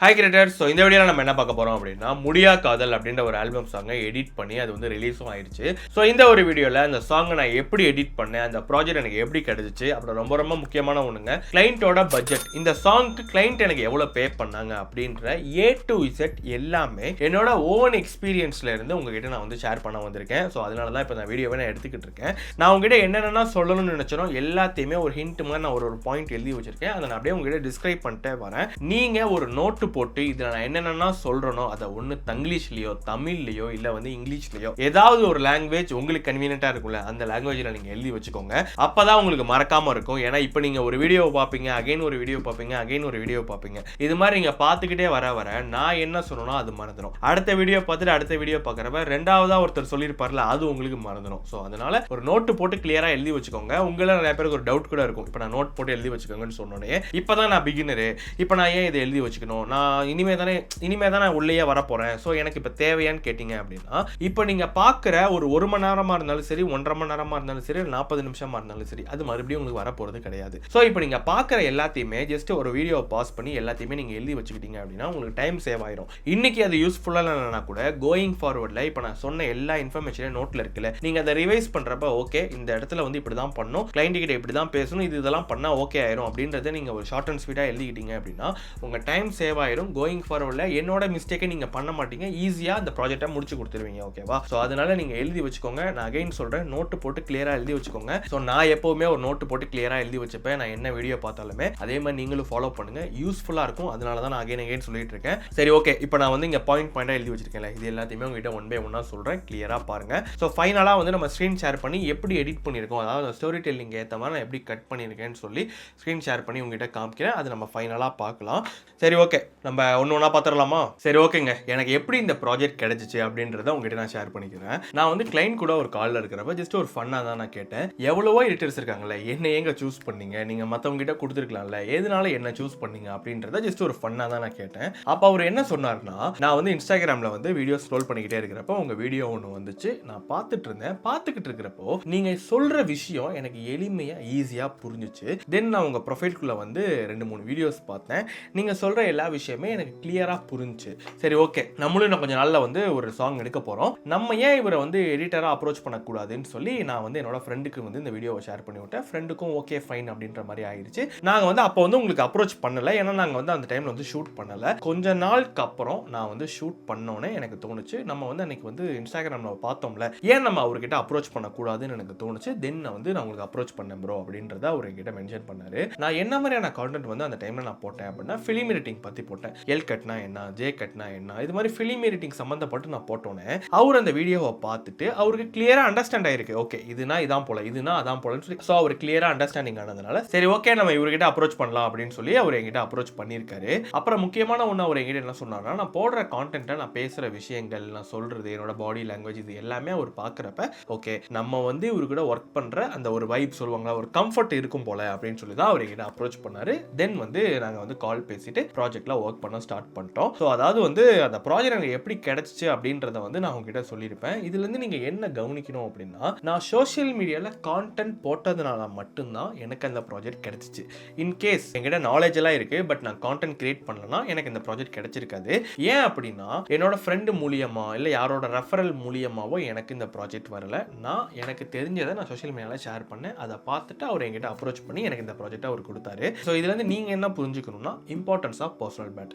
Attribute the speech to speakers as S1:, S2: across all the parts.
S1: Hi creators. So இந்த வீடியோவில் நம்ம என்ன பார்க்க போகிறோம் அப்படின்னா, முடியா காதல் அப்படின்ற ஒரு ஆல்பம் சாங்கை எடிட் பண்ணி அது வந்து ரிலீஸும் ஆயிடுச்சு. ஸோ இந்த ஒரு வீடியோவில் அந்த சாங்கை நான் எப்படி எடிட் பண்ணேன், அந்த ப்ராஜெக்ட் எனக்கு எப்படி கிடைச்சிச்சு, அப்புறம் ரொம்ப ரொம்ப முக்கியமான ஒன்றுங்க, கிளைண்ட்டோட பட்ஜெட், இந்த சாங்க்கு கிளைண்ட் எனக்கு எவ்வளோ பே பண்ணாங்க அப்படின்ற A to Z எல்லாமே என்னோட ஓன் எக்ஸ்பீரியன்ஸ்ல இருந்து உங்ககிட்ட நான் வந்து ஷேர் பண்ண வந்திருக்கேன். ஸோ அதனால தான் இப்போ நான் வீடியோவை நான் எடுத்துக்கிட்டு இருக்கேன். நான் உங்ககிட்ட என்னென்ன சொல்லணும்னு நினைச்சனோ எல்லாத்தையுமே ஒரு ஹிண்ட் மாதிரி நான் ஒரு பாயிண்ட் எழுதி வச்சிருக்கேன். அதை நான் அப்படியே உங்ககிட்ட டிஸ்கிரைப் பண்ணிட்டே வரேன். நீங்கள் ஒரு நோட்டு போட்டு இதில் நான் என்னென்னா சொல்கிறனோ அதை ஒன்று தங்கிலீஷ்லையோ தமிழ்லையோ இல்லை வந்து இங்கிலீஷ்லையோ ஏதாவது ஒரு லாங்குவேஜ் உங்களுக்கு கன்வீனியன்ட்டாக இருக்கும்ல, அந்த லாங்குவேஜில் நீங்கள் எழுதி வச்சுக்கோங்க. அப்போ தான் உங்களுக்கு மறக்காமல் இருக்கும். ஏன்னா இப்போ நீங்கள் ஒரு வீடியோ பார்ப்பீங்க, அகைன் ஒரு வீடியோ பார்ப்பீங்க, அகைன் ஒரு வீடியோ பார்ப்பீங்க. இது மாதிரி நீங்கள் பார்த்துக்கிட்டே வர நான் என்ன சொல்லணும் அது மறந்துடும். அடுத்த வீடியோ பார்த்துட்டு அடுத்த வீடியோ பார்க்குறப்ப ரெண்டாவதாக ஒருத்தர் சொல்லியிருப்பார்ல, அது உங்களுக்கு மறந்துடும். ஸோ அதனால ஒரு நோட்டு போட்டு கிளியராக எழுதி வச்சுக்கோங்க. உங்களை நிறைய பேருக்கு ஒரு டவுட் கூட இருக்கும், இப்போ நான் நோட் போட்டு எழுதி வச்சுக்கோங்கன்னு சொன்னோன்னே, இப்போ தான் நான் பிகினரு, இப்போ நான் ஏன் இதை எழுதி வச்சுக்கணும், நான் இனிமே தானே உள்ளேயே வரப்போகிறேன், ஸோ எனக்கு இப்போ தேவையான்னு கேட்டிங்க அப்படின்னா, இப்போ நீங்கள் பார்க்குற ஒரு மணி நேரமாக இருந்தாலும் சரி, 1.5 மணி நேரமாக இருந்தாலும் சரி, 40 நிமிஷமாக இருந்தாலும் சரி, அது மறுபடியும் உங்களுக்கு வரப்போகிறது கிடையாது. ஸோ இப்போ நீங்கள் பார்க்குற எல்லாத்தையுமே ஜஸ்ட் ஒரு வீடியோவை பாஸ் பண்ணி எல்லாத்தையுமே நீங்கள் எழுதி வச்சுக்கிட்டீங்க அப்படின்னா உங்களுக்கு டைம் சேவ் ஆயிரும். இன்னைக்கு அது யூஸ்ஃபுல்லாக இல்லைனா கூட கோயிங் ஃபார்வர்டில் இப்போ நான் சொன்ன எல்லா இன்ஃபர்மேஷனும் நோட்டில் இருக்குல்ல, நீங்கள் அதை ரிவைஸ் பண்ணுறப்ப ஓகே இந்த இடத்துல வந்து இப்படி தான் பண்ணணும், கிளைண்ட் கிட்ட இப்படி தான் பேசணும், இதெல்லாம் பண்ணால் ஓகே ஆயிரும் அப்படின்றத நீங்கள் ஒரு ஷார்ட் அண்ட் ஸ்வீட்டாக எழுதிக்கிட்டீங்க அப்படின்னா உங்கள் டைம் சேவ் ஆயிரும். கோயிங் ஃபார்வர்டில் என்னோட மிஸ்டேக்கை நீங்கள் பண்ண மாட்டீங்க, ஈஸியாக அந்த ப்ராஜெக்டை முடிச்சு கொடுத்துருவீங்க. ஓகேவா? ஸோ அதனால நீங்கள் எழுதி வச்சுக்கோங்க. நான் அகைன் சொல்கிறேன், நோட்டு போட்டு கிளியராக எழுதி வச்சுக்கோங்க. ஸோ நான் எப்போவுமே ஒரு நோட்டு போட்டு கிளியராக எழுதி வச்சுப்பேன். நான் என்ன வீடியோ பார்த்தாலுமே அதே மாதிரி நீங்களும் ஃபாலோ பண்ணுங்கள், யூஸ்ஃபுல்லாக இருக்கும். அதனால தான் நான் அகைன் சொல்லிட்டு இருக்கேன். சரி, ஓகே. இப்போ நான் வந்து இங்கே பாயிண்டாக எழுதி வச்சிருக்கேன்ல, இது எல்லாத்தையுமே உங்ககிட்ட ஒன் பை ஒன்னாக சொல்கிறேன், கிளியராக பாருங்கள். ஸோ ஃபைனலாக வந்து நம்ம ஸ்க்ரீன் ஷேர் பண்ணி எப்படி எடிட் பண்ணியிருக்கோம், அதாவது ஸ்டோரி டெல்லிங் ஏற்ற மாதிரி நான் எப்படி கட் பண்ணியிருக்கேன்னு சொல்லி ஸ்க்ரீன் ஷேர் பண்ணி உங்ககிட்ட காமிக்கிறேன். அது நம்ம ஃபைனலாக பார்க்கலாம். சரி, ஓகே. நம்ம ஒன்று ஒன்றா பார்த்துடலாமா? சரி, ஓகேங்க. எனக்கு எப்படி இந்த ப்ராஜெக்ட் கிடைச்சிச்சு அப்படின்றத உங்ககிட்ட நான் ஷேர் பண்ணிக்கிறேன். நான் வந்து கிளைண்ட் கூட ஒரு காலில் இருக்கிறப்ப ஜஸ்ட் ஒரு ஃபன்னாக தான் நான் கேட்டேன், எவ்வளவோ எடிட்டர்ஸ் இருக்காங்கல்ல, என்ன ஏங்க சூஸ் பண்ணீங்க, நீங்கள் மற்றவங்க கிட்ட கொடுத்துருக்கலாம்ல, எதனால என்ன சூஸ் பண்ணீங்க அப்படின்றத ஜஸ்ட் ஒரு ஃபன்னாக தான் நான் கேட்டேன். அப்போ அவர் என்ன சொன்னார்னா, நான் வந்து இன்ஸ்டாகிராமில் வந்து வீடியோ ஸ்க்ரோல் பண்ணிக்கிட்டே இருக்கிறப்போ உங்கள் வீடியோ ஒன்று வந்துச்சு, நான் பார்த்துக்கிட்டு இருக்கிறப்போ நீங்கள் சொல்கிற விஷயம் எனக்கு எளிமையாக ஈஸியாக புரிஞ்சிச்சு. தென் நான் உங்கள் ப்ரொஃபைல்குள்ளே வந்து 2-3 வீடியோஸ் பார்த்தேன். நீங்கள் சொல்கிற எல்லா விஷயமே எனக்கு கிளியராக புரிஞ்சிச்சு. சரி, ஓகே, நம்மளும் இன்னும் கொஞ்சம் நாளில் வந்து ஒரு சாங் எடுக்க போகிறோம், நம்ம ஏன் இவரை வந்து எடிட்டராக அப்ரோச் பண்ணக்கூடாதுன்னு சொல்லி நான் வந்து என்னோட ஃப்ரெண்டுக்கு வந்து இந்த வீடியோவை ஷேர் பண்ணி விட்டேன். ஃப்ரெண்டுக்கும் ஓகே ஃபைன் அப்படின்ற மாதிரி ஆயிடுச்சு. நாங்கள் வந்து அப்போ வந்து உங்களுக்கு அப்ரோச் பண்ணலை, ஏன்னா நாங்கள் வந்து அந்த டைமில் வந்து ஷூட் பண்ணலை. கொஞ்ச நாளுக்கு அப்புறம் நான் வந்து ஷூட் பண்ணோன்னே எனக்கு தோணுச்சு, நம்ம வந்து அன்னைக்கு வந்து இன்ஸ்டாகிராமில் பார்த்தோம்ல, ஏன் நம்ம அவர்கிட்ட அப்ரோச் பண்ணக்கூடாதுன்னு எனக்கு தோணுச்சு. தென் நான் உங்களுக்கு அப்ரோச் பண்ணேன் ப்ரோ அப்படின்றத அவர் என்கிட்ட மென்ஷன் பண்ணாரு. நான் என்ன மாதிரியான கான்டென்ட் வந்து அந்த டைமில் நான் போட்டேன் அப்படின்னா, ஃபிலிம் எடிட்டிங் பற்றி போட்டேன். எல் கட்னா என்ன, ஜே கட்னா என்ன, இது மாதிரி ஃபிலிம் எடிட்டிங் சம்மந்தப்பட்டு நான் போட்டோன்னே அவர் அந்த வீடியோவை பார்த்துட்டு அவருக்கு கிளியராக அண்டர்ஸ்டாண்ட் ஆயிருக்கு. ஓகே, இதுனா இதான் போல, இதுனா அதான் போலன்னு சொல்லி, ஸோ அவர் கிளியராக அண்டர்ஸ்டாண்டிங் ஆனதுனால சரி ஓகே நம்ம இவர்கிட்ட அப்ரோச் பண்ணலாம் அப்படின்னு சொல்லி அவர் என்கிட்ட அப்ரோச் பண்ணியிருக்காரு. அப்புறம் முக்கியமான ஒன்று அவர் என்கிட்ட என்ன சொன்னார்னா, நான் போடுற கான்டென்ட்டை, நான் பேசுகிற விஷயங்கள், நான் சொல்கிறது, என்னோட பாடி லாங்குவேஜ், இது எல்லாமே அவர் பார்க்குறப்ப ஓகே நம்ம வந்து இவரு கூட ஒர்க் பண்ணுற அந்த ஒரு வைப் சொல்லுவாங்களா, ஒரு கம்ஃபர்ட் இருக்கும் போல அப்படின்னு சொல்லி தான் அவர் என்கிட்ட அப்ரோச் பண்ணாரு. தென் வந்து நாங்கள் வந்து கால் பேசிட்டு ப்ராஜெக்ட்ல ஒர்க் பண்ண ஸ்டார்ட் பண்ணிட்டோம். ஸோ அதாவது வந்து அந்த ப்ராஜெக்ட் எனக்கு எப்படி கிடைச்சிச்சு அப்படின்றத வந்து நான் உங்ககிட்ட சொல்லியிருப்பேன். இதுலேருந்து நீங்கள் என்ன கவனிக்கணும் அப்படின்னா, நான் சோஷியல் மீடியாவில் கான்டென்ட் போட்டதுனால மட்டும்தான் எனக்கு அந்த ப்ராஜெக்ட் கிடைச்சிச்சு. இன்கேஸ் என்கிட்ட நாலேஜ் எல்லாம் இருக்குது, பட் நான் கான்டென்ட் கிரியேட் பண்ணலன்னா எனக்கு இந்த ப்ராஜெக்ட் கிடைச்சிருக்காது. ஏன் அப்படின்னா, என்னோட ஃப்ரெண்டு மூலியமா இல்லை யாரோட ரெஃபரல் மூலியமாவோ எனக்கு இந்த ப்ராஜெக்ட் வரல. நான் எனக்கு தெரிஞ்சதை நான் சோஷியல் மீடியாவில் ஷேர் பண்ணேன், அதை பார்த்துட்டு அவர் என்கிட்ட அப்ரோச் பண்ணி எனக்கு இந்த ப்ராஜெக்டை அவர் கொடுத்தாரு. ஸோ இதுலேருந்து நீங்கள் என்ன புரிஞ்சுக்கணும்னா, இம்பார்ட்டன்ஸ் ஆஃப் பர்சனல் பிராண்ட்.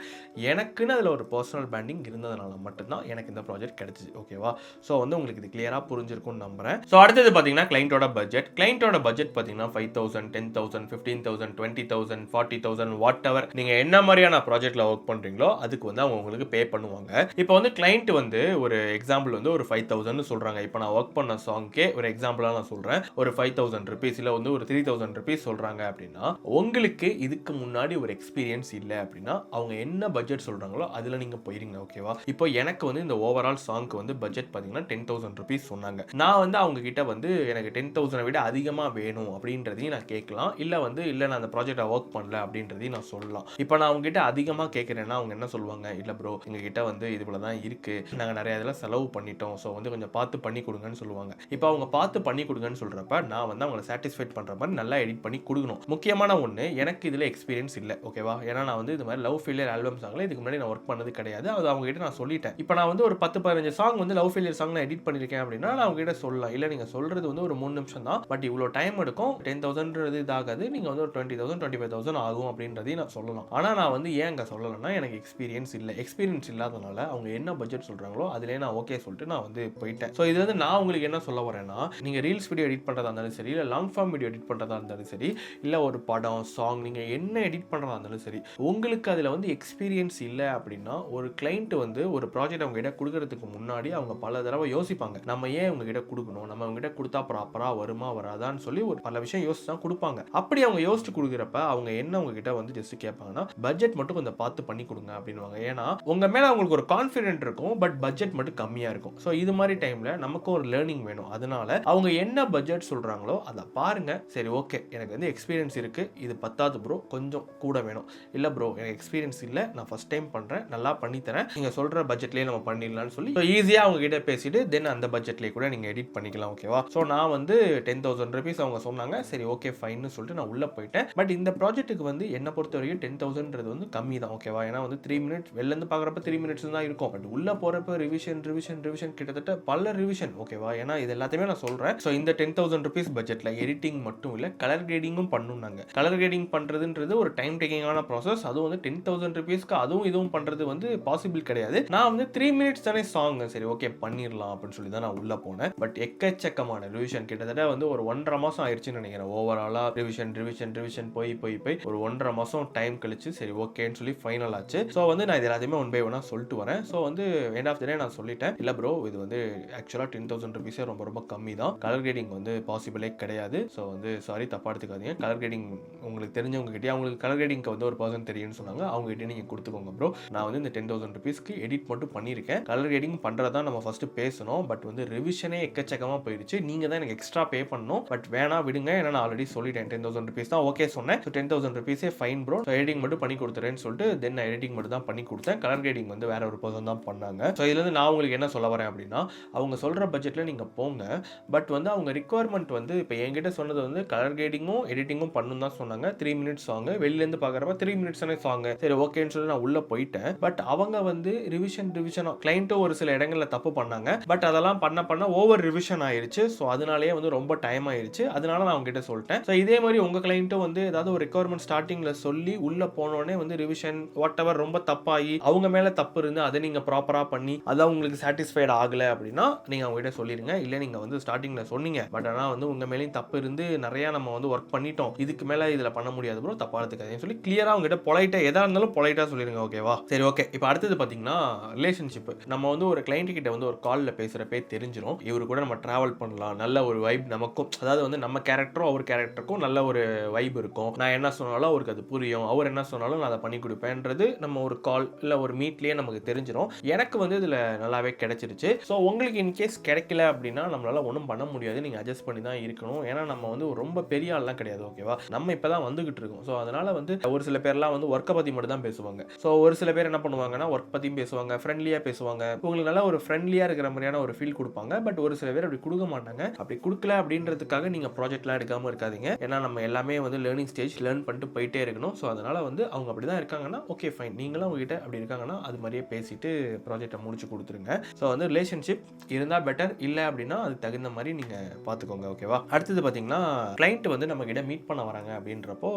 S1: எனக்குன்னு அதில் ஒரு பர்சனல் பிராண்டிங் இருந்ததுனால மட்டும்தான் எனக்கு இந்த ப்ராஜெக்ட் கிடைச்சிச்சு. ஓகேவா? ஸோ வந்து உங்களுக்கு இது கிளியராக புரிஞ்சிருக்கும்னு நம்புறேன். ஸோ அடுத்தது பார்த்தீங்கன்னா கிளைண்டோட பட்ஜெட் பார்த்தீங்கன்னா 5,000, 10,000, 15,000, 20,000, 40,000 வாட் எவர் நீங்கள் என்ன மாதிரியான ப்ராஜெக்ட்ல ஒர்க் பண்ணுறீங்களோ அதுக்கு வந்து அவங்க உங்களுக்கு பே பண்ணுவாங்க. இப்போ வந்து கிளைண்ட் வந்து ஒரு எக்ஸாம்பிள் வந்து ஒரு 5,000 சொல்கிறாங்க. இப்போ நான் ஒர்க் பண்ண சாங்க்கே ஒரு எக்ஸாம்பிளாக நான் சொல்கிறேன், ஒரு 5,000 ருபீஸ் இல்லை வந்து ஒரு 3,000 ருபீஸ் சொல்கிறாங்க அப்படின்னா, உங்களுக்கு இதுக்கு முன்னாடி ஒரு எக்ஸ்பீரியன்ஸ் இல்லை அப்படின்னா அவங்க என்ன பட்ஜெட் சொல்கிறாங்களோ அதில் நீங்கள் போயிருங்க. ஓகேவா? இப்போ எனக்கு வந்து இந்த ஓவரால் சாங்க்கு வந்து பட்ஜெட் பார்த்தீங்கன்னா 10,000 ருபீஸ் சொன்னாங்க. நான் வந்து அவங்க கிட்ட வந்து எனக்கு 10,000 விட அதிகமாக வேணும் அப்படின்றதையும் நான் கேட்கலாம், இல்லை வந்து இல்லை நான் அந்த ப்ராஜெக்டை ஒர்க் பண்ணல அப்படின்றதையும் நான் சொல்லலாம். இப்போ நான் அவங்க கிட்ட அதிகமாக கேட்குறேன்னா அவங்க என்ன சொல்லுவாங்க, இல்லை ப்ரோ எங்ககிட்ட வந்து இதுபோல தான் இருக்குது, நாங்கள் நிறைய இதெல்லாம் செலவு பண்ணிட்டோம், ஸோ வந்து கொஞ்சம் பார்த்து பண்ணி கொடுங்கன்னு சொல்லுவாங்க. இப்போ அவங்க பார்த்து பண்ணி கொடுங்கன்னு சொல்கிறப்ப நான் வந்து அவங்களை சாட்டிஸ்ஃபைட் பண்ணுற மாதிரி நல்லா எடிட் பண்ணி கொடுக்கணும். முக்கியமான ஒன்று, எனக்கு இதில் எக்ஸ்பீரியன்ஸ் இல்லை. ஓகேவா? ஏன்னா நான் வந்து இது மாதிரி லவ் ஃபீல்டே ஃபெயிலியர் ஆல்பம் சாங்ல இதுக்கு முன்னாடி நான் ஒர்க் பண்ணது கிடையாது. அது அவங்க கிட்ட நான் சொல்லிட்டேன். இப்போ நான் வந்து ஒரு 10-15 சாங் வந்து லவ் ஃபெயிலியர் சாங் நான் எடிட் பண்ணியிருக்கேன் அப்படின்னா நான் அவங்க கிட்ட சொல்லலாம். இல்லை நீங்கள் சொல்றது வந்து ஒரு 3 நிமிஷம் தான், பட் இவ்வளோ டைம் எடுக்கும், 10,000 இதாகாது, நீங்கள் வந்து ஒரு 20,000 25,000 ஆகும் அப்படின்றதையும் நான் சொல்லலாம். ஆனால் நான் வந்து ஏன் அங்கே சொல்லலைன்னா எனக்கு எக்ஸ்பீரியன்ஸ் இல்லை. எக்ஸ்பீரியன்ஸ் இல்லாதனால அவங்க என்ன பட்ஜெட் சொல்கிறாங்களோ அதிலே நான் ஓகே சொல்லிட்டு நான் வந்து போயிட்டேன். ஸோ இது வந்து நான் உங்களுக்கு என்ன சொல்ல வரேன்னா, நீங்கள் ரீல்ஸ் வீடியோ எடிட் பண்ணுறதா இருந்தாலும் சரி, இல்லை லாங் ஃபார்ம் வீடியோ எடிட் பண்ணுறதா இருந்தாலும் சரி, இல்லை ஒரு படம் சாங் நீங்கள் என்ன எடிட் பண்ணுறதா இருந்தாலும் சரி, உங்களுக்கு அதில் வந்து எக்ஸ்பீரியன்ஸ் இல்லை அப்படின்னா ஒரு கிளைண்ட் வந்து ஒரு ப்ராஜெக்ட் அவங்க கிட்ட கொடுக்கறதுக்கு முன்னாடி அவங்க பல தடவை யோசிப்பாங்க. நம்ம ஏன் அவங்க கிட்ட கொடுக்கணும், நம்ம அவங்க கிட்ட கொடுத்தா ப்ராப்பரா வருமா வராதான்னு சொல்லி ஒரு பல விஷயம் யோசிச்சு தான் கொடுப்பாங்க. அப்படி அவங்க யோசிச்சு கொடுக்குறப்ப அவங்க என்ன அவங்க கிட்ட வந்து ஜஸ்ட் கேட்பாங்கன்னா பட்ஜெட் மட்டும் கொஞ்சம் பார்த்து பண்ணி கொடுங்க அப்படின்வாங்க. ஏன்னா உங்க மேல அவங்களுக்கு ஒரு கான்ஃபிடென்ட் இருக்கும், பட் பட்ஜெட் மட்டும் கம்மியா இருக்கும். ஸோ இது மாதிரி டைம்ல நமக்கும் ஒரு லேர்னிங் வேணும். அதனால அவங்க என்ன பட்ஜெட் சொல்றாங்களோ அதை பாருங்க. சரி ஓகே எனக்கு வந்து எக்ஸ்பீரியன்ஸ் இருக்கு, இது பத்தாது ப்ரோ, கொஞ்சம் கூட வேணும். இல்லை ப்ரோ எனக்கு எக்ஸ்பீரியன்ஸ் இல்லை, நான் ஃபர்ஸ்ட் டைம் பண்ணுறேன், நல்லா பண்ணி தரேன், நீங்கள் சொல்கிற பட்ஜெட்லேயே நம்ம பண்ணிடலாம்னு சொல்லி ஈஸியாக அவங்க கிட்ட பேசிட்டு தென் அந்த பட்ஜெட்லேயே கூட நீங்கள் எடிட் பண்ணிக்கலாம். ஓகேவா? ஸோ நான் வந்து 10,000 rupees அவங்க சொன்னாங்க. சரி ஓகே ஃபைன்னு சொல்லிட்டு நான் உள்ளே போயிட்டேன். பட் இந்த ப்ராஜெக்ட்டுக்கு வந்து என்னை பொறுத்த வரைக்கும் 10,000 வந்து கம்மி தான். ஓகேவா? ஏன்னா வந்து 3 minutes வெளிலேருந்து பார்க்குறப்ப 3 minutes தான் இருக்கும். பட் உள்ளே போகிறப்ப ரிவிஷன் கிட்டத்தட்ட பல ரிவிஷன். ஓகேவா? ஏன்னா இது எல்லாத்தையுமே நான் சொல்கிறேன். ஸோ இந்த 10,000 rupees பட்ஜெட்டில் எடிட்டிங் மட்டும் இல்லை, கலர் கிரேடிங்கும் பண்ணுனாங்க. கலர் கிரேடிங் பண்ணுறதுன்றது ஒரு டைம் டேக்கிங்கான ப்ராசஸ். அதுவும் வந்து 10,000 rupeesக்கு அதுவும் இதுவும் பண்ணுறது வந்து பாசிபிள் கிடையாது. நான் வந்து 3 minutes தானே சாங், சரி ஓகே பண்ணிடலாம் அப்படின்னு சொல்லி தான் நான் உள்ளே போனேன். பட் எக்கச்சக்கமான ரிவிஷன் கிட்டத்தட்ட வந்து ஒரு 1.5 மாதம் ஆயிடுச்சுன்னு நினைக்கிறேன். ஓவராலாக ரிவிஷன் போய் ஒரு 1.5 மாதம் டைம் கழிச்சு சரி ஓகேன்னு சொல்லி ஃபைனல் ஆச்சு. ஸோ வந்து நான் இது எல்லாத்தையுமே ஒன் பை ஒன்னாக சொல்லிட்டு வரேன். ஸோ வந்து எண்ட் ஆஃப் த டே நான் சொல்லிட்டேன், இல்லை ப்ரோ இது வந்து ஆக்சுவலாக 10,000 rupees ரொம்ப கம்மி தான், கலர் கிரேடிங் வந்து பாசிபிளே கிடையாது. ஸோ வந்து சாரி தப்பா எடுத்துக்காதீங்க, கலர் கிரேடிங் உங்களுக்கு தெரிஞ்சவங்க கிட்டே, அவங்களுக்கு கலர் கிரேடிங்க்கு வந்து ஒரு பர்சன் தெரியும்னு சொன்னாங்க, அவங்க கிட்டே நீங்கள் கொடுத்துக்கோங்க ப்ரோ. நான் வந்து இந்த 10,000 rupeesக்கு எடிட் மட்டும் பண்ணியிருக்கேன். கலர் கிரேடிங் பண்ணுறதா நம்ம ஃபர்ஸ்ட் பேசணும். பட் வந்து ரிவிஷனே எக்கச்சக்கமாக போயிடுச்சு. நீங்கள் தான் எனக்கு எக்ஸ்ட்ரா பே பண்ணணும். பட் வேணா விடுங்க, ஏன்னா நான் ஆல்ரெடி சொல்லிட்டேன் 10,000 rupees தான் ஓகே சொன்னேன். So 10,000 rupees fine bro, editing மட்டும் பண்ணி கொடுத்துறேன்னு சொல்லிட்டு தென் நான் எடிட்டிங் மட்டும் தான் பண்ணி கொடுத்தேன். கலர் கிரேடிங் வந்து வேற ஒரு பர்சன் தான் பண்ணாங்க. ஸோ இதுலேருந்து நான் உங்களுக்கு என்ன சொல்ல வரேன் அப்படின்னா, அவங்க சொல்கிற பட்ஜெட்டில் நீங்கள் போங்க. பட் வந்து அவங்க ரிக்குவயர்மெண்ட் வந்து இப்போ என்கிட்ட சொன்னது வந்து கலர் கிரேடிங்கும் எடிட்டிங்கும் பண்ணணும் தான் சொன்னாங்க. 3 minutes சாங், வெளிலேருந்து பார்க்குறப்ப 3 minutes தானே சாங், சரி ஓகேன்னு சொல்லி நான் உள்ளே போயிட்டேன். பட் அவங்க வந்து ரிவிஷன் கிளைண்ட்டும் ஒரு சில இடங்களில் தப்பு பண்ணாங்க. பட் அதெல்லாம் பண்ண ஓவர் ரிவிஷன் ஆயிடுச்சு. ஸோ அதனாலேயே வந்து ரொம்ப டைம் ஆயிடுச்சு. அதனால நான் அவங்க கிட்ட சொல்லிட்டேன். ஸோ இதே மாதிரி உங்கள் கிளைண்ட்டும் வந்து ஏதாவது ஒரு ரெக்குவயர்மெண்ட் ஸ்டார்டிங்கில் சொல்லி உள்ளே போனோடனே வந்து ரிவிஷன் வாட் எவர் ரொம்ப தப்பாகி அவங்க மேலே தப்பு இருந்து அதை நீங்கள் ப்ராப்பராக பண்ணி அதான் உங்களுக்கு சாட்டிஸ்ஃபைட் ஆகலை அப்படின்னா நீங்கள் அவங்க கிட்ட சொல்லிடுங்க. இல்லை நீங்கள் வந்து ஸ்டார்டிங்கில் சொன்னீங்க, பட் ஆனால் வந்து உங்கள் மேலேயும் தப்பு இருந்து நிறையா நம்ம வந்து ஒர்க் பண்ணிட்டோம், இதுக்கு மேலே இதில் பண்ண முடியாது ப்ரோ, தப்பா எடுத்துக்காதீங்கன்னு சொல்லி கிளியராக அவங்க கிட்ட பொலைட்டாக எதாக இருந்தாலும் பொலைட்டாக சொல்லிடுங்க. ஓகேவா? சரி ஓகே. இப்போ அடுத்தது பார்த்தீங்கன்னா ரிலேஷன்ஷிப். நம்ம வந்து ஒரு கிளைண்ட் கிட்ட வந்து ஒரு காலில் பேசுகிறப்பே தெரிஞ்சிடும், இவரு கூட நம்ம ட்ராவல் பண்ணலாம், நல்ல ஒரு வைப் நமக்கும், அதாவது வந்து நம்ம கேரக்டரும் அவர் கேரக்டருக்கும் நல்ல ஒரு வைப் இருக்கும். நான் என்ன சொன்னாலும் அவருக்கு அது புரியும், அவர் என்ன சொன்னாலும் நான் அதை பண்ணி கொடுப்பேன்றது நம்ம ஒரு கால் இல்லை ஒரு மீட்லேயே நமக்கு தெரிஞ்சிடும். எனக்கு வந்து இதில் நல்லாவே கிடைச்சிருச்சு. ஸோ உங்களுக்கு இன்கேஸ் கிடைக்கல அப்படின்னா நம்மளால ஒன்றும் பண்ண முடியாது, நீங்கள் அட்ஜஸ்ட் பண்ணி தான் இருக்கணும். ஏன்னா நம்ம வந்து ரொம்ப பெரிய ஆள்லாம் கிடையாது. ஓகேவா? நம்ம இப்போ தான் வந்துகிட்டு இருக்கோம். ஸோ அதனால வந்து ஒரு சில பேர்லாம் வந்து ஒர்க்கை பற்றி மட்டும் தான் பேசுவாங்க. ஸோ ஒரு சில பேர் என்ன பண்ணுவாங்கன்னா ஒர்க் பற்றியும் பேசுவாங்க, ஃப்ரெண்ட்லியாக பேசுவாங்க, உங்களுக்கு நல்லா ஒரு ஃப்ரெண்ட்லியாக இருக்கிற மாதிரியான ஒரு ஃபீல் கொடுப்பாங்க. பட் ஒரு சில பேர் அப்படி கொடுக்க மாட்டாங்க. அப்படி கொடுக்கல அப்படின்றதுக்காக நீங்கள் ப்ராஜெக்ட்லாம் எடுக்காமல் இருக்காதீங்க. ஏன்னா நம்ம எல்லாமே வந்து லேர்னிங் ஸ்டேஜ், லேர்ன் பண்ணிட்டு போயிட்டே இருக்கணும். ஸோ அதனால வந்து அவங்க அப்படி தான் இருக்காங்கன்னா ஓகே ஃபைன், நீங்களும் அவங்ககிட்ட அப்படி இருக்காங்கன்னா அது மாதிரியே பேசிட்டு ப்ராஜெக்டை முடிச்சு கொடுத்துருங்க. ஸோ வந்து ரிலேஷன்ஷிப் இருந்தால் பெட்டர், இல்லை அப்படின்னா அதுக்கு தகுந்த மாதிரி நீங்கள் பார்த்துக்கோங்க. ஓகேவா? அடுத்தது பார்த்தீங்கன்னா கிளைண்ட் வந்து நம்ம கிட்ட மீட் பண்ண வராங்க அப்படின்றப்போ,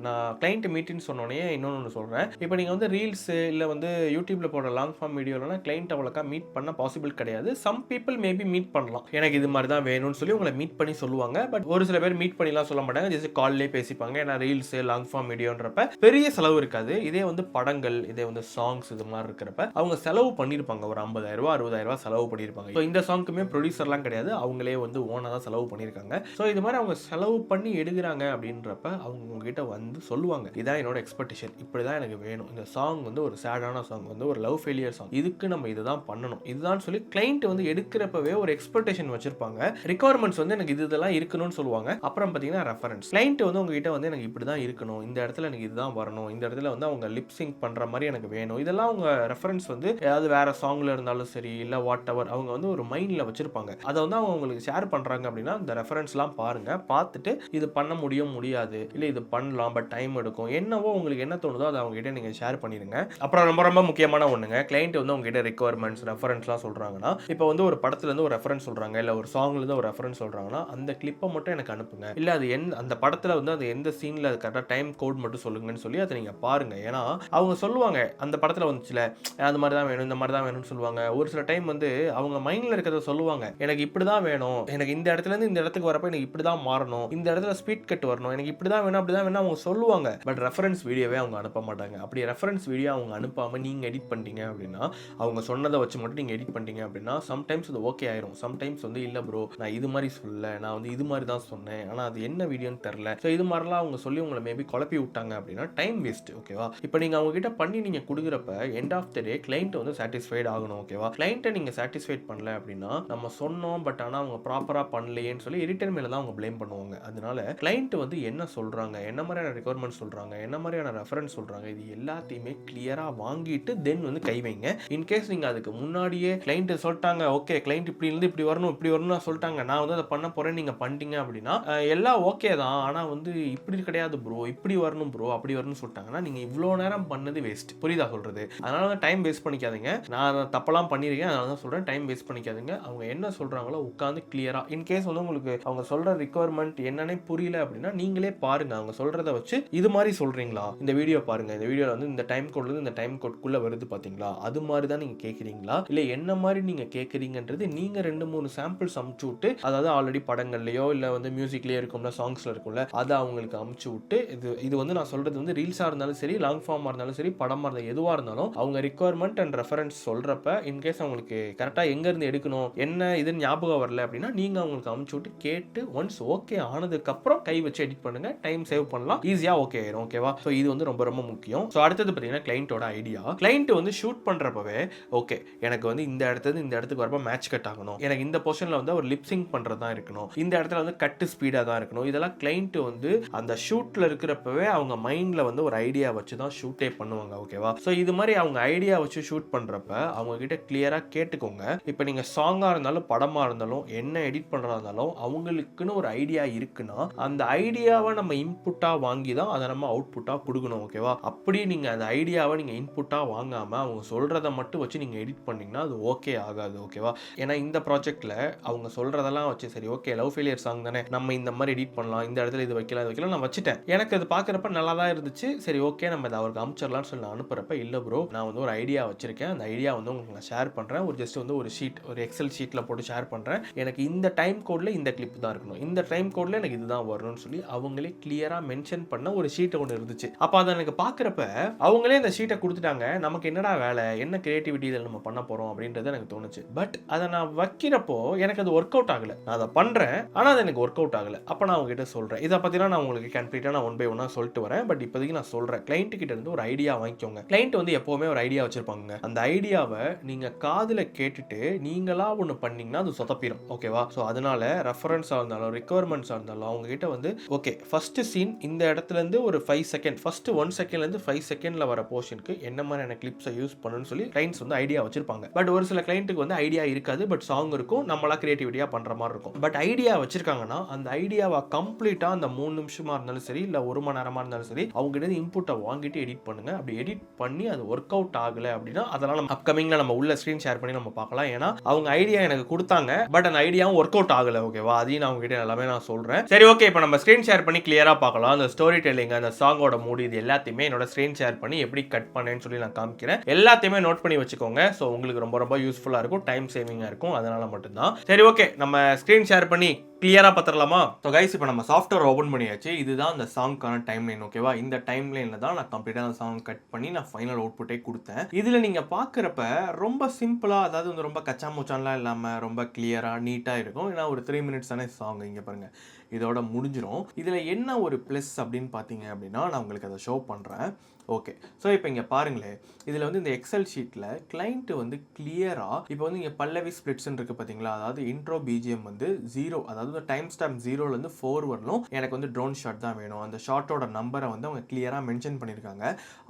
S1: நான் கிளைண்ட் மீட்டின்னு சொன்னோடனே இன்னொன்று சொல்கிறேன். இப்போ நீங்கள் வந்து ரீல்ஸ் இல்லை வந்து யூடியூப்பில் போடுற லாங் ஃபார்ம் வீடியோலாம் கிளைண்ட் அவ்வளோக்கா மீட் பண்ண பாசிபிள் கிடையாது. சம் பீப்புள் மேபி மீட் பண்ணலாம், எனக்கு இது மாதிரி தான் வேணும்னு சொல்லி உங்களை மீட் பண்ணி சொல்லுவாங்க. பட் ஒரு சில பேர் மீட் பண்ணிலாம் சொல்ல மாட்டாங்க, ஜஸ்ட் கால்லேயே பேசிப்பாங்க. ஏன்னா ரீல்ஸ் லாங் ஃபார்ம் வீடியோன்றப்ப பெரிய செலவு இருக்காது. இதே வந்து படங்கள், இதே வந்து சாங்ஸ் இது மாதிரி இருக்கிறப்ப அவங்க செலவு பண்ணியிருப்பாங்க, ஒரு 50,000 60,000 செலவு பண்ணியிருப்பாங்க. ஸோ இந்த சாங்க்குமே ப்ரொடியூசர்லாம் கிடையாது, அவங்களே வந்து ஓனாக தான் செலவு பண்ணியிருக்காங்க. ஸோ இது மாதிரி அவங்க செலவு பண்ணி எடுக்கிறாங்க அப்படின்றப்ப அவங்க உங்ககிட்ட வந்து சொல்லுவாங்க, இதான் என்னோட எக்ஸ்பெக்டேஷன், இப்படி தான் எனக்கு வேணும், இந்த சாங் வந்து ஒரு சேடான சாங், வந்து ஒரு லவ் ஃபெயிலியர் சாங், இதுக்கு நம்ம இதுதான் பண்ணணும், இதுதான் சொல்லி கிளைண்ட் வந்து எடுக்கிறப்பவே ஒரு எக்ஸ்பெக்டேஷன் வச்சிருப்பாங்க. ரிக்வயர்மெண்ட்ஸ் வந்து எனக்கு இதெல்லாம் இருக்கணும்னு சொல்லுவாங்க. அப்புறம் பார்த்தீங்கன்னா ரெஃபரன்ஸ், கிளைண்ட் வந்து உங்ககிட்ட வந்து எனக்கு இப்படி தான் இருக்கணும், இந்த இடத்துல எனக்கு இதுதான் வரணும், இந்த இடத்துல வந்து அவங்க லிப் சிங்க் பண்ணுற மாதிரி எனக்கு வேணும், இதெல்லாம் அவங்க ரெஃபரன்ஸ் வந்து ஏதாவது வேற சாங்ல இருந்தாலும் சரி இல்லை வாட் எவர் அவங்க வந்து ஒரு மைண்டில் வச்சிருப்பாங்க. அதை வந்து அவங்க உங்களுக்கு ஷேர் பண்ணுறாங்க அப்படின்னா இந்த ரெஃபரன்ஸ்லாம் பாருங்க, பார்த்துட்டு இது பண்ண முடியாது, இல்லை இது பண்ணலாம் பட் டைம் எடுக்கும், என்னவோ உங்களுக்கு என்ன தோணுதோ அதை அவங்க கிட்ட கிட்ட நீங்கள் ஷேர் பண்ணிடுங்க. அப்புறம் ரொம்ப ரொம்ப முக்கியமான ஒன்றுங்க, கிளைண்ட் வந்து உங்ககிட்ட ரெக்குவயர்மெண்ட்ஸ் ரெஃபரன்ஸ்லாம் சொல்கிறாங்கன்னா, இப்போ வந்து ஒரு படத்துலேருந்து ஒரு ரெஃபரன்ஸ் சொல்கிறாங்க, இல்லை ஒரு சாங்லேருந்து ஒரு ரெஃபரன்ஸ் சொல்கிறாங்கன்னா அந்த கிளிப்பை மட்டும் எனக்கு அனுப்புங்க, இல்லை அது அந்த படத்தில் வந்து அது எந்த சீனில் அது கரெக்டாக டைம் கோட் மட்டும் சொல்லுங்கன்னு சொல்லி அதை நீங்கள் பாருங்கள். ஏன்னா அவங்க சொல்லுவாங்க அந்த படத்தில் வந்துச்சுல அந்த மாதிரி தான் வேணும், இந்த மாதிரி தான் வேணும்னு சொல்லுவாங்க. ஒரு சில டைம் வந்து அவங்க மைண்டில் இருக்கிறத சொல்லுவாங்க, எனக்கு இப்படி தான் வேணும், எனக்கு இந்த இடத்துலேருந்து இந்த இடத்துக்கு வரப்போ எனக்கு இப்படி தான் மாறணும், இந்த இடத்துல ஸ்பீட் கட் வரணும், எனக்கு இப்படி தான் வேணும், அப்படி தான் வேணும் அவங்க சொல்லுவாங்க. பட் ரெஃபரன்ஸ் வீடியோவே அவங்க அனுப்ப மாட்டாங்க. அப்படி ரெஃபரன்ஸ் வீடியோ அவங்க அனுப்பாமல் நீங்கள் எடிட் பண்ணிட்டீங்க அப்படின்னா, அவங்க சொன்னதை வச்சு மட்டும் நீங்கள் எடிட் பண்ணிட்டீங்க அப்படின்னா சம்டைம்ஸ் அது ஓகே ஆயிரும். சம்டைம்ஸ் வந்து இல்லை ப்ரோ நான் இது மாதிரி சொல்லலை, நான் வந்து இது மாதிரி தான் சொன்னேன், ஆனால் அது என்ன வீடியோன்னு தெரில, ஸோ இது மாதிரிலாம் அவங்க சொல்லி உங்களை மேபி குழப்பி விட்டாங்க அப்படின்னா டைம் வேஸ்ட். ஓகேவா? இப்போ நீங்கள் அவங்க கிட்ட பண்ணி நீங்கள் கொடுக்குறப்ப end of the day client வந்து சாட்டிஸ்ஃபைட் ஆகணும். ஓகேவா? கிளைண்ட்டை நீங்கள் சாட்டிஸ்ஃபைட் பண்ணல அப்படின்னா நம்ம சொன்னோம் பட் ஆனால் அவங்க ப்ராப்பராக பண்ணலையேன்னு சொல்லி எடிட்டர் மேலே தான் அவங்க ப்ளேம் பண்ணுவாங்க. அதனால கிளைண்ட் வந்து என்ன சொல்கிறாங்க, என்ன மாதிரியான ரெக்குவயர்மெண்ட் சொல்கிறாங்க, என்ன மாதிரியான ரெஃபரன்ஸ் சொல்கிறாங்க, இது எல்லாத்தையுமே கிளியராக வாங்கிட்டு தென் வந்து கை வைங்க. இன்கேஸ் நீங்கள் அதுக்கு முன்னாடியே கிளைண்ட் சொல்லிட்டாங்க, ஓகே கிளைண்ட் இப்படி இருந்து இப்படி வரணும்னு சொல்லிட்டாங்க, நான் வந்து அதை பண்ண போகிறேன் நீங்கள் பண்ணிட்டீங்க அப்படின்னா எல்லாம் ஓகே தான், ஆனால் வந்து இப்படி கிடையாது ப்ரோ, இப்படி வரணும் ப்ரோ, அப்படி வரணும்னு சொல்லிட்டாங்கன்னா நீங்கள் இவ்வளோ நேரம் பண்ணது வேஸ்ட். புரியுதா சொல்கிறது? அதனால தான் டைம் வேஸ்ட் பண்ணிக்காதீங்க. நான் தப்பெல்லாம் பண்ணியிருக்கேன், அதனால தான் சொல்கிறேன் டைம் வேஸ்ட் பண்ணிக்காதீங்க. அவங்க என்ன சொல்கிறாங்களோ உட்காந்து கிளியராக இன்கேஸ் வந்து உங்களுக்கு அவங்க சொல்கிற ரிக்குவயர்மெண்ட் என்னன்னே புரியல அப்படின்னா நீங்களே பாருங்கள். அவங்க சொல்கிறத வச்சு இது மாதிரி சொல்கிறீங்களா, இந்த வீடியோ பாருங்கள், இந்த வீடியோவில் வந்து இந்த டைம் கோட்லேருந்து இந்த டைம் கோட்குள்ளே வருது பார்த்தீங்களா, அது மாதிரி தான் நீங்கள் கேட்குறீங்களா, இல்லை என்ன மாதிரி நீங்கள் கேட்குறீங்கன்றது நீங்கள் 2-3 சாம்பிள்ஸ் அமுச்சு விட்டு, அதாவது ஆல்ரெடி படங்கள்லையோ இல்லை வந்து மியூசிக்லேயோ இருக்கும்ல, சாங்ஸில் இருக்கும்ல, அதை அவங்களுக்கு அமுச்சு விட்டு இது வந்து நான் சொல்கிறது வந்து ரீல்ஸாக இருந்தாலும் சரி, லாங் ஃபார்மாக இருந்தாலும் சரி, படமாக இருந்தாலும் எதுவாக இருந்தாலும் அவங்க ரிக்குவயர்மெண்ட் அண்ட் ரெஃபரன்ஸ் சொல்கிறப்ப இன்கேஸ் அவங்களுக்கு கரெக்டாக எங்கேருந்து எடுக்கணும் என்ன இதுன்னு ஞாபகம் வரல அப்படின்னா நீங்கள் அவங்களுக்கு அமுச்சு விட்டு கேட்டு ஒன்ஸ் ஓகே ஆனதுக்கப்புறம் கை வச்சு எடிட் பண்ணுங்கள். டைம் சேவ் பண்ணலாம், ஈஸியாக ஓகே ஆயிரும். ஓகேவா? ஸோ இது வந்து ரொம்ப ரொம்ப முக்கியம். ஸோ அடுத்தது பார்த்தீங்கன்னா கிளைண்ட்டோட ஐடியா. கிளைண்ட் வந்து ஷூட் பண்ணுறப்பவே ஓகே எனக்கு வந்து இந்த இடத்துல இந்த இடத்துக்கு வரப்போ மேட்ச் கட் ஆகணும், எனக்கு இந்த பொசிஷனில் வந்து ஒரு லிப்சிங் பண்ணுறது தான் இருக்கணும், இந்த இடத்துல வந்து கட்டு ஸ்பீடாக தான் இருக்கணும், இதெல்லாம் கிளைண்ட் வந்து அந்த ஷூட்டில் இருக்கிறப்பவே அவங்க மைண்டில் வந்து ஒரு ஐடியா வச்சு தான் ஷூட்டே பண்ணுவாங்க. ஓகேவா? ஸோ இது மாதிரி அவங்க ஐடியா வச்சு ஷூட் பண்ணுறப்ப அவங்க கிட்ட கிளியராக கேட்டுக்கோங்க. இப்போ நீங்கள் சாங்காக இருந்தாலும் படமாக இருந்தாலும் என்ன எடிட் பண்ணுறதா இருந்தாலும் அவங்களுக்குன்னு ஒரு ஐடியா இருக்குன்னா அந்த ஐடியாவை நம்ம இன்புட்டாக வாங்கி தான் அதை நம்ம அவுட்புட்டாக கொடுக்கணும். ஓகேவா? அப்படி நீங்கள் அந்த ஐடியாவை நீங்கள் இன்புட்டாக வாங்காமல் அவங்க சொல்கிறத மட்டும் வச்சு நீங்கள் எடிட் பண்ணிங்கன்னா அது ஓகே ஆகாது. ஓகேவா? ஏன்னா இந்த ப்ராஜெக்டில் அவங்க சொல்கிறதெல்லாம் வச்சு சரி ஓகே லவ் ஃபெயிலியர் சாங் தானே, நம்ம இந்த மாதிரி எடிட் பண்ணலாம், இந்த இடத்துல இது வைக்கலாம் நான் வச்சுட்டேன், எனக்கு அது பார்க்குறப்ப நல்லா தான் இருந்துச்சு, சரி ஓகே நம்ம இதை அவருக்கு அனுப்பிச்சிடலாம்னு சொல்லி நான் அனுப்புறப்ப இல்லை ப்ரோ நான் வந்து ஒரு ஐடியா வச்சிருக்கேன், அந்த ஐடியா வந்து உங்களுக்கு நான் ஷேர் பண்ணுறேன், ஒரு ஜஸ்ட் வந்து ஒரு ஷீட் ஒரு எக்ஸல் ஷீட்டில் போட்டு ஷேர் பண்ணுறேன், எனக்கு இந்த டைம் கோடில் இந்த கிளிப் தான் இருக்கணும், இந்த டைம் கோடில் எனக்கு இதுதான் வரணும்னு சொல்லி அவங்களே கிளியராக மென்ஷன் பண்ண ஒரு ஷீட்டை ஒன்று இருந்துச்சு. அப்போ அதை எனக்கு பார்க்குறப்ப அவங்களே அந்த ஷீட்டை கொடுத்துட்டாங்க, நமக்கு என்னடா வேலை, என்ன கிரியேட்டிவிட்டி இதில் நம்ம பண்ண போகிறோம் அப்படின்றது எனக்கு தோணுச்சு. பட் அதை நான் வைக்கிறப்போ எனக்கு அது ஒர்க் அவுட் ஆகலை. நான் அதை பண்ணுறேன் ஆனால் அது எனக்கு ஒர்க் அவுட் ஆகலை. அப்போ நான் அவங்ககிட்ட சொல்கிறேன், இதை பற்றினா நான் உங்களுக்கு கம்ப்ளீட்டாக நான் 1 by 1 சொல்லிட்டு வரேன். பட் இப்போதைக்கு நான் சொல்கிறேன், கிளைண்ட் கிட்ட இருந்து ஒரு ஐடியா வாங்கிக்கோங்க. கிளைண்ட் வந்து எப்போவுமே ஒரு ஐடியா வச்சிருப்பாங்க, அந்த ஐடியாவை நீங்கள் காதில் கேட்டுட்டு நீங்களா ஒன்று பண்ணீங்கன்னா அது சொதப்பிடும். ஓகேவா? ஸோ அதனால ரெஃபரன்ஸாக இருந்தாலும் ரெக்குவயர்மெண்ட்ஸாக இருந்தாலும் அவங்க கிட்ட வந்து ஓகே ஃபர்ஸ்ட் சீன் இந்த இடத்துலேருந்து ஒரு 5 செகண்ட் ஃபர்ஸ்ட் 1 செகண்ட்லேருந்து 5 செகண்டில் வர போர்ஷனுக்கு என்ன மாதிரியான கிளிப்ஸை யூஸ் பண்ணணும்னு சொல்லி கிளைண்ட்ஸ் வந்து ஐடியா வச்சிருப்பாங்க. பட் ஒரு சில கிளைண்ட்டுக்கு வந்து ஐடியா இருக்காது, பட் சாங் இருக்கும், நம்மளா கிரியேட்டிவிட்டியாக பண்ணுற மாதிரி இருக்கும். பட் ஐடியா வச்சிருக்காங்கன்னா அந்த ஐடியாவை கம்ப்ளீட்டாக அந்த 3 நிமிஷமாக இருந்தாலும் சரி இல்லை 1 மணி நேரமாக இருந்தாலும் சரி அவங்க கிட்ட இன்புட்டை வாங்கிட்டு எடிட் பண்ணுங்க. அப்படி எடிட் பண்ணி அது ஒர்க் அவுட் ஆகலை அப்படின்னா அதெல்லாம் நம்ம அப்கமிங்கில் நம்ம உள்ள ஸ்க்ரீன் ஷேர் பண்ணி நம்ம பார்க்கலாம். ஏன்னா அவங்க ஐடியா எனக்கு கொடுத்தாங்க பட் அந்த ஐடியாவும் ஒர்க் அவுட் ஆகலை. ஓகேவா? அதையும் நான் உங்ககிட்ட எல்லாமே நான் சொல்கிறேன். சரி ஓகே, இப்போ நம்ம ஸ்க்ரீன் ஷேர் பண்ணி கிளியராக பார்க்கலாம். அந்த ஸ்டோரி டெல்லிங் அந்த சாங்கோட மூடி இது எல்லாத்தையுமே என்னோட ஸ்க்ரீன் ஷேர் பண்ணி எப்படி கட் பண்ணேன்னு சொல்லி நான் காமிக்கிறேன். எல்லாத்தையுமே நோட் பண்ணி வச்சுக்கோங்க. ஸோ உங்களுக்கு ரொம்ப ரொம்ப யூஸ்ஃபுல்லாக இருக்கும், டைம் சேவிங்காக இருக்கும், அதனால மட்டும்தான். சரி ஓகே, நம்ம ஸ்க்ரீன் ஷேர் பண்ணி கிளியராக பார்த்துடலாமா? ஸோ கைஸ் இப்போ நம்ம சாஃப்ட்வேர் ஓப்பன் பண்ணியாச்சு. இதுதான் அந்த சாங்க்கான டைம் லைன். ஓகேவா? இந்த டைம் லைனில் தான் நான் கம்ப்ளீட்டாக அந்த சாங் கட் பண்ணி நான் ஃபைனல் அவுட்புட்டே கொடுத்தேன். இதில் நீங்கள் பார்க்குறப்ப ரொம்ப சிம்பிளாக, அதாவது வந்து ரொம்ப கச்சா மூச்சான்லாம் இல்லாமல் ரொம்ப கிளியராக நீட்டாக இருக்கும். ஏன்னா ஒரு 3 minutes தானே சாங். இங்கே பாருங்கள், இதோட முடிஞ்சிடும். இதில் என்ன ஒரு ப்ளஸ் அப்படின்னு பார்த்தீங்க அப்படின்னா நான் உங்களுக்கு அதை ஷோ பண்ணுறேன். ஓகே, ஸோ இப்போ இங்கே பாருங்களேன், இதில் வந்து இந்த எக்ஸல் ஷீட்டில் கிளைண்ட்டு வந்து கிளியராக இப்போ வந்து இங்கே பல்லவி ஸ்பிளிட்ஸ்ன்னு இருக்குது பார்த்தீங்களா, அதாவது இன்ட்ரோ பிஜிஎம் வந்து 0, அதாவது டைம் ஸ்டாம்ப் 0லேருந்து 4 வரணும், எனக்கு வந்து ட்ரோன் ஷாட் தான் வேணும். அந்த ஷாட்டோட நம்பரை வந்து அவங்க கிளியராக மென்ஷன் பண்ணியிருக்காங்க.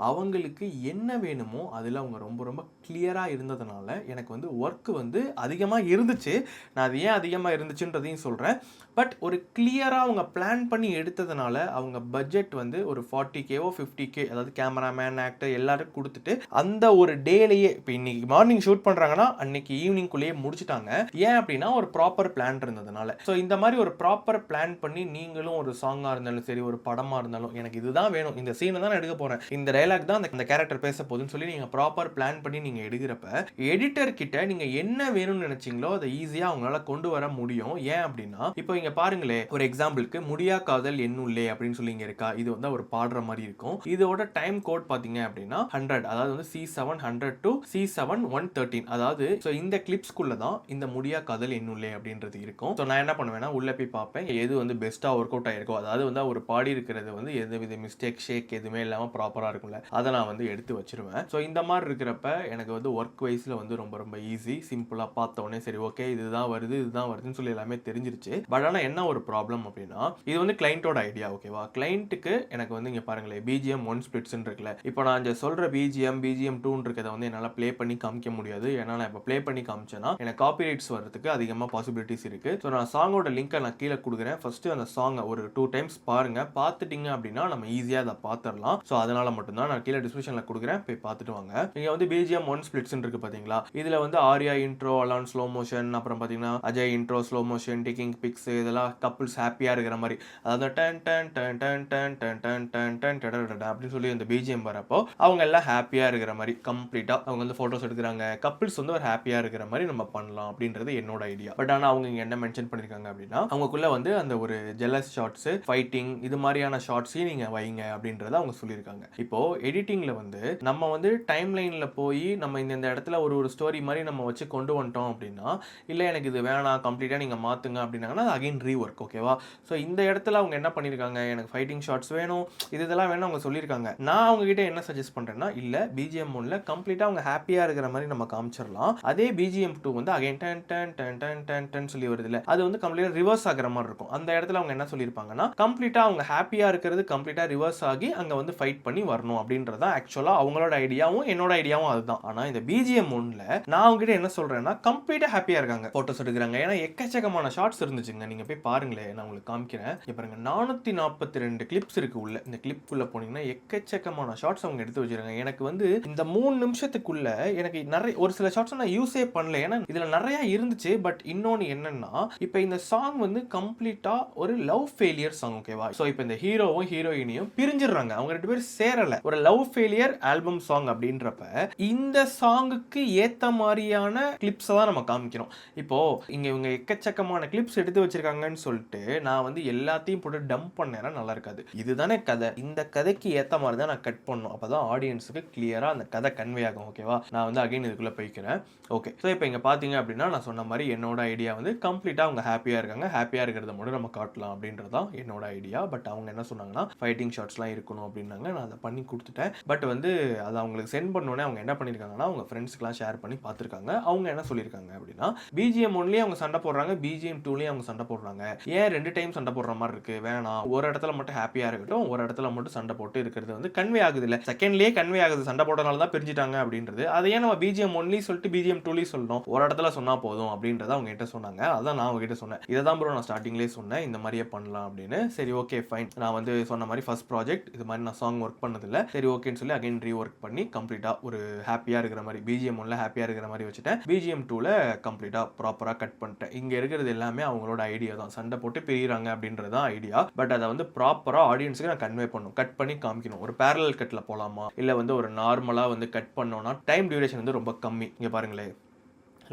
S1: அவங்களுக்கு என்ன வேணுமோ அதில் அவங்க ரொம்ப ரொம்ப கிளியராக இருந்ததுனால எனக்கு வந்து ஒர்க்கு வந்து அதிகமாக இருந்துச்சு. நான் அது ஏன் அதிகமாக இருந்துச்சுன்றதையும் சொல்கிறேன். பட் ஒரு கிளியராக அவங்க பிளான் பண்ணி எடுத்ததுனால அவங்க பட்ஜெட் வந்து ஒரு 40K 50K, அதாவது கேமராமேன், ஆக்டர் எல்லாரும் கொடுத்துட்டு அந்த ஒரு டேலேயே இப்போ இன்னைக்கு மார்னிங் ஷூட் பண்ணுறாங்கன்னா அன்னைக்கு ஈவினிங்குள்ளேயே முடிச்சுட்டாங்க. ஏன் அப்படின்னா ஒரு ப்ராப்பர் பிளான் இருந்ததுனால. ஸோ இந்த மாதிரி ஒரு ப்ராப்பர் பிளான் பண்ணி நீங்களும் ஒரு சாங்காக இருந்தாலும் சரி, ஒரு படமாக இருந்தாலும் எனக்கு இதுதான் வேணும், இந்த சீனை தான் நான் எடுக்க போகிறேன், இந்த டைலாக் தான் அந்த கேரக்டர் பேச போகுதுன்னு சொல்லி நீங்கள் ப்ராப்பர் பிளான் பண்ணி நீங்கள் எடுக்கிறப்ப எடிட்டர் கிட்ட நீங்கள் என்ன வேணும்னு நினைச்சீங்களோ அதை ஈஸியாக அவங்களால கொண்டு வர முடியும். ஏன் அப்படின்னா இப்போ இங்கே பாருங்களே, ஒரு எக்ஸாம்பிளுக்கு முடியா காதல் என்னுள்ளே அப்படின்னு சொல்லி இங்கே இருக்கா, இது வந்து ஒரு பாடுற மாதிரி இருக்கும். இதோட டைம் கோட் பார்த்தீங்க அப்படின்னா 100, அதாவது வந்து C700 to C7-113, அதாவது ஸோ இந்த கிளிப்ஸ்குள்ள தான் இந்த முடியா காதல் என்னுள்ளே அப்படின்றது இருக்கும். ஸோ நான் என்ன பண்ணுவேன்னா உள்ள போய் பார்ப்பேன் எது வந்து பெஸ்ட்டாக ஒர்க் அவுட் ஆயிருக்கோ, அதாவது வந்து ஒரு பாடி இருக்கிறது வந்து எது வித மிஸ்டேக் ஷேக் எதுவுமே இல்லாமல் ப்ராப்பராக இருக்கும்ல, அதை நான் வந்து எடுத்து வச்சிருவேன். ஸோ இந்த மாதிரி இருக்கிறப்ப எனக்கு வந்து ஒர்க் வைஸில் வந்து ரொம்ப ரொம்ப ஈஸி, சிம்பிளாக பார்த்த உடனே சரி ஓகே இதுதான் வருதுன்னு சொல்லி எல்லாமே தெரிஞ்சிருச்சு. பட் ஆனால் என்ன ஒரு ப்ராப்ளம் அப்படின்னா இது வந்து கிளைண்ட்டோட ஐடியா. ஓகேவா, கிளைண்ட்டுக்கு எனக்கு வந்து இங்கே பாருங்களேன் BGM 1 ஸ்பிளிட்ஸ்ன்னு இருக்குல்ல, இப்போ நான் இங்கே சொல்கிற BGM 2 இருக்கிறத வந்து என்னால் ப்ளே பண்ணி காமிக்க முடியாது. ஏன்னா நான் இப்போ ப்ளே பண்ணி காமிச்சேன்னா எனக்கு காப்பிரைட்ஸ் வரதுக்கு அதிகமாக பாசிபிலிட்டிஸ் இருக்குது. ஸோ நான் சாங்கோட லிங்கை நான் கீழே கொடுக்குறேன். ஃபஸ்ட்டு அந்த சாங்கை ஒரு 2 டைம்ஸ் பாருங்கள். பார்த்துட்டிங்க அப்படின்னா நம்ம ஈஸியாக அதை பார்த்துடலாம். ஸோ அதனால் மட்டும்தான் நான் கீழே டிஸ்கிரிப்ஷனில் கொடுக்குறேன், போய் பார்த்துட்டு வாங்க. இங்கே வந்து BGM 1 ஸ்பிளிட்ஸ்ன்னு இருக்குது பார்த்தீங்களா, இதில் வந்து Arya intro, Alan slow motion, அப்புறம் பார்த்தீங்கன்னா Ajay intro slow motion, taking pics, இதெல்லாம் கப்புள்ஸ் ஹாப்பியாக இருக்கிற மாதிரி, அதாவது டன் டன் டன் டன் டன் டன் டன் டன் டன் டன் அப்படின்னு சொல்லி அந்த BGM வரப்போ அவங்க எல்லாம் ஹாப்பியாக இருக்கிற மாதிரி கம்ப்ளீட்டாக அவங்க வந்து ஃபோட்டோஸ் எடுக்கிறாங்க, கப்புள்ஸ் வந்து ஒரு ஹாப்பியாக இருக்கிற மாதிரி நம்ம பண்ணலாம் அப்படின்றது என்னோட ஐடியா. பட் ஆனால் அவங்க இங்கே என்ன மென்ஷன் பண்ணியிருக்காங்க அப்படின்னா அவங்களுக்குள்ள வந்து அந்த ஒரு ஜெலஸ் ஷாட்ஸ், ஃபைட்டிங், இது மாதிரியான ஷாட்ஸையும் நீங்கள் வைங்க அப்படின்றத அவங்க சொல்லியிருக்காங்க. இப்போ எடிட்டிங்கில் வந்து நம்ம வந்து டைம் லைனில் போய் நம்ம இந்த இடத்துல ஒரு ஸ்டோரி மாதிரி நம்ம வச்சு கொண்டு வந்துட்டோம் அப்படின்னா, இல்லை எனக்கு இது வேணாம் கம்ப்ளீட்டாக நீங்கள் மாற்றுங்க அப்படின்னாங்கன்னா அது அகைன் ரீஒர்க். ஓகேவா, ஸோ இந்த இடத்துல அவங்க என்ன பண்ணியிருக்காங்க, எனக்கு ஃபைட்டிங் ஷாட்ஸ் வேணும், இதெல்லாம் வேணும் அவங்க சொல்லியிருக்காங்க. நான் அவங்க கிட்ட என்ன சஜஸ்ட் பண்ணுறேன்னா, இல்லை BGM 1ல கம்ப்ளீட்டாக அவங்க ஹாப்பியாக இருக்கிற மாதிரி நம்ம காமிச்சிடலாம். அதே BGM 2 வந்து அகைன் டன் டன் டன் டன் டன் டன் சொல்லி வருது இல்லை, அது வந்து கம்ப்ளீட்டாக ரிவர்ஸ் ஆகிற மாதிரி இருக்கும். அந்த இடத்துல அவங்க என்ன சொல்லியிருப்பாங்கன்னா கம்ப்ளீட்டாக அவங்க ஹாப்பியாக இருக்கிறது கம்ப்ளீட்டாக ரிவர்ஸ் ஆகி அங்கே வந்து ஃபைட் பண்ணி வரணும் அப்படின்றது தான் ஆக்சுவலாக அவங்களோட ஐடியாவும் என்னோட ஐடியாவும் அதுதான். ஆனால் இந்த BGM 1ல நான் அவங்க கிட்ட என்ன சொல்கிறேன்னா கம்ப்ளீட்டாக ஹாப்பியாக இருக்காங்க, ஃபோட்டோஸ் எடுக்கிறாங்க. ஏன்னா எக்கச்சக்கமான ஷார்ட்ஸ் இருந்துச்சுங்க, நீங்கள் போய் பாருங்களேன், நான் உங்களுக்கு காமிக்கிறேன். இப்போ பாருங்க 442 கிளிப்ஸ் இருக்கு உள்ள. இந்த கிளிப்புக்குள்ள போனீங்கன்னா எக்கச்சக்கமான ஷார்ட்ஸ் அவங்க எடுத்து வச்சிருக்காங்க. எனக்கு வந்து இந்த 3 நிமிஷத்துக்குள்ள எனக்கு நிறைய ஒரு சில ஷார்ட்ஸ் நான் யூஸே பண்ணல, ஏன்னா இதுல நிறைய இருந்துச்சு. பட் இன்னொன்று என்னன்னா, இப்போ இந்த சாங் வந்து கம்ப்ளீட்டா ஒரு லவ் ஃபெயிலியர் சாங். ஓகேவா, ஸோ இப்போ இந்த ஹீரோவும் ஹீரோயினியும் பிரிஞ்சிடுறாங்க, அவங்க 2 பேரும் சேரல, ஒரு லவ் ஃபெயிலியர் ஆல்பம் சாங் அப்படின்றப்ப இந்த சாங்குக்கு ஏத்த மாதிரியான கிளிப்ஸ் தான் நம்ம காமிக்கிறோம். இப்போ இங்க இவங்க எக்கச்சக்கமான கிளிப்ஸ் எடுத்து வச்சிருக்காங்கன்னு சொல்லிட்டு நான் வந்து எல்லாத்தையும் போட்டு டம்ப் பண்ணேன்னா நல்லா இருக்காது. இதுதானே கதை, இந்த கதைக்கு ஏற்ற மாதிரி தான் நான் கட் பண்ணணும், அப்போதான் ஆடியன்ஸுக்கு கிளியராக அந்த கதை கன்வே ஆகும். ஓகேவா, நான் வந்து அகைன் இதுக்குள்ளே போய்க்கிறேன். ஓகே, ஸோ இப்போ இங்கே பார்த்தீங்க அப்படின்னா நான் சொன்ன மாதிரி என்னோட ஐடியா வந்து கம்ப்ளீட்டாக அவங்க ஹாப்பியாக இருக்காங்க, ஹாப்பியாக இருக்கிறத மட்டும் நம்ம காட்டலாம் அப்படின்றது தான் என்னோட ஐடியா. பட் அவங்க என்ன சொன்னாங்கன்னா ஃபைட்டிங் ஷாட்ஸ்லாம் இருக்கணும் அப்படின்னாங்க. நான் அதை பண்ணி கொடுத்துட்டேன். பட் வந்து அதை அவங்களுக்கு சென்ட் பண்ணோன்னே அவங்க என்ன பண்ணியிருக்காங்கன்னா அவங்க ஃப்ரெண்ட்ஸ்க்குலாம் ஷேர் பண்ணி பார்த்துருக்காங்க. அவங்க என்ன சொல்லியிருக்காங்க அப்படின்னா BGM 1லேயே அவங்க சண்டை போடுறாங்க, BGM 2லேயும் அவங்க சண்டை போடுறாங்க, ஏன் 2 டைம் சண்டை போடுற மாதிரி இருக்கு, வேணாம், ஒரு இடத்துல மட்டும் ஹாப்பியா இருக்கட்டும், ஒரு இடத்துல மட்டும் சண்டை போட்டு இருக்கிறது வந்து கன்வே ஆகுது இல்ல, செகண்ட்லயே கன்வே ஆகுது, சண்டை போட்டனால தான் பிரிஞ்சிட்டாங்க அப்படின்றது. அதை ஏன் நம்ம BGM 1லேயும் சொல்லிட்டு BGM 2லேயும் சொல்லணும், ஒரு இடத்துல சொன்னா போதும் அப்படின்றத அவங்க கிட்ட சொன்னாங்க. அதான் நான் அவங்க கிட்ட சொன்னேன், இதை தான் ப்ரோ நான் ஸ்டார்டிங்லேயே சொன்னேன், இந்த மாதிரியே பண்ணலாம் அப்படின்னு. சரி ஓகே ஃபைன், நான் வந்து சொன்ன மாதிரி ஃபர்ஸ்ட் ப்ராஜெக்ட் இது மாதிரி நான் சாங் ஒர்க் பண்ணதில்லை, சரி ஓகேன்னு சொல்லி அகைன் ரீஒர்க் பண்ணி கம்ப்ளீட்டா ஒரு ஹாப்பியா இருக்கிற மாதிரி BGM 1ல ஹாப்பியா இருக்கிற மாதிரி வச்சுட்டேன், BGM 2ல கம்ப்ளீட்டா ப்ராப்பரா கட் பண்ணிட்டேன். இங்க இருக்கிறது எல்லாமே அவங்களோட ஐடியா தான், சண்டை போட்டு பிரியிறாங்க அப்படின்றது தான் ஐடியா. பட் அதை வந்து ப்ராப்பரா ஆடியன்ஸுக்கு நான் கன்வே பண்ணணும், கட் பண்ணி காமிக்கணும். ஒரு பேரலல் கட்ல போலாமா, இல்லை வந்து ஒரு நார்மலா வந்து கட் பண்ணோம்னா டைம் டியூரேஷன் வந்து ரொம்ப கம்மி. இங்க பாருங்களேன்,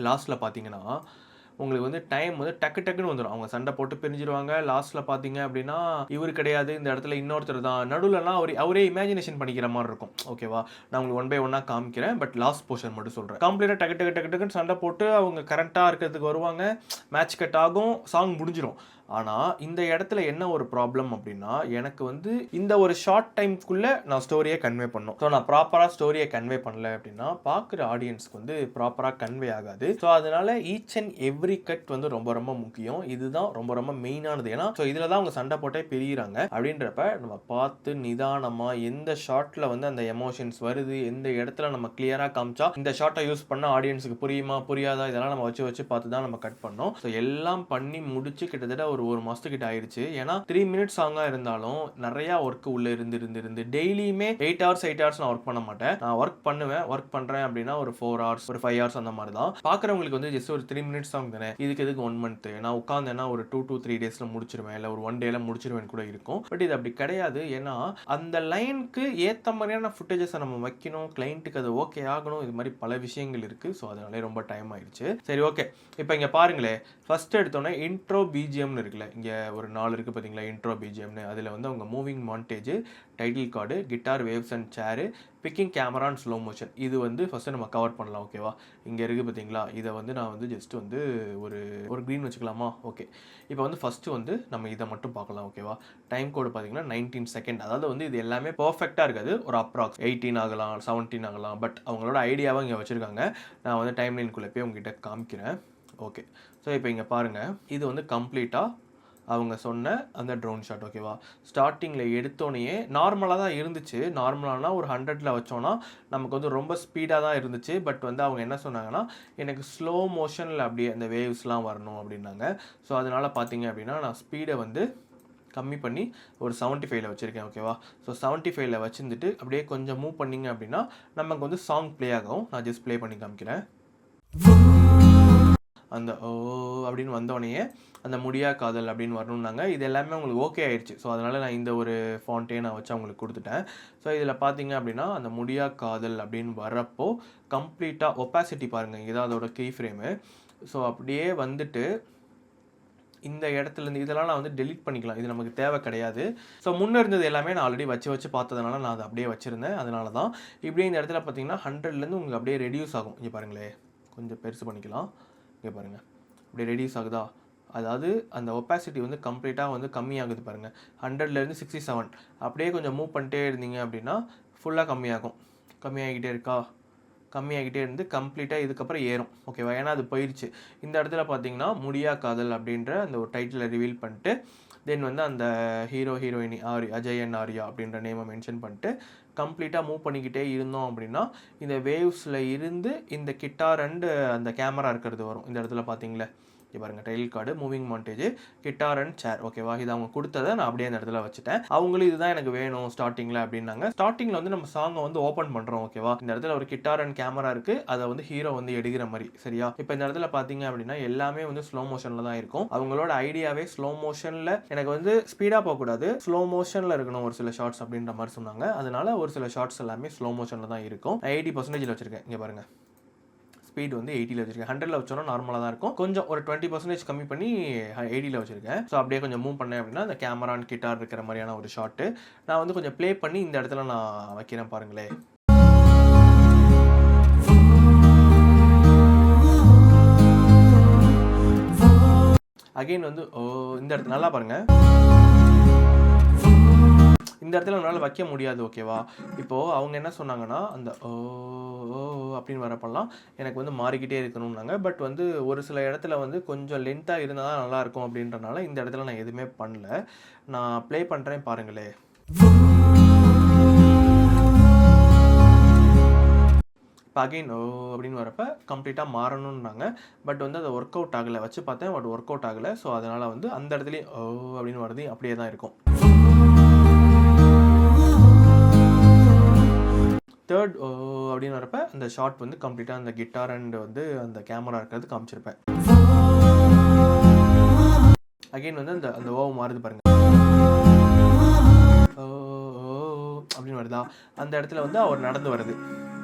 S1: லாஸ்ட்ல பாத்தீங்கன்னா உங்களுக்கு வந்து டைம் வந்து டக்குன்னு வந்துடும், அவங்க சண்டை போட்டு பிரிஞ்சிருவாங்க. லாஸ்ட்ல பாத்தீங்க அப்படின்னா இவர் கிடையாது, இந்த இடத்துல இன்னொருத்தர் தான், நடுவுலலாம் அவரே இமேஜினேஷன் பண்ணிக்கிற மாதிரி இருக்கும். ஓகேவா, நான் உங்களுக்கு 1 by 1 காமிக்கிறேன், பட் லாஸ்ட் போர்ஷன் மட்டும் சொல்றேன். கம்ப்ளீட்டா டக்குன்னு சண்டை போட்டு அவங்க கரெக்டா இருக்கிறதுக்கு வருவாங்க, மேட்ச் கட் ஆகும், சாங் முடிஞ்சிடும். ஆனால் இந்த இடத்துல என்ன ஒரு ப்ராப்ளம் அப்படின்னா, எனக்கு வந்து இந்த ஒரு ஷார்ட் டைம்குள்ளே நான் ஸ்டோரியை கன்வே பண்ணணும். ஸோ நான் ப்ராப்பராக ஸ்டோரியை கன்வே பண்ணல அப்படின்னா பார்க்குற ஆடியன்ஸ்க்கு வந்து ப்ராப்பராக கன்வே ஆகாது. ஸோ அதனால ஈச் அண்ட் எவ்ரி கட் வந்து ரொம்ப ரொம்ப முக்கியம். இதுதான் ரொம்ப மெயினானது. ஏன்னா ஸோ இதில் தான் அவங்க சண்டை போட்டே பிரியிறாங்க. அப்படின்றப்ப நம்ம பார்த்து நிதானமாக எந்த ஷார்ட்டில் வந்து அந்த எமோஷன்ஸ் வருது, எந்த இடத்துல நம்ம கிளியராக காமிச்சா இந்த ஷார்ட்டை யூஸ் பண்ணால் ஆடியன்ஸுக்கு புரியுமா புரியாதா, இதெல்லாம் நம்ம வச்சு பார்த்து தான் நம்ம கட் பண்ணோம். ஸோ எல்லாம் பண்ணி முடிச்சு கிட்டத்தட்ட ஒரு மாதத்துக்கிட்ட ஆயிடுச்சு. ஏன்னா 3 மினிட்ஸ் சாங்காக இருந்தாலும் நிறையா ஒர்க் உள்ளே இருந்து டெய்லியுமே 8 ஹவர்ஸ் நான் ஒர்க் பண்ண மாட்டேன். நான் ஒர்க் பண்ணுறேன் அப்படின்னா ஒரு 4 ஹவர்ஸ் ஒரு 5 ஹவர்ஸ் அந்த மாதிரி தான். பார்க்குறவங்களுக்கு வந்து ஜஸ்ட் ஒரு 3 மினிட்ஸ் சாங் தானே, இதுக்கு எதுக்கு 1 மந்த், நான் உட்காந்தேன்னா ஒரு 2 to 3 டேஸில் முடிச்சிருவேன், இல்லை ஒரு 1 டேல முடிச்சிருவேன் கூட இருக்கும். பட் இது அப்படி கிடையாது. ஏன்னா அந்த லைனுக்கு ஏற்ற மாதிரியான ஃபுட்டேஜஸை நம்ம வைக்கணும், கிளைண்ட்டுக்கு அது ஓகே ஆகணும், இது மாதிரி பல விஷயங்கள் இருக்குது. ஸோ அதனாலே ரொம்ப டைம் ஆயிடுச்சு. சரி, ஓகே. இப்போ இங்கே பாருங்களேன், ஃபர்ஸ்ட் எடுத்தோன்னே இன்ட்ரோ பிஜிஎம்னு இருக்குல்ல, இங்கே ஒரு 4 இருக்குது பார்த்தீங்களா இன்ட்ரோ பிஜிஎம்னு. அதில் வந்து அவங்க moving montage, title card, guitar waves and chair, picking camera and slow motion, இது வந்து ஃபஸ்ட்டு நம்ம கவர் பண்ணலாம். ஓகேவா, இங்கே இருக்குது பார்த்தீங்களா, இதை வந்து நான் வந்து ஜஸ்ட் வந்து ஒரு க்ரீன் வச்சுக்கலாமா? ஓகே. இப்போ வந்து ஃபஸ்ட்டு வந்து நம்ம இதை மட்டும் பார்க்கலாம். ஓகேவா, டைம் கோடு பார்த்தீங்கன்னா 19 செகண்ட். அதாவது வந்து இது எல்லாமே பர்ஃபெக்டாக இருக்காது, ஒரு அப்ராக்ஸ் 18 ஆகலாம், 17 ஆகலாம். பட் அவங்களோட ஐடியாவை இங்கே வச்சுருக்காங்க. நான் வந்து டைம் லைனுக்குள்ளே போய் உங்ககிட்ட காமிக்கிறேன். ஓகே. ஸோ இப்போ இங்கே பாருங்கள், இது வந்து கம்ப்ளீட்டாக அவங்க சொன்ன அந்த ட்ரோன் ஷாட். ஓகேவா, ஸ்டார்டிங்கில் எடுத்தோடனே நார்மலாக தான் இருந்துச்சு. நார்மலானா ஒரு 100ல் வச்சோன்னா நமக்கு வந்து ரொம்ப ஸ்பீடாக தான் இருந்துச்சு. பட் வந்து அவங்க என்ன சொன்னாங்கன்னா, எனக்கு ஸ்லோ மோஷனில் அப்படியே அந்த வேவ்ஸ்லாம் வரணும் அப்படின்னாங்க. ஸோ அதனால் பார்த்தீங்க அப்படின்னா நான் ஸ்பீடை வந்து கம்மி பண்ணி ஒரு 75ல் வச்சுருக்கேன். ஓகேவா, ஸோ 75ல் வச்சுருந்துட்டு அப்படியே கொஞ்சம் மூவ் பண்ணிங்க அப்படின்னா நமக்கு வந்து சாங் ப்ளே ஆகும். நான் ஜஸ்ட் ப்ளே பண்ணி காமிக்கிறேன். அந்த ஓ அப்படின்னு வந்தோடனே அந்த முடியா காதல் அப்படின்னு வரணுன்னாங்க. இது எல்லாமே உங்களுக்கு ஓகே ஆயிடுச்சு. ஸோ அதனால் நான் இந்த ஒரு ஃபாண்ட்டே நான் வச்சு அவங்களுக்கு கொடுத்துட்டேன். ஸோ இதில் பார்த்தீங்க அப்படின்னா அந்த முடியா காதல் அப்படின்னு வரப்போ கம்ப்ளீட்டாக ஒப்பாசிட்டி பாருங்கள், இதுதான் அதோட கீ ஃப்ரேமு. ஸோ அப்படியே வந்துட்டு இந்த இடத்துலேருந்து இதெல்லாம் நான் வந்து டெலிட் பண்ணிக்கலாம், இது நமக்கு தேவை கிடையாது. ஸோ முன்னே இருந்தது எல்லாமே நான் ஆல்ரெடி வச்சு பார்த்ததுனால நான் அதை அப்படியே வச்சுருந்தேன். அதனால தான் இப்படியே இந்த இடத்துல பார்த்தீங்கன்னா 100லேருந்து உங்களுக்கு அப்படியே ரெடியூஸ் ஆகும். இங்கே பாருங்களேன், கொஞ்சம் பெருசு பண்ணிக்கலாம். இங்கே பாருங்கள், அப்படியே ரெடியூஸ் ஆகுதா? அதாவது அந்த ஒப்பாசிட்டி வந்து கம்ப்ளீட்டாக வந்து கம்மியாகுது பாருங்கள். 100லேருந்து 67 அப்படியே கொஞ்சம் மூவ் பண்ணிட்டே இருந்தீங்க அப்படின்னா ஃபுல்லாக கம்மியாகிட்டே இருக்கா? கம்மியாகிட்டே இருந்து கம்ப்ளீட்டாக இதுக்கப்புறம் ஏறும். ஓகேவா, ஏன்னா அது போயிடுச்சு. இந்த இடத்துல பார்த்தீங்கன்னா முடியா காதல் அப்படின்ற அந்த ஒரு டைட்டிலை ரிவீல் பண்ணிட்டு தென் வந்து அந்த ஹீரோயினி அஜய் அண்ட் ஆர்யா அப்படின்ற நேமை மென்ஷன் பண்ணிட்டு கம்ப்ளீட்டாக மூவ் பண்ணிக்கிட்டே இருந்தோம் அப்படின்னா இந்த வேவ்ஸில் இருந்து இந்த கிட்டார் அண்டு அந்த கேமரா இருக்கிறது வரும். இந்த இடத்துல பார்த்தீங்களே, இங்கே பாருங்கள், title card, moving montage, guitar and chair. ஓகேவா, இது அவங்க கொடுத்ததை நான் அப்படியே அந்த இடத்துல வச்சுட்டேன். அவங்களும் இதுதான் எனக்கு வேணும் ஸ்டார்டிங்கில் அப்படின்னாங்க. ஸ்டார்டிங்கில் வந்து நம்ம சாங்கை வந்து ஓப்பன் பண்ணுறோம். ஓகேவா, இந்த இடத்துல ஒரு கிட்டார் அண்ட் கேமரா இருக்குது, அதை வந்து ஹீரோ வந்து எடுக்கிற மாதிரி. சரியா, இப்போ இந்த இடத்துல பார்த்தீங்க அப்படின்னா எல்லாமே வந்து ஸ்லோ மோஷனில் தான் இருக்கும். அவங்களோட ஐடியாவே ஸ்லோ மோஷனில், எனக்கு வந்து ஸ்பீடாக போகக்கூடாது, ஸ்லோ மோஷனில் இருக்கணும் ஒரு சில ஷார்ட்ஸ் அப்படின்ற மாதிரி சொன்னாங்க. அதனால ஒரு சில ஷார்ட்ஸ் எல்லாமே ஸ்லோ மோஷனில் தான் இருக்கும். 80% வச்சுருக்கேன். இங்கே பாருங்கள், ஸ்பீட் வந்து 80ல் வச்சிருக்கேன். 100ல் வச்சோன்னா நார்மலாக தான் இருக்கும். கொஞ்சம் ஒரு 20% கம்மி பண்ணி 80ல் வச்சிருக்கேன். ஸோ அப்படியே கொஞ்சம் மூவ் பண்ணேன் அப்படின்னா அந்த கேமரா அண்ட் கிட்டார் இருக்கிற மாதிரியான ஒரு ஷாட்டு நான் வந்து கொஞ்சம் ப்ளே பண்ணி இந்த இடத்துல நான் வைக்கிறேன் பாருங்களேன். அகெயின் வந்து இந்த இடத்துல நல்லா பாருங்கள், இந்த இடத்துல நம்மளால் வைக்க முடியாது. ஓகேவா, இப்போது அவங்க என்ன சொன்னாங்கன்னா அந்த அப்படின்னு வரப்பெல்லாம் எனக்கு வந்து மாறிக்கிட்டே இருக்கணும்னாங்க. பட் வந்து ஒரு சில இடத்துல வந்து கொஞ்சம் லென்த்தாக இருந்தால் தான் நல்லாயிருக்கும் அப்படின்றனால இந்த இடத்துல நான் எதுவுமே பண்ணல. நான் ப்ளே பண்ணுறேன் பாருங்களே. இப்போ அகெயின் அப்படின்னு வரப்போ கம்ப்ளீட்டாக மாறணுன்னாங்க. பட் வந்து அதை ஒர்க் அவுட் ஆகலை, வச்சு பார்த்தேன் பட் ஒர்க் அவுட் ஆகலை. ஸோ அதனால் வந்து அந்த இடத்துலையும் அப்படின்னு வருது, அப்படியே தான் இருக்கும். தேர்ட் அப்படின்னு வரப்போ அந்த ஷார்ட் வந்து கம்ப்ளீட்டாக அந்த கிட்டார் அண்ட் வந்து அந்த கேமரா இருக்கிறது காமிச்சிருப்பேன். அகெயின் வந்து அந்த மாறுது பாருங்க, அப்படின்னு வருதா, அந்த இடத்துல வந்து அவர் நடந்து வருது.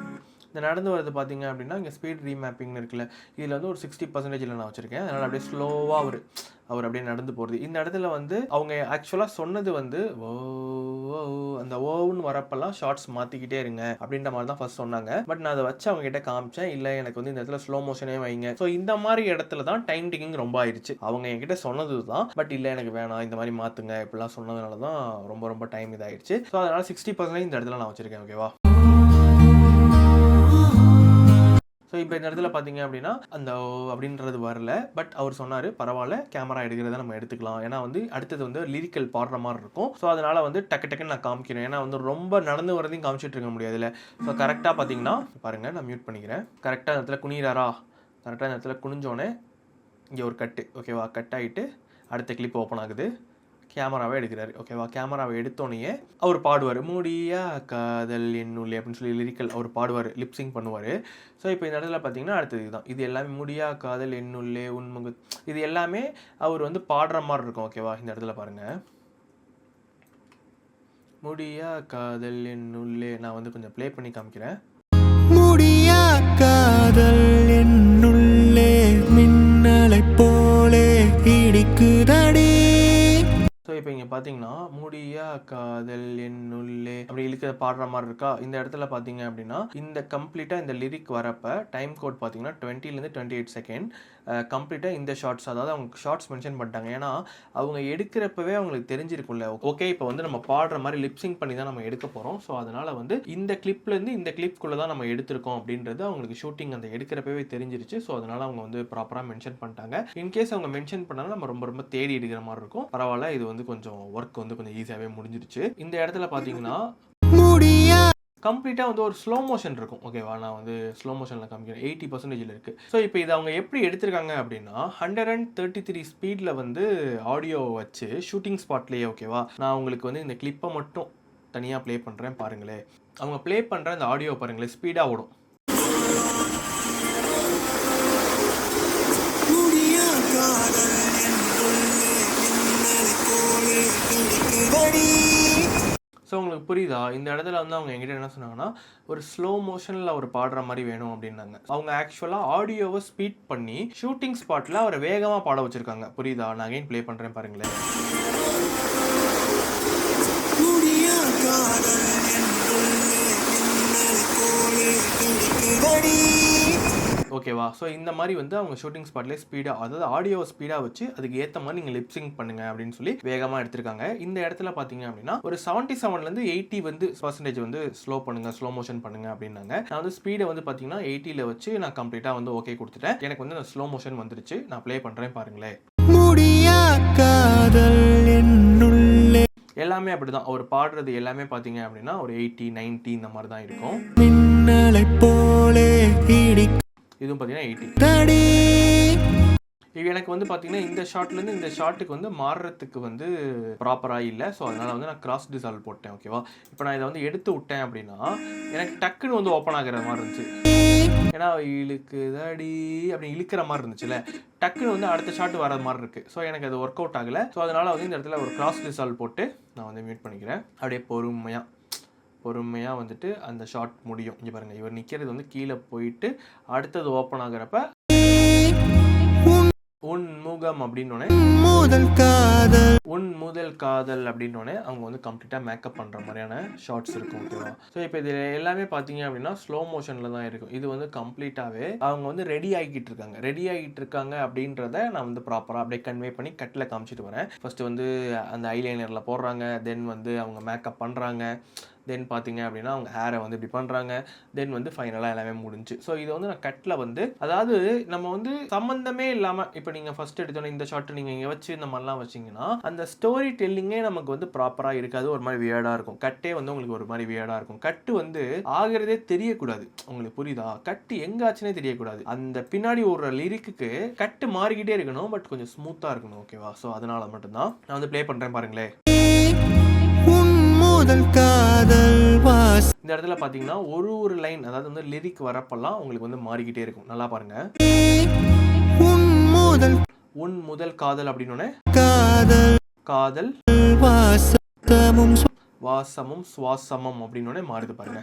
S1: இந்த நடந்து வரது பார்த்தீங்க அப்படின்னா இங்கே ஸ்பீட் ரீமேப்பிங்னு இருக்குல்ல, இதில் வந்து ஒரு 60% நான் வச்சுருக்கேன். அதனால் அப்படியே ஸ்லோவாக அவர் அப்படியே நடந்து போகிறது. இந்த இடத்துல வந்து அவங்க ஆக்சுவலாக சொன்னது வந்து அந்த ஓவுன்னு வரப்பெல்லாம் ஷார்ட்ஸ் மாற்றிக்கிட்டே இருங்க அப்படின்ற மாதிரி தான் ஃபர்ஸ்ட் சொன்னாங்க. பட் நான் அதை வச்சு அவங்க கிட்ட காமிச்சேன், இல்லை எனக்கு வந்து இந்த இடத்துல ஸ்லோ மோஷனே வைங்க. ஸோ இந்த மாதிரி இடத்துல தான் டைம் டேக்கிங் ரொம்ப ஆயிடுச்சு. அவங்க என்கிட்ட சொன்னது தான், பட் இல்லை எனக்கு வேணாம் இந்த மாதிரி மாற்றுங்க இப்படிலாம் சொன்னதுனால தான் ரொம்ப டைம் இதாகிடுச்சு. ஸோ அதனால் 60% இந்த இடத்துல நான் வச்சுருக்கேன். ஓகேவா, ஸோ இப்போ இந்த இடத்துல பார்த்தீங்க அப்படின்னா அந்த அப்படின்றது வரல. பட் அவர் சொன்னார் பரவாயில்ல, கேமரா எடுக்கிறத நம்ம எடுத்துக்கலாம், ஏன்னா வந்து அடுத்தது வந்து லிரிக்கல் பாடுற மாதிரி இருக்கும். ஸோ அதனால் வந்து டக்குன்னு நான் காமிக்கிறேன், ஏன்னா வந்து ரொம்ப நடந்து வரதையும் காமிச்சிட்டு இருக்க முடியாதுல்ல. ஸோ கரெக்டாக பார்த்தீங்கன்னா பாருங்கள், நான் மியூட் பண்ணிக்கிறேன். கரெக்டாக இந்த இடத்துல குனிறாரா, கரெக்டாக இந்த இடத்துல குனிஞ்சோடனே இங்கே ஒரு கட்டு. ஓகேவா, கட் ஆகிட்டு அடுத்த கிளிப் ஓப்பன் ஆகுது, கேமராவை எடுக்கிறாரு. ஓகேவா, கேமராவை எடுத்தோடனே அவர் பாடுவார், முடியா காதல் என்னுள்ளே அப்படின்னு சொல்லி லிரிக்கல் அவர் பாடுவார், லிப்சிங் பண்ணுவார். ஸோ இப்போ இந்த இடத்துல பார்த்தீங்கன்னா அடுத்தது இதுதான், இது எல்லாமே முடியா காதல் என்னுள்ளே உன்முக, இது எல்லாமே அவர் வந்து பாடுற மாதிரி இருக்கும். ஓகேவா, இந்த இடத்துல பாருங்கள், முடியா காதல் என்னுள்ளே, நான் வந்து கொஞ்சம் ப்ளே பண்ணி காமிக்கிறேன். முடியா காதல் என்னுள்ளே மின்னலை போலே இடிக்குதடி. ஸோ இப்போ இங்கே பார்த்தீங்கன்னா முடியா காதல் என்னுள்ளே அப்படி இழுக்க பாடுற மாதிரி இருக்கா. இந்த இடத்துல பார்த்தீங்க அப்படின்னா இந்த கம்ப்ளீட்டாக இந்த லிரிக் வரப்போ டைம் கோட் பார்த்தீங்கன்னா 20 to 28 செகண்ட் கம்ப்ளீட்டாக இந்த ஷார்ட்ஸ், அதாவது அவங்க ஷார்ட்ஸ் மென்ஷன் பண்ணிட்டாங்க. ஏன்னா அவங்க எடுக்கிறப்பவே அவங்களுக்கு தெரிஞ்சிருக்கும்ல, ஓகே இப்போ வந்து நம்ம பாடுற மாதிரி லிப்சிங் பண்ணி தான் நம்ம எடுக்க போகிறோம். ஸோ அதனால் வந்து இந்த கிளிப்லேருந்து இந்த கிளிப்குள்ளே தான் நம்ம எடுத்திருக்கோம் அப்படின்றது அவங்களுக்கு ஷூட்டிங் அந்த எடுக்கிறப்பவே தெரிஞ்சிருச்சு. ஸோ அதனால் அவங்க வந்து ப்ராப்பராக மென்ஷன் பண்ணிட்டாங்க. இன்கேஸ் அவங்க மென்ஷன் பண்ணாலும் நம்ம ரொம்ப ரொம்ப தேடி எடுக்கிற மாதிரி இருக்கும். பரவாயில்ல, இது வந்து கொஞ்சம் ஒர்க் வந்து கொஞ்சம் ஈஸியாகவே முடிஞ்சிருச்சு. இந்த இடத்துல பார்த்தீங்கன்னா கம்ப்ளீட்டாக வந்து ஒரு ஸ்லோ மோஷன் இருக்கும். ஓகேவா, நான் வந்து ஸ்லோ மோஷனில் காமிக்கிறேன், 80% இருக்குது. ஸோ இப்போ இதை அவங்க எப்படி எடுத்திருக்காங்க அப்படின்னா 133 ஸ்பீடில் வந்து ஆடியோ வச்சு ஷூட்டிங் ஸ்பாட்லேயே. ஓகேவா, நான் உங்களுக்கு வந்து இந்த கிளிப்பை மட்டும் தனியாக ப்ளே பண்ணுறேன் பாருங்களேன். அவங்க ப்ளே பண்ணுற இந்த ஆடியோ பாருங்களேன், ஸ்பீடாக ஓடும். ஸோ உங்களுக்கு புரியுதா, இந்த இடத்துல வந்து அவங்க என்கிட்ட என்ன சொன்னாங்கன்னா ஒரு ஸ்லோ மோஷனில் அவர் பாடுற மாதிரி வேணும் அப்படின்னாங்க. அவங்க ஆக்சுவலாக ஆடியோவை ஸ்பீட் பண்ணி ஷூட்டிங் ஸ்பாட்டில் அவரை வேகமாக பாட வச்சுருக்காங்க. புரியுதா, நான் அகைன் ப்ளே பண்ணுறேன் பாருங்களேன். ஓகேவா, ஸோ இந்த மாதிரி வந்து அவங்க ஷூட்டிங் ஸ்பாட்லேயே ஸ்பீடாக, அதாவது ஆடியோவை ஸ்பீடாக வச்சு அதுக்கு ஏற்ற மாதிரி நீங்கள் லிப்சிங் பண்ணுங்க அப்படின்னு சொல்லி வேகமாக எடுத்திருக்காங்க. இந்த இடத்துல பார்த்தீங்க அப்படின்னா ஒரு 77 to 80 வந்து % வந்து ஸ்லோ பண்ணுங்க, ஸ்லோ மோஷன் பண்ணுங்க அப்படின்னாங்க. நான் வந்து ஸ்பீடை வந்து பார்த்தீங்கன்னா 80 வச்சு நான் கம்ப்ளீட்டாக வந்து ஓகே கொடுத்துட்டேன். எனக்கு வந்து அந்த ஸ்லோ மோஷன் வந்துருச்சு. நான் ப்ளே பண்ணுறேன் பாருங்களேன். எல்லாமே அப்படிதான், அவர் பாடுறது எல்லாமே பார்த்தீங்க அப்படின்னா ஒரு 80, 90 இந்த மாதிரி தான் இருக்கும். இதுவும் பார்த்தீங்கன்னா 80. இது எனக்கு வந்து பார்த்தீங்கன்னா இந்த ஷார்ட்லேருந்து இந்த ஷார்ட்டுக்கு வந்து மாறுறதுக்கு வந்து ப்ராப்பராக இல்லை. ஸோ அதனால் வந்து நான் கிராஸ் டிசால்வ் போட்டேன். ஓகேவா, இப்போ நான் இதை வந்து எடுத்து விட்டேன் அப்படின்னா எனக்கு டக்குன்னு வந்து ஓப்பன் ஆகிற மாதிரி இருந்துச்சு. ஏன்னா இழுக்குதடி அப்படி இழுக்கிற மாதிரி இருந்துச்சுல, டக்குன்னு வந்து அடுத்த ஷாட் வர மாதிரி இருக்குது. ஸோ எனக்கு அது ஒர்க் அவுட் ஆகலை. ஸோ அதனால் வந்து இந்த இடத்துல ஒரு கிராஸ் டிசால்வ் போட்டு நான் வந்து மியூட் பண்ணிக்கிறேன். அப்படியே பொறுமையாக வந்துட்டு அந்த ஷாட் முடியும். இங்கே பாருங்கள், இவர் நிற்கிறது வந்து கீழே போயிட்டு அடுத்தது ஓப்பன் ஆகிறப்ப உன் முகம் அப்படின்னோடனே உன் முதல் காதல் அப்படின்னோடனே அவங்க வந்து கம்ப்ளீட்டாக மேக்கப் பண்ணுற மாதிரியான ஷார்ட்ஸ் இருக்கும். ஓகேவா, ஸோ இப்போ இது எல்லாமே பார்த்தீங்க அப்படின்னா ஸ்லோ மோஷனில் தான் இருக்கும். இது வந்து கம்ப்ளீட்டாகவே அவங்க வந்து ரெடி ஆகிட்டு இருக்காங்க அப்படின்றத நான் வந்து ப்ராப்பராக அப்படியே கன்வே பண்ணி கட்டில் காமிச்சிட்டு வரேன். ஃபர்ஸ்ட் வந்து அந்த ஐலைனரில் போடுறாங்க, தென் வந்து அவங்க மேக்கப் பண்ணுறாங்க, தென் பார்த்தீங்க அப்படின்னா அவங்க ஹேரை வந்து இப்படி பண்ணுறாங்க, தென் வந்து ஃபைனலாக எல்லாமே முடிஞ்சு. ஸோ இதை வந்து நான் கட்டில் வந்து, அதாவது நம்ம வந்து சம்மந்தமே இல்லாமல் இப்போ நீங்கள் ஃபஸ்ட் எடுத்தோன்னே இந்த ஷார்ட் நீங்கள் இங்கே வச்சு இந்த மாதிரிலாம் வச்சிங்கன்னா அந்த ஸ்டோரி டெல்லிங்கே நமக்கு வந்து ப்ராப்பராக இருக்காது, ஒரு மாதிரி வியர்டாக இருக்கும். கட்டே வந்து உங்களுக்கு ஒரு மாதிரி வியர்டாக இருக்கும். கட்டு வந்து ஆகிறதே தெரியக்கூடாது. உங்களுக்கு புரியுதா, கட்டு எங்காச்சுன்னே தெரியக்கூடாது. அந்த பின்னாடி ஒரு லிரிக்கு கட்டு மாறிக்கிட்டே இருக்கணும், பட் கொஞ்சம் ஸ்மூத்தாக இருக்கணும். ஓகேவா, ஸோ அதனால மட்டும்தான் நான் வந்து ப்ளே பண்ணுறேன் பாருங்களேன். இந்த இடத்துல பார்த்தீங்கன்னா ஒரு லைன், அதாவது வந்து லிரிக் வரப்பெல்லாம் உங்களுக்கு வந்து மாறிக்கிட்டே இருக்கும். நல்லா பாருங்க. உன் முதல் காதல் அப்படின்னோடனே காதல் வாசமும் சுவாசமும் அப்படின்னோடனே மாறுது பாருங்க.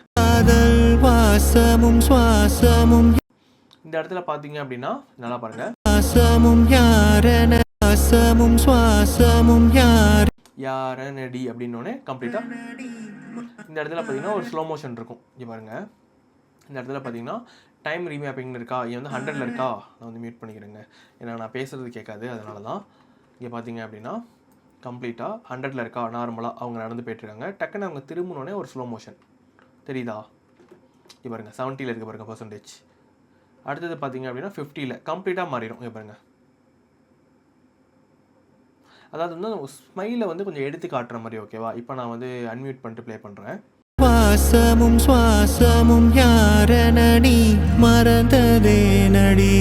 S1: இந்த இடத்துல பார்த்தீங்க அப்படின்னா நல்லா பாருங்க, யாரனடி அப்படின்னோடனே கம்ப்ளீட்டாக இந்த இடத்துல பார்த்தீங்கன்னா ஒரு ஸ்லோ மோஷன் இருக்கும். இங்கே பாருங்க, இந்த இடத்துல பார்த்தீங்கன்னா டைம் ரீமேப்பிங்னு இருக்கா, இங்கே வந்து 100ல் இருக்கா, நான் வந்து மியூட் பண்ணிக்கிறேங்க, ஏன்னா நான் பேசுகிறது கேட்காது, அதனால தான். இங்கே பார்த்தீங்க அப்படின்னா கம்ப்ளீட்டாக 100ல் இருக்கா, நார்மலாக அவங்க நடந்து போயிட்டுருக்காங்க, டக்குன்னு அவங்க திரும்பினோடனே ஒரு ஸ்லோ மோஷன் தெரியுதா. இங்கே பாருங்கள் 70ல் இருக்க பாருங்கள் %. அடுத்தது பார்த்தீங்க அப்படின்னா 50ல் கம்ப்ளீட்டாக மாறிடும். இங்கே பாருங்கள், அதாவது வந்து ஸ்மைலை வந்து கொஞ்சம் எடுத்து காட்டுற மாதிரி. ஓகேவா, இப்போ நான் வந்து அன்மியூட் பண்ணிட்டு ப்ளே பண்ணுறேன். வாசமும் சுவாசமும் யாரனடி மறந்ததே நடி.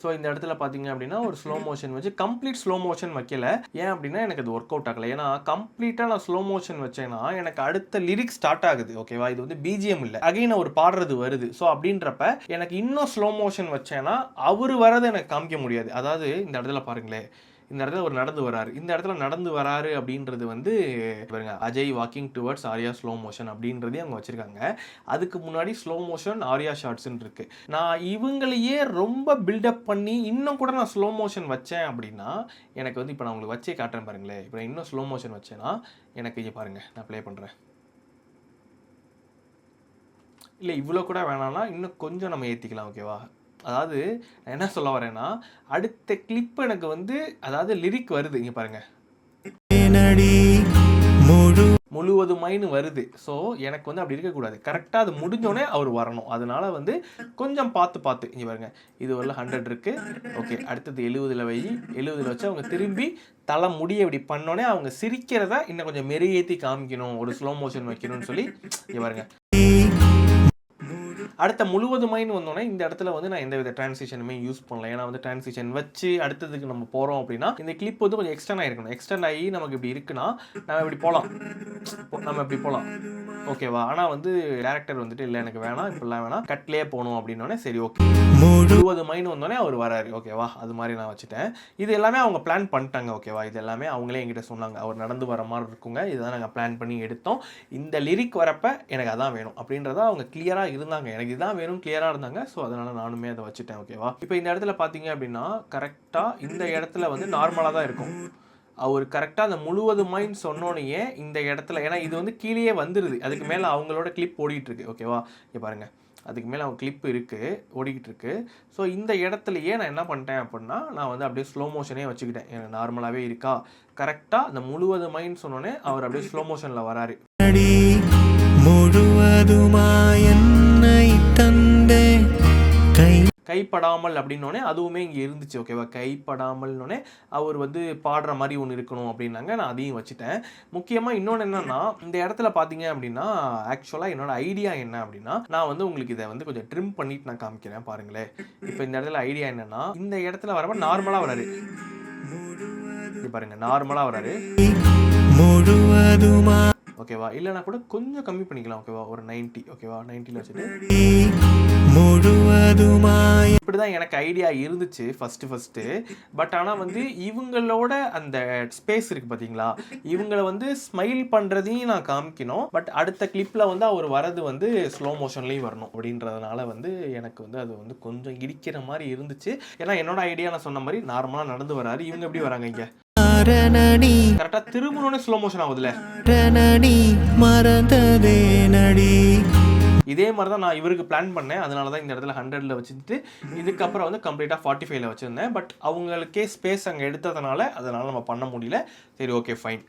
S1: ஸோ ஸோ இந்த இடத்துல பார்த்தீங்க அப்படின்னா ஒரு ஸ்லோ மோஷன் வச்சு கம்ப்ளீட் ஸ்லோ மோஷன் வைக்கல. ஏன் அப்படின்னா எனக்கு அது ஒர்க் அவுட் ஆகலை. ஏன்னா கம்ப்ளீட்டாக நான் ஸ்லோ மோஷன் வச்சேன்னா எனக்கு அடுத்த லிரிக்ஸ் ஸ்டார்ட் ஆகுது. ஓகேவா, இது வந்து பிஜிஎம் இல்லை, அகைன் ஒரு பாடுறது வருது. ஸோ அப்படின்றப்ப எனக்கு இன்னும் ஸ்லோ மோஷன் வச்சேன்னா அவர் வரதை எனக்கு காமிக்க முடியாது. அதாவது இந்த இடத்துல பாருங்களேன், இந்த இடத்துல ஒரு நடந்து வராரு, இந்த இடத்துல நடந்து வராரு அப்படின்றது வந்து பாருங்க, Ajay walking towards Arya slow motion அப்படின்றதே அவங்க வச்சிருக்காங்க. அதுக்கு முன்னாடி ஸ்லோ மோஷன் ஆர்யா ஷார்ட்ஸ்ன்னு இருக்கு. நான் இவங்களையே ரொம்ப பில்டப் பண்ணி இன்னும் கூட நான் ஸ்லோ மோஷன் வச்சேன் அப்படின்னா எனக்கு வந்து இப்போ நான் உங்களுக்கு வச்சே காட்டுறேன் பாருங்களேன். இப்போ நான் இன்னும் ஸ்லோ மோஷன் வச்சேன்னா எனக்கு இங்கே பாருங்க, நான் ப்ளே பண்ணுறேன். இல்லை இவ்வளோ கூட வேணாம்னா இன்னும் கொஞ்சம் நம்ம ஏற்றிக்கலாம். ஓகேவா, அதாவது நான் என்ன சொல்ல வரேன்னா அடுத்த கிளிப் எனக்கு வந்து அதாவது லிரிக் வருது, இங்கே பாருங்க, முழுவதுமாயின்னு வருது. ஸோ எனக்கு வந்து அப்படி இருக்கக்கூடாது, கரெக்டாக அது முடிஞ்சோடனே அவர் வரணும். அதனால வந்து கொஞ்சம் பார்த்து இங்கே பாருங்க, இது வரல 100 இருக்கு. ஓகே, அடுத்தது 70 வை, 70 வச்சு அவங்க திரும்பி தலை முடிய இப்படி பண்ணோடனே அவங்க சிரிக்கிறத இன்னும் கொஞ்சம் மெருகேற்றி காமிக்கணும், ஒரு ஸ்லோ மோஷன் வைக்கணும்னு சொல்லி இங்கே பாருங்க. அடுத்த முழுவதுமாயின்னு வந்தோடனே இந்த இடத்துல வந்து நான் எந்த வித டிரான்சிஷனுமே யூஸ் பண்ணல. ஏன்னா வந்து டிரான்சிஷன் வச்சு அடுத்ததுக்கு நம்ம போகிறோம் அப்படின்னா இந்த கிளிப் வந்து கொஞ்சம் எக்ஸ்டெண்ட் ஆகிருக்கணும். எக்ஸ்டெண்ட் ஆகி நமக்கு இப்படி இருக்குன்னா நம்ம இப்படி போகலாம். ஓகேவா, ஆனால் வந்து டேரக்டர் வந்துட்டு இல்லை எனக்கு வேணாம், இப்படிலாம் வேணாம், கட்லேயே போகணும் அப்படின்னோடனே சரி ஓகே, முழுவதுமாயின்னு வந்தோடனே அவர் வராரு. ஓகேவா, அது மாதிரி நான் வச்சுட்டேன். இது எல்லாமே அவங்க பிளான் பண்ணிட்டாங்க. ஓகேவா, இது எல்லாமே அவங்களே என்கிட்ட சொன்னாங்க, அவர் நடந்து வர மாதிரி இருக்குங்க, இதுதான் நாங்கள் பிளான் பண்ணி எடுத்தோம், இந்த லிரிக் வரப்ப எனக்கு அதான் வேணும் அப்படின்றத அவங்க கிளியராக இருந்தாங்க, எனக்கு இதுதான் வேணும் கிளியராக இருந்தாங்க. ஸோ அதனால நானுமே அதை வச்சுட்டேன். ஓகேவா, இப்போ இந்த இடத்துல பார்த்தீங்க அப்படின்னா கரெக்டாக இந்த இடத்துல வந்து நார்மலாக தான் இருக்கும். அவர் கரெக்டாக அந்த முழுவதுமாயின்னு சொன்னோன்னே இந்த இடத்துல, ஏன்னா இது வந்து கீழே வந்துடுது, அதுக்கு மேலே அவங்களோட கிளிப் ஓடிட்டு இருக்கு. ஓகேவா, இங்கே பாருங்கள், அதுக்கு மேலே அவங்க கிளிப் இருக்குது, ஓடிக்கிட்டு இருக்கு. ஸோ இந்த இடத்துலையே நான் என்ன பண்ணிட்டேன் அப்படின்னா நான் வந்து அப்படியே ஸ்லோ மோஷனே வச்சுக்கிட்டேன். எனக்கு நார்மலாகவே இருக்கா, கரெக்டாக அந்த முழுவதுமாயின்னு சொன்னோன்னே அவர் அப்படியே ஸ்லோ மோஷனில் வராரு. கைப்படாமல் அப்படின்னோடனே அதுவுமே இங்கே இருந்துச்சு. ஓகேவா, கைப்படாமல்னோடனே அவர் வந்து பாடுற மாதிரி ஒன்று இருக்கணும் அப்படின்னாங்க, நான் அதையும் வச்சுட்டேன். முக்கியமாக இன்னொன்று என்னன்னா இந்த இடத்துல பார்த்தீங்க அப்படின்னா ஆக்சுவலாக என்னோட ஐடியா என்ன அப்படின்னா நான் வந்து உங்களுக்கு இதை வந்து கொஞ்சம் ட்ரிம் பண்ணிட்டு நான் காமிக்கிறேன் பாருங்களேன். இப்போ இந்த இடத்துல ஐடியா என்னன்னா இந்த இடத்துல வரப்ப நார்மலாக வராரு, பாருங்க நார்மலாக வராரு. ஓகேவா, இல்லைனா கூட கொஞ்சம் கம்மி பண்ணிக்கலாம். ஓகேவா, ஒரு 90. ஓகேவா, 90ல் வச்சுட்டு இப்படிதான் எனக்கு ஐடியா இருந்துச்சு ஃபர்ஸ்ட். பட் ஆனால் வந்து இவங்களோட அந்த ஸ்பேஸ் இருக்கு பார்த்தீங்களா, இவங்களை வந்து ஸ்மைல் பண்ணுறதையும் நான் காமிக்கணும். பட் அடுத்த கிளிப்பில் வந்து அவர் வரது வந்து ஸ்லோ மோஷன்லேயும் வரணும் அப்படின்றதுனால வந்து எனக்கு வந்து அது வந்து கொஞ்சம் இடிக்கிற மாதிரி இருந்துச்சு. ஏன்னா என்னோட ஐடியா நான் சொன்ன மாதிரி நார்மலாக நடந்து வராரு, இவங்க எப்படி வராங்க, இங்கே கரெக்டா திரும்பணும்னு ஸ்லோ மோஷன் ஆகுதுல, இதே மாதிரி தான் நான் இவருக்கு பிளான் பண்ணேன். அதனால தான் இந்த இடத்துல 100ல் வச்சுட்டு இதுக்கப்புறம் வந்து கம்ப்ளீட்டாக 45ல் வச்சுருந்தேன். பட் அவங்களுக்கே ஸ்பேஸ் அங்கே எடுத்ததுனால அதனால் நம்ம பண்ண முடியல. சரி ஓகே ஃபைன்.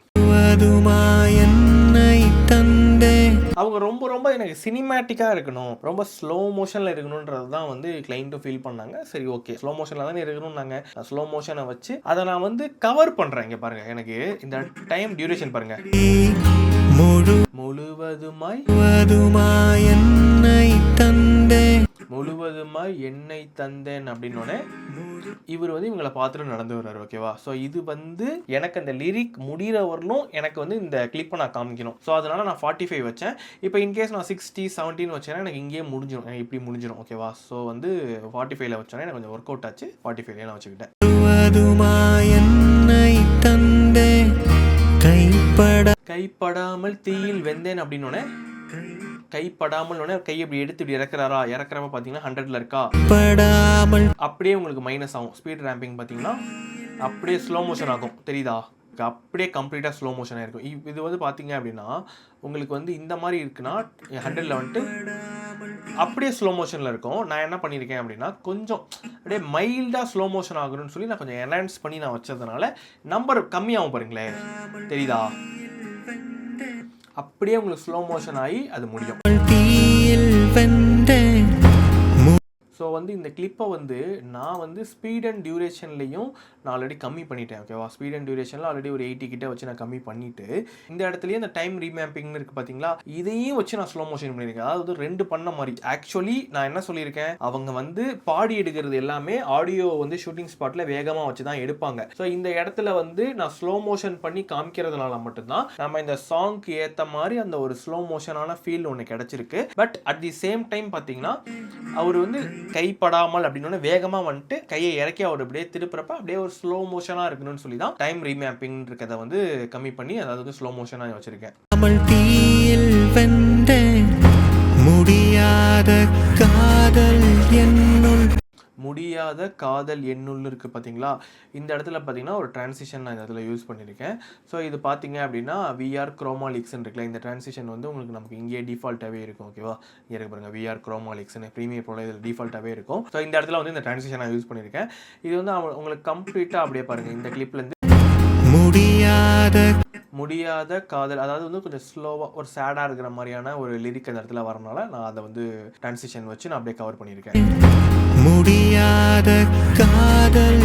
S1: அவங்க ரொம்ப எனக்கு சினிமேட்டிக்காக இருக்கணும், ரொம்ப ஸ்லோ மோஷனில் இருக்கணுன்றது தான் வந்து கிளைண்ட்டும் ஃபீல் பண்ணாங்க. சரி ஓகே, ஸ்லோ மோஷனில் தானே இருக்கணும்னாங்க, நான் ஸ்லோ மோஷனை வச்சு அதை நான் வந்து கவர் பண்ணுறேன். இங்கே பாருங்கள், எனக்கு இந்த டைம் டியூரேஷன் பாருங்கள், முழுவதுமாய் என்னை தந்தேன் அப்படின்னோடனே இவர் வந்து இவங்களை பார்த்துட்டு நடந்து வர்றாரு. ஓகேவா, ஸோ இது வந்து எனக்கு அந்த லிரிக் முடிகிறவர்களும் எனக்கு வந்து இந்த கிளிப்பை நான் காமிக்கணும். ஸோ அதனால நான் 45 வச்சேன். இப்போ இன்கேஸ் நான் 60, 17 வச்சேன்னா எனக்கு இங்கேயே முடிஞ்சிடும், எனக்கு இப்படி முடிஞ்சிடும். ஓகேவா, ஸோ வந்து 45ல் வச்சோன்னே எனக்கு கொஞ்சம் ஒர்க் அவுட் ஆச்சு. 45லே நான் வச்சுக்கிட்டேன். கைப்படாமல் தீயில் வெந்தேன் அப்படின்னோடனே கைப்படாமல் கை அப்படி எடுத்து இப்படி இறக்குறாரா, இறக்குறப்ப பார்த்தீங்கன்னா 100ல் இருக்கா, அப்படியே உங்களுக்கு மைனஸ் ஆகும். ஸ்பீட் ரேம்பிங் பார்த்தீங்கன்னா அப்படியே ஸ்லோ மோஷன் ஆகும், தெரியுதா, அப்படியே கம்ப்ளீட்டாக ஸ்லோ மோஷனாக இருக்கும். இது வந்து பார்த்தீங்க அப்படின்னா உங்களுக்கு வந்து இந்த மாதிரி இருக்குன்னா 100ல் வந்துட்டு அப்படியே ஸ்லோ மோஷனில் இருக்கும். நான் என்ன பண்ணியிருக்கேன் அப்படின்னா கொஞ்சம் அப்படியே மைல்டாக ஸ்லோ மோஷன் ஆகணும்னு சொல்லி நான் கொஞ்சம் என்ஹான்ஸ் பண்ணி நான் வச்சதுனால நம்பர் கம்மியாகும் பாருங்களேன், தெரியுதா, அப்படியே உங்களுக்கு ஸ்லோ மோஷன் ஆகி அது முடியும். ஸோ வந்து இந்த கிளிப்பை வந்து நான் வந்து ஸ்பீட் அண்ட் டியூரேஷன்லையும் நான் ஆல்ரெடி கம்மி பண்ணிட்டேன். ஓகேவா, ஸ்பீட் அண்ட் டியூரேஷனில் ஆல்ரெடி ஒரு 80 கிட்ட வச்சு நான் கம்மி பண்ணிவிட்டு இந்த இடத்துலையே இந்த டைம் ரீமேப்பிங்னு இருக்குது பார்த்தீங்களா, இதையும் வச்சு நான் ஸ்லோ மோஷன் பண்ணியிருக்கேன். அதாவது 2 பண்ண மாதிரி. ஆக்சுவலி நான் என்ன சொல்லியிருக்கேன், அவங்க வந்து பாடி எடுக்கிறது எல்லாமே ஆடியோ வந்து ஷூட்டிங் ஸ்பாட்டில் வேகமாக வச்சு தான் எடுப்பாங்க. ஸோ இந்த இடத்துல வந்து நான் ஸ்லோ மோஷன் பண்ணி காமிக்கிறதுனால மட்டும்தான் நம்ம இந்த சாங்க்கு ஏற்ற மாதிரி அந்த ஒரு ஸ்லோ மோஷனான ஃபீல் ஒன்று கிடைச்சிருக்கு. But at the same time பார்த்தீங்கன்னா அவர் வந்து கைப்படாமல் அப்படின்னு வேகமாக வந்துட்டு கையை இறக்கி அவர் அப்படியே திருப்புறப்ப அப்படியே ஒரு ஸ்லோ மோஷனாக இருக்கணும்னு சொல்லி தான் டைம் ரீமேப்பிங் இருக்கிறத வந்து கம்மி பண்ணி அதாவது ஸ்லோ மோஷனாக வச்சிருக்கேன். முடியாத காதல் என்னுள் இருக்குது பார்த்தீங்களா, இந்த இடத்துல பார்த்தீங்கன்னா ஒரு டிரான்சிஷன் நான் இந்த இடத்துல யூஸ் பண்ணியிருக்கேன். ஸோ இது பார்த்தீங்க அப்படின்னா VR Chroma Leaks இருக்குல்ல, இந்த டிரான்சிஷன் வந்து உங்களுக்கு நமக்கு இங்கே டிஃபால்ட்டாகவே இருக்கும். ஓகேவா, இங்கே இருக்கு பாருங்கள் VR Chroma Leaksன்னு ப்ரீமியர் ப்ரோல இதில் டிஃபால்ட்டாகவே இருக்கும். ஸோ இந்த இடத்துல வந்து இந்த டிரான்சிஷன் நான் யூஸ் பண்ணியிருக்கேன். இது வந்து உங்களுக்கு கம்ப்ளீட்டாக அப்படியே பாருங்கள், இந்த கிளிப்லேருந்து முடியாத காதல் அதாவது வந்து கொஞ்சம் ஸ்லோவாக ஒரு சேடாக இருக்கிற மாதிரியான ஒரு லிரிக் அந்த இடத்துல வரனால நான் அதை வந்து டிரான்சிஷன் வச்சு நான் அப்படியே கவர் பண்ணியிருக்கேன். முடியாத காதல்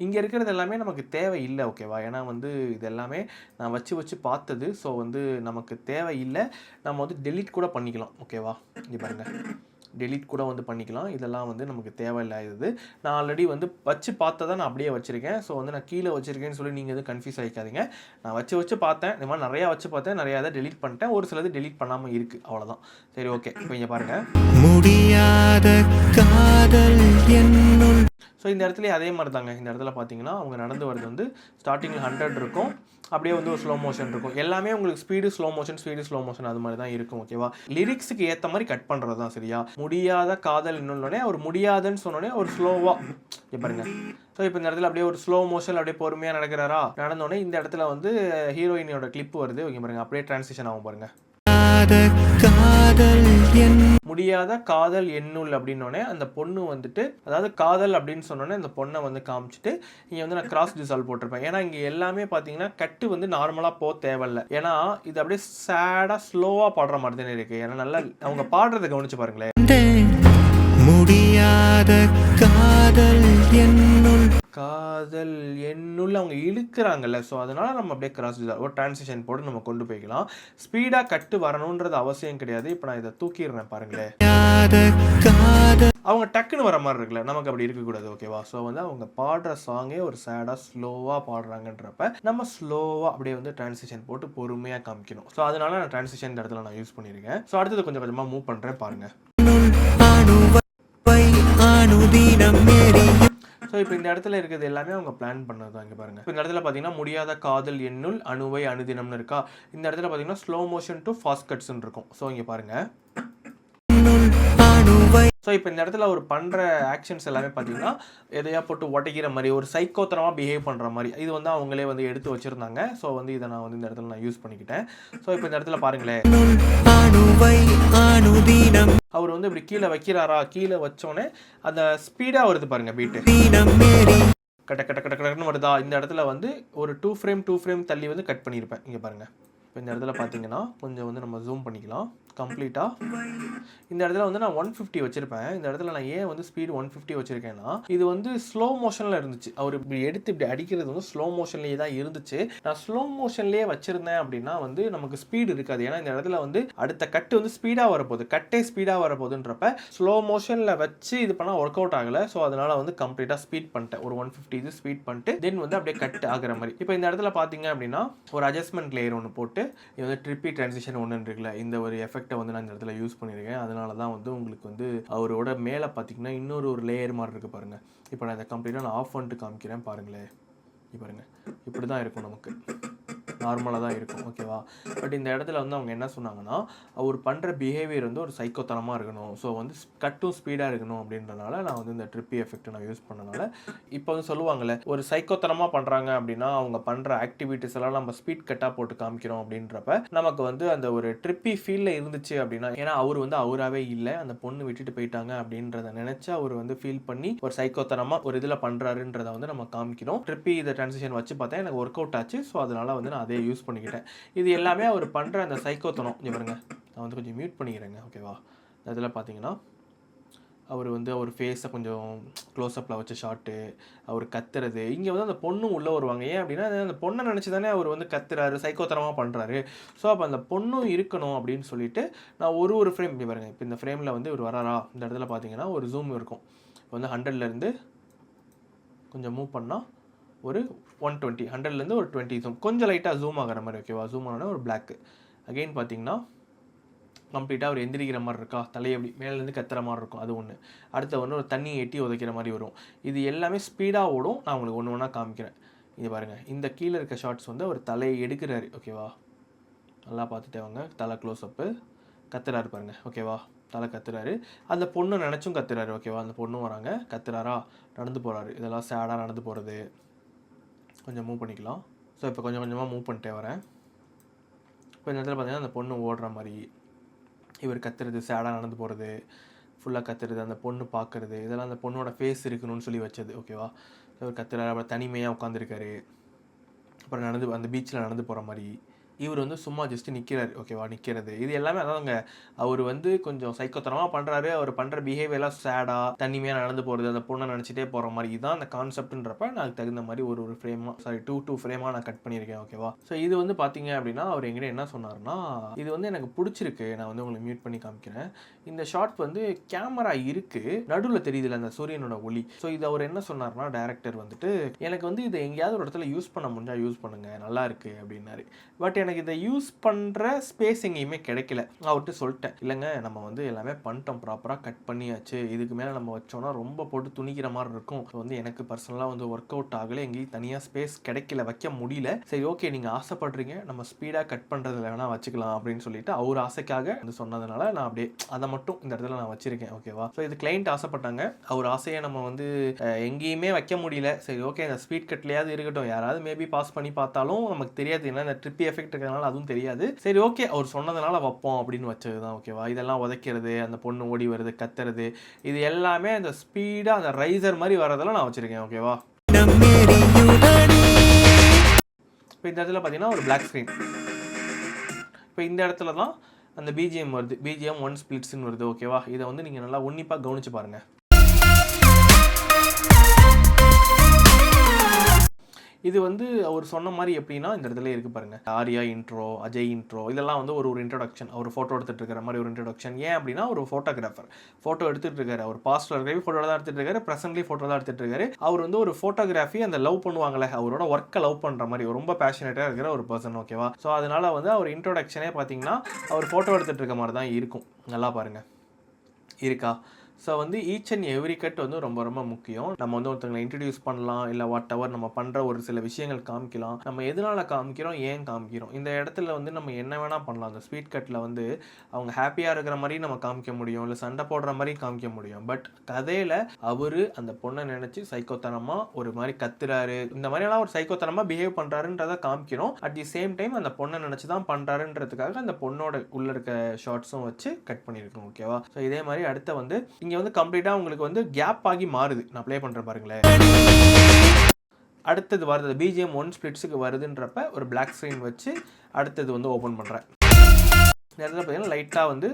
S1: இங்கே இருக்கிறது எல்லாமே நமக்கு தேவை இல்லை. ஓகேவா, ஏன்னா வந்து இது எல்லாமே நான் வச்சு பார்த்தது. ஸோ வந்து நமக்கு தேவை இல்லை, நம்ம வந்து டெலீட் கூட பண்ணிக்கலாம். ஓகேவா, இங்கே பாருங்கள், டெலீட் கூட வந்து பண்ணிக்கலாம். இதெல்லாம் வந்து நமக்கு தேவையில்லாதது. நான் ஆல்ரெடி வந்து வச்சு பார்த்ததை நான் அப்படியே வச்சுருக்கேன். ஸோ வந்து நான் கீழே வச்சுருக்கேன்னு சொல்லி நீங்கள் எதுவும் கன்ஃபியூஸ் ஆகிக்காதீங்க. நான் வச்சு பார்த்தேன், இந்த மாதிரி நிறையா வச்சு பார்த்தேன், நிறையா இதை டெலீட் பண்ணிட்டேன், ஒரு சிலது டெலீட் பண்ணாமல் இருக்குது, அவ்வளோதான். சரி, ஓகே, இப்போ இங்கே பாருங்கள், முடியாத காதல் என்னுள். ஸோ இந்த இடத்துல அதே மாதிரி தாங்க. இந்த இடத்துல பார்த்தீங்கன்னா அவங்க நடந்து வரது வந்து ஸ்டார்டிங்கில் 100 இருக்கும், அப்படியே வந்து ஒரு ஸ்லோ மோஷன் இருக்கும். எல்லாமே உங்களுக்கு ஸ்பீடு ஸ்லோ மோஷன் அது மாதிரி தான் இருக்கும். ஓகேவா, லிரிக்ஸுக்கு ஏற்ற மாதிரி கட் பண்ணுறது தான். சரியா, முடியாத காதல் இன்னொன்னே ஒரு முடியாதுன்னு சொன்னோடனே ஒரு ஸ்லோவாக பாருங்க. ஸோ இப்போ இந்த இடத்துல அப்படியே ஒரு ஸ்லோ மோஷன் அப்படியே பொறுமையாக நடக்கிறாரா, நடந்தோடனே இந்த இடத்துல வந்து ஹீரோயினோட கிளிப் வருது. ஓகே பாருங்க, அப்படியே டிரான்சிஷன் ஆகும் பாருங்க. முடியாத காதல் என்னுள் அப்படின்னோடனே அந்த பொண்ணு வந்துட்டு, அதாவது காதல் அப்படின்னு சொன்னோன்னே அந்த பொண்ணை வந்து காமிச்சிட்டு இங்கே வந்து நான் கிராஸ் டிசால்வ் போட்டிருப்பேன். ஏன்னா இங்கே எல்லாமே பார்த்தீங்கன்னா கட்டு வந்து நார்மலாக போக தேவையில்லை. ஏன்னா இது அப்படியே சேடாக ஸ்லோவாக பாடுற மாதிரி தானே இருக்குது. ஏன்னா நல்லா அவங்க பாடுறதை கவனிச்சு பாருங்களேன். முடியாத காதல் என்னுள் அவங்க இழுக்கிறாங்கல்ல. ஸோ அதனால் நம்ம அப்படியே கிராஸ் டிசால்வ் ஒரு டிரான்சிஷன் போட்டு நம்ம கொண்டு போய்க்கலாம். ஸ்பீடாக கட்டு வரணுன்றது அவசியம் கிடையாது. இப்போ நான் இதை தூக்கிடுறேன் பாருங்களேன், அவங்க டக்குன்னு வர மாதிரி இருக்குல்ல, நமக்கு அப்படி இருக்கக்கூடாது. ஓகேவா, ஸோ வந்து அவங்க பாடுற சாங்கே ஒரு சேடாக ஸ்லோவாக பாடுறாங்கன்றப்ப நம்ம ஸ்லோவாக அப்படியே வந்து டிரான்சிஷன் போட்டு பொறுமையாக காமிக்கணும். ஸோ அதனால நான் டிரான்சிஷன் இந்த இடத்துல நான் யூஸ் பண்ணியிருக்கேன். ஸோ அடுத்தது கொஞ்சம் கொஞ்சமாக மூவ் பண்ணுறேன் பாருங்கள். ஸோ இப்போ இந்த இடத்துல இருக்கிறது எல்லாமே அவங்க பிளான் பண்ணது தான். இங்கே பாருங்கள், இப்போ இந்த இடத்துல பார்த்தீங்கன்னா முடியாத காதல் என்னுள் அணுவை அணுதினம்னு இருக்கா. இந்த இடத்துல பார்த்தீங்கன்னா ஸ்லோ மோஷன் டு ஃபாஸ்ட் கட்ஸ்ன்னு இருக்கும். ஸோ இங்கே பாருங்கள், ஸோ இப்போ இந்த இடத்துல ஒரு பண்ணுற ஆக்ஷன்ஸ் எல்லாமே பார்த்தீங்கன்னா எதையா போட்டு உடைக்கிற மாதிரி ஒரு சைக்கோத்தனமாக பிஹேவ் பண்ணுற மாதிரி இது வந்து அவங்களே வந்து எடுத்து வச்சுருந்தாங்க. ஸோ வந்து இதை நான் வந்து இந்த இடத்துல நான் யூஸ் பண்ணிக்கிட்டேன். ஸோ இப்போ இந்த இடத்துல பாருங்களேன், அவர் வந்து இப்படி கீழே வைக்கிறாரா, கீழே வச்சோடனே அந்த ஸ்பீடாக வருது பாருங்கள், பீட்டு கட்ட கட்ட கட்ட கட்டன்னு வருதா. இந்த இடத்துல வந்து ஒரு 2 ஃப்ரேம் தள்ளி வந்து கட் பண்ணியிருப்பேன். இங்கே பாருங்கள், இப்போ இந்த இடத்துல பார்த்தீங்கன்னா கொஞ்சம் வந்து நம்ம ஜூம் பண்ணிக்கலாம் கம்ப்ளீட்டாக. இந்த இடத்துல வந்து நான் 150 வச்சுருப்பேன். இந்த இடத்துல நான் ஏன் வந்து ஸ்பீடு 150 வச்சுருக்கேன்னா, இது வந்து ஸ்லோ மோஷனில் இருந்துச்சு. அவர் இப்படி எடுத்து இப்படி அடிக்கிறது வந்து ஸ்லோ மோஷன்லேயே தான் இருந்துச்சு. நான் ஸ்லோ மோஷன்லேயே வச்சுருந்தேன் அப்படின்னா வந்து நமக்கு ஸ்பீடு இருக்காது. ஏன்னா இந்த இடத்துல வந்து அடுத்த கட்டு வந்து ஸ்பீடாக வரப்போகுது, கட்டே ஸ்பீடாக வரப்போகுதுன்றப்ப ஸ்லோ மோஷனில் வச்சு இது பண்ணால் ஒர்க் அவுட் ஆகலை. ஸோ அதனால் வந்து கம்ப்ளீட்டாக ஸ்பீட் பண்ணிட்டேன், ஒரு 150 இது ஸ்பீட் பண்ணிட்டு தென் வந்து அப்படியே கட் ஆகிற மாதிரி. இப்போ இந்த இடத்துல பார்த்தீங்க அப்படின்னா ஒரு அட்ஜஸ்ட்மெண்ட் லேயர் ஒன்று போட்டு இது வந்து ட்ரிப்பி டிரான்சிஷன் ஒன்று இருக்குல்ல, இந்த ஒரு எஃபெக்டை வந்து நான் இந்த இடத்துல யூஸ் பண்ணியிருக்கேன். அதனால தான் வந்து உங்களுக்கு வந்து அவரோட மேலே பார்த்தீங்கன்னா இன்னொரு லேயர் மாதிரி இருக்குது பாருங்கள். இப்போ நான் இதை கம்ப்ளீட்டாக நான் ஆஃப் பண்ணிட்டு காமிக்கிறேன் பாருங்களேன். பாருங்கள், இப்படி தான் இருக்கும், நமக்கு நார்மலாக தான் இருக்கும். ஓகேவா, பட் இந்த இடத்துல வந்து அவங்க என்ன சொன்னாங்கன்னா அவர் பண்ணுற பிஹேவியர் வந்து ஒரு சைக்கோத்தனமாக இருக்கணும். ஸோ வந்து கட்டும் ஸ்பீடாக இருக்கணும் அப்படின்றனால நான் வந்து இந்த ட்ரிப்பி எஃபெக்ட்டை நான் யூஸ் பண்ணனால இப்போ வந்து சொல்லுவாங்கள்ல, ஒரு சைக்கோத்தனமாக பண்ணுறாங்க அப்படின்னா அவங்க பண்ணுற ஆக்டிவிட்டிஸ் எல்லாம் நம்ம ஸ்பீட் கட்டாக போட்டு காமிக்கிறோம் அப்படின்றப்ப நமக்கு வந்து அந்த ஒரு ட்ரிப்பி ஃபீலில் இருந்துச்சு அப்படின்னா, ஏன்னா அவர் வந்து அவராகவே இல்லை, அந்த பொண்ணு விட்டுட்டு போயிட்டாங்க அப்படின்றத நினச்சா அவர் வந்து ஃபீல் பண்ணி ஒரு சைக்கோத்தனமாக ஒரு இதில் பண்ணுறாருன்றதை வந்து நம்ம காமிக்கிறோம். ட்ரிப்பி இதை டிரான்சிஷன் வச்சு பார்த்தா எனக்கு ஒர்க் அவுட் ஆச்சு. ஸோ அதனால் வந்து நான் அதே யூஸ் பண்ணிக்கிட்டேன். இது எல்லாமே அவர் பண்ணுற அந்த சைக்கோத்தனம். இங்கே பாருங்க, நான் வந்து கொஞ்சம் மியூட் பண்ணிக்கிறேங்க. ஓகேவா, இதில் பார்த்தீங்கன்னா அவர் வந்து அவர் ஃபேஸை கொஞ்சம் க்ளோஸ்அப்பில் வச்ச ஷாட்டு, அவர் கத்துறது. இங்கே வந்து அந்த பொண்ணும் உள்ளே வருவாங்க. ஏன் அப்படின்னா அந்த பொண்ணை நினச்சி தானே அவர் வந்து கத்துறாரு, சைக்கோத்தனமாக பண்ணுறாரு. ஸோ அப்போ அந்த பொண்ணும் இருக்கணும் அப்படின்னு சொல்லிட்டு நான் ஒரு ஃப்ரேம் இப்படி பாருங்கள். இப்போ இந்த ஃப்ரேமில் வந்து இவர் வராரா, இந்த இடத்துல பார்த்தீங்கன்னா ஒரு ஜூம் இருக்கும். இப்போ வந்து 100லேருந்து கொஞ்சம் மூவ் பண்ணால் ஒரு 120, 100லேருந்து ஒரு 20 ஜூம், கொஞ்சம் லைட்டாக ஜூம் ஆகிற மாதிரி. ஓகேவா? ஜூம் ஆனால் ஒரு பிளாக்கு. அகெயின் பார்த்தீங்கன்னா கம்ப்ளீட்டாக அவர் எந்திரிக்கிற மாதிரி இருக்கா, தலையை அப்படி மேலேருந்து கத்துற மாதிரி இருக்கும், அது ஒன்று. அடுத்த ஒன்று ஒரு தண்ணி எட்டி உதைக்கிற மாதிரி வரும். இது எல்லாமே ஸ்பீடாக ஓடும். நான் உங்களுக்கு ஒன்று ஒன்றா காமிக்கிறேன். இது பாருங்கள், இந்த கீழே இருக்க ஷார்ட்ஸ் வந்து அவர் தலையை எடுக்கிறாரு. ஓகேவா? நல்லா பார்த்துட்டே வாங்க. தலை க்ளோஸ்அப்பு, கத்துறாரு பாருங்கள். ஓகேவா? தலை கத்துறாரு. அந்த பொண்ணு நினச்சும் கத்துறாரு. ஓகேவா? அந்த பொண்ணும் வராங்க, கத்துறாரா, நடந்து போகிறாரு. இதெல்லாம் சேடாக நடந்து போகிறது. கொஞ்சம் மூவ் பண்ணிக்கலாம். ஸோ இப்போ கொஞ்சம் கொஞ்சமாக மூவ் பண்ணிட்டே வரேன். இப்போ இந்த இடத்துல பார்த்தீங்கன்னா அந்த பொண்ணு ஓடுற மாதிரி, இவர் கத்துறது, சேடாக நடந்து போகிறது, ஃபுல்லாக கத்துறது, அந்த பொண்ணு பார்க்குறது, இதெல்லாம் அந்த பொண்ணோட ஃபேஸ் இருக்கணும்னு சொல்லி வச்சது. ஓகேவா? இவர் கத்துறாரு. அப்புறம் தனிமையாக உட்காந்துருக்காரு. அப்புறம் நடந்து அந்த பீச்சில் நடந்து போகிற மாதிரி, இவர் வந்து சும்மா ஜஸ்ட்டு நிற்கிறாரு. ஓகேவா? நிற்கிறது இது எல்லாமே அதாங்க. அவர் வந்து கொஞ்சம் சைக்கோத்தனமாக பண்ணுறாரு. அவர் பண்ணுற பிஹேவியர்லாம் சேடாக தனிமையாக நடந்து போகிறது, அந்த பொண்ணை நினச்சிட்டே போகிற மாதிரி. இதுதான் அந்த கான்செப்ட்ன்றப்ப நான் அதுக்கு தகுந்த மாதிரி ஒரு ஃப்ரேமாக, சாரி 2 ஃப்ரேமாக நான் கட் பண்ணியிருக்கேன். ஓகேவா? ஸோ இது வந்து பார்த்தீங்க அப்படின்னா அவர் எங்கிட்ட என்ன சொன்னார்னா, இது வந்து எனக்கு பிடிச்சிருக்கு, நான் வந்து உங்களுக்கு மியூட் பண்ணி காமிக்கிறேன். இந்த ஷாட் வந்து கேமரா இருக்குது, நடுவில் தெரியுதுல அந்த சூரியனோட ஒளி. ஸோ இது அவர் என்ன சொன்னார்னா, டேரக்டர் வந்துட்டு எனக்கு வந்து இதை எங்கேயாவது ஒரு இடத்துல யூஸ் பண்ண முடிஞ்சால் யூஸ் பண்ணுங்கள், நல்லா இருக்குது அப்படின்னாரு. பட் எனக்கு இதை யூஸ் பண்ணுற ஸ்பேஸ் எங்கேயுமே கிடைக்கல. அவர்கிட்ட சொல்லிட்டேன், இல்லைங்க நம்ம வந்து எல்லாமே பண்ணிட்டோம், ப்ராப்பராக கட் பண்ணியாச்சு, இதுக்கு மேலே நம்ம வச்சோன்னா ரொம்ப போட்டு துணிக்கிற மாதிரி இருக்கும். ஸோ வந்து எனக்கு பர்சனலாக வந்து ஒர்க் அவுட் ஆகலை, எங்கேயும் தனியாக ஸ்பேஸ் கிடைக்கல, வைக்க முடியல. சரி ஓகே, நீங்கள் ஆசைப்படுறீங்க, நம்ம ஸ்பீடாக கட் பண்ணுறதுல வேணால் வச்சுக்கலாம் அப்படின்னு சொல்லிட்டு அவர் ஆசைக்காக வந்து சொன்னதுனால நான் அப்படியே அதை மட்டும் இந்த இடத்துல நான் வச்சிருக்கேன். ஓகேவா? ஸோ இது கிளைண்ட் ஆசைப்பட்டாங்க, அவர் ஆசையை நம்ம வந்து எங்கேயுமே வைக்க முடியல. சரி ஓகே, இந்த ஸ்பீட் கட்லையாவது இருக்கட்டும், யாராவது மேபி பாஸ் பண்ணி பார்த்தாலும் நமக்கு தெரியாது, ஏன்னா இந்த ட்ரிப்பி எஃபெக்ட் இருக்கிறதுனால அதுவும் தெரியாது. சரி ஓகே, அவர் சொன்னதுனால வைப்போம் அப்படின்னு வச்சது தான். ஓகேவா? இதெல்லாம் உதைக்கிறது, அந்த பொண்ணு ஓடி வருது, கத்துறது, இது எல்லாமே அந்த ஸ்பீடாக அந்த ரைசர் மாதிரி வரதெல்லாம் நான் வச்சுருக்கேன். ஓகேவா? இப்போ இந்த இடத்துல பார்த்தீங்கன்னா ஒரு பிளாக் ஸ்க்ரீன். இப்போ இந்த இடத்துல தான் அந்த பிஜிஎம் வருது, பிஜிஎம் 1 ஸ்பிளிட்ஸ்ன்னு வருது. ஓகேவா? இதை வந்து நீங்கள் நல்லா உன்னிப்பாக கவனிச்சு பாருங்கள். இது வந்து அவர் சொன்ன மாதிரி எப்படின்னா இந்த இடத்துல இருக்குது பாருங்கள், ஆர்யா இன்ட்ரோ, அஜய் இன்ட்ரோ, இதெல்லாம் வந்து ஒரு இன்ட்ரோடக்ஷன். அவர் ஃபோட்டோ எடுத்துகிட்டு இருக்கிற மாதிரி ஒரு இன்ட்ரோடக்ஷன். ஏன் அப்படின்னா ஒரு ஃபோட்டோகிராஃபர் ஃபோட்டோ எடுத்துகிட்டு இருக்காரு. அவர் பாஸ்ட் இருக்கிற ஃபோட்டோ தான் எடுத்துகிட்டு இருக்காரு, ப்ரெசென்ட்லி ஃபோட்டோ தான் எடுத்துகிட்டு இருக்காரு. அவர் வந்து ஒரு ஃபோட்டோகிராஃபி, அந்த லவ் பண்ணுவாங்களே, அவரோட ஒர்க்கை லவ் பண்ணுற மாதிரி ரொம்ப பேஷனேட்டாக இருக்கிற ஒரு பர்சன். ஓகேவா? ஸோ அதனால் வந்து அவர் இன்ட்ரோடக்ஷனே பார்த்தீங்கன்னா அவர் ஃபோட்டோ எடுத்துகிட்டு இருக்க மாதிரி தான் இருக்கும். நல்லா பாருங்கள், இருக்கா? ஸோ வந்து ஈச் அண்ட் எவ்ரி கட் வந்து ரொம்ப ரொம்ப முக்கியம். நம்ம வந்து ஒருத்தவங்களை இன்ட்ரடியூஸ் பண்ணலாம், இல்லை வாட் எவர் நம்ம பண்ணுற ஒரு சில விஷயங்கள் காமிக்கலாம். நம்ம எதனால் காமிக்கிறோம், ஏன் காமிக்கிறோம், இந்த இடத்துல வந்து நம்ம என்ன வேணால் பண்ணலாம். அந்த ஸ்வீட் கட்டில் வந்து அவங்க ஹாப்பியாக இருக்கிற மாதிரி நம்ம காமிக்க முடியும், இல்லை சண்டை போடுற மாதிரி காமிக்க முடியும். பட் கதையில் அவர் அந்த பொண்ணை நினச்சி சைக்கோத்தனமாக ஒரு மாதிரி கத்துறாரு, இந்த மாதிரியெல்லாம் ஒரு சைக்கோத்தனமாக பிஹேவ் பண்ணுறாருன்றதை காமிக்கிறோம். அட் தி சேம் டைம் அந்த பொண்ணை நினச்சி தான் பண்ணுறாருன்றதுக்காக அந்த பொண்ணோட உள்ள இருக்க ஷார்ட்ஸும் வச்சு கட் பண்ணியிருக்கோம். ஓகேவா? ஸோ இதே மாதிரி அடுத்த வந்து இங்கே வந்து கம்ப்ளீட்டாக உங்களுக்கு வந்து கேப் ஆகி மாறுது. நான் ப்ளே பண்ணுறேன் பாருங்களேன். அடுத்தது வருது பிஜிஎம் 1 ஸ்பிளிட்ஸுக்கு வருதுன்றப்ப ஒரு பிளாக் ஸ்க்ரீன் வச்சு அடுத்தது வந்து ஓப்பன் பண்ணுறேன். இந்த இடத்துல பார்த்தீங்கன்னா லைட்டாக வந்து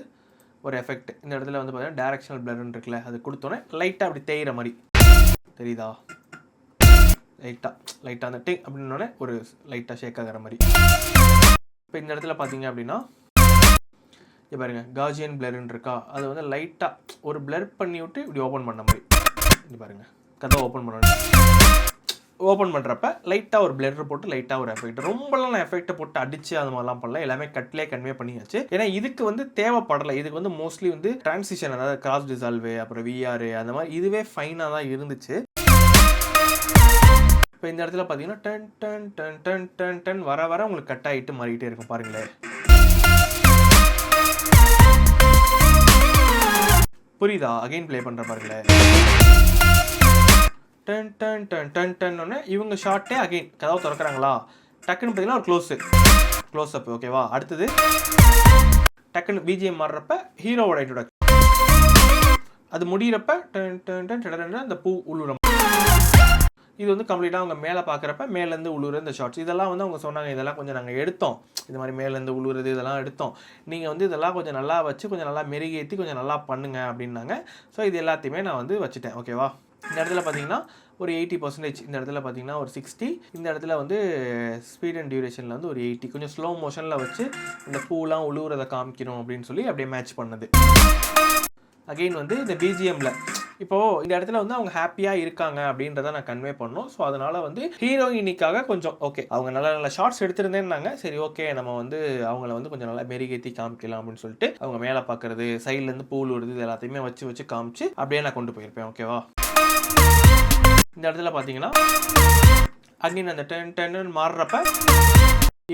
S1: ஒரு எஃபெக்ட், இந்த இடத்துல வந்து பார்த்தீங்கன்னா டைரக்ஷனல் பிளர்ன்னு இருக்குல்ல, அது கொடுத்தோன்னே லைட்டாக அப்படி தேயிற மாதிரி தெரியுதா? லைட்டாக அந்த டே அப்படின்னோடனே ஒரு லைட்டாக ஷேக் ஆகிற மாதிரி. இப்போ இந்த இடத்துல பார்த்தீங்க அப்படின்னா இப்போ பாருங்க, காஜியன் பிளர்ன்னு இருக்கா, அது வந்து லைட்டாக ஒரு பிளர் பண்ணி விட்டு இப்படி ஓப்பன் பண்ண மாதிரி. இது பாருங்கள், கதை ஓப்பன் பண்ணுறப்ப லைட்டாக ஒரு பிளர் போட்டு லைட்டாக ஒரு எஃபெக்ட். ரொம்பலாம் நான் எஃபெக்ட்டை போட்டு அடித்து அது மாதிரிலாம் பண்ணல, எல்லாமே கட்லேயே கன்வே பண்ணியாச்சு. ஏன்னா இதுக்கு வந்து தேவைப்படலை. இதுக்கு வந்து மோஸ்ட்லி வந்து டிரான்சிஷன், அதாவது கிராஸ் டிசால்வு, அப்புறம் விஆர், அந்த மாதிரி இதுவே ஃபைனாக தான் இருந்துச்சு. இப்போ இந்த இடத்துல பார்த்தீங்கன்னா டன் டன் டன் டன் டன் டன் வர வர உங்களுக்கு கட் ஆகிட்டு மாறிக்கிட்டே இருக்கும் பாருங்களேன். புரியுதா? அகைன் ப்ளே பண்ணுற பாருங்களேன். டன் டன் டன் டன் டன்னொன்னே இவங்க ஷார்ட்டே அகைன் கதவை திறக்கிறாங்களா, டக்குன்னு பார்த்தீங்கன்னா ஒரு க்ளோஸ் அப். ஓகேவா? அடுத்தது டக்குன்னு பிஜிஎம் மாறுறப்ப ஹீரோவோட இன்ட்ரோடக்ஷன், அது முடிகிறப்ப டன் டன் டன் டன் அந்த பூ உள்ளுரம். இது வந்து கம்ப்ளீட்டாக அவங்க மேலே பார்க்குறப்ப மேலேருந்து உழுவுற இந்த ஷார்ட்ஸ் இதெல்லாம் வந்து அவங்க சொன்னாங்க, இதெல்லாம் கொஞ்சம் நாங்கள் எடுத்தோம், இது மாதிரி மேலேருந்து உழுவுறது இதெல்லாம் எடுத்தோம், நீங்கள் வந்து இதெல்லாம் கொஞ்சம் நல்லா வச்சு கொஞ்சம் நல்லா மெருகேற்றி கொஞ்சம் நல்லா பண்ணுங்க அப்படின்னாங்க. ஸோ இது எல்லாத்தையுமே நான் வந்து வச்சுட்டேன். ஓகேவா, இந்த இடத்துல பார்த்தீங்கன்னா ஒரு 80%, இந்த இடத்துல பார்த்தீங்கன்னா ஒரு 60, இந்த இடத்துல வந்து ஸ்பீட் அண்ட் டியூரேஷனில் வந்து ஒரு 80, கொஞ்சம் ஸ்லோ மோஷனில் வச்சு இந்த பூலாம் உழுவுறதை காமிக்கணும் அப்படின்னு சொல்லி அப்படியே மேட்ச் பண்ணது. அகெயின் வந்து இந்த பிஜிஎம்மில் இப்போது இந்த இடத்துல வந்து அவங்க ஹாப்பியாக இருக்காங்க அப்படின்றத நான் கன்வே பண்ணோம். ஸோ அதனால் வந்து ஹீரோயினிக்காக கொஞ்சம் ஓகே, அவங்க நல்ல நல்ல ஷார்ட்ஸ் எடுத்திருந்தேன்னாங்க. சரி ஓகே, நம்ம வந்து அவங்கள வந்து கொஞ்சம் நல்லா மெருகேற்றி காமிக்கலாம் அப்படின்னு சொல்லிட்டு அவங்க மேலே பார்க்குறது, சைட்லேருந்து பூல் விடுறது, இது எல்லாத்தையுமே வச்சு காமிச்சு அப்படியே நான் கொண்டு போயிருப்பேன். ஓகேவா, இந்த இடத்துல பார்த்தீங்கன்னா அகெயின் அந்த 10 மாறுறப்ப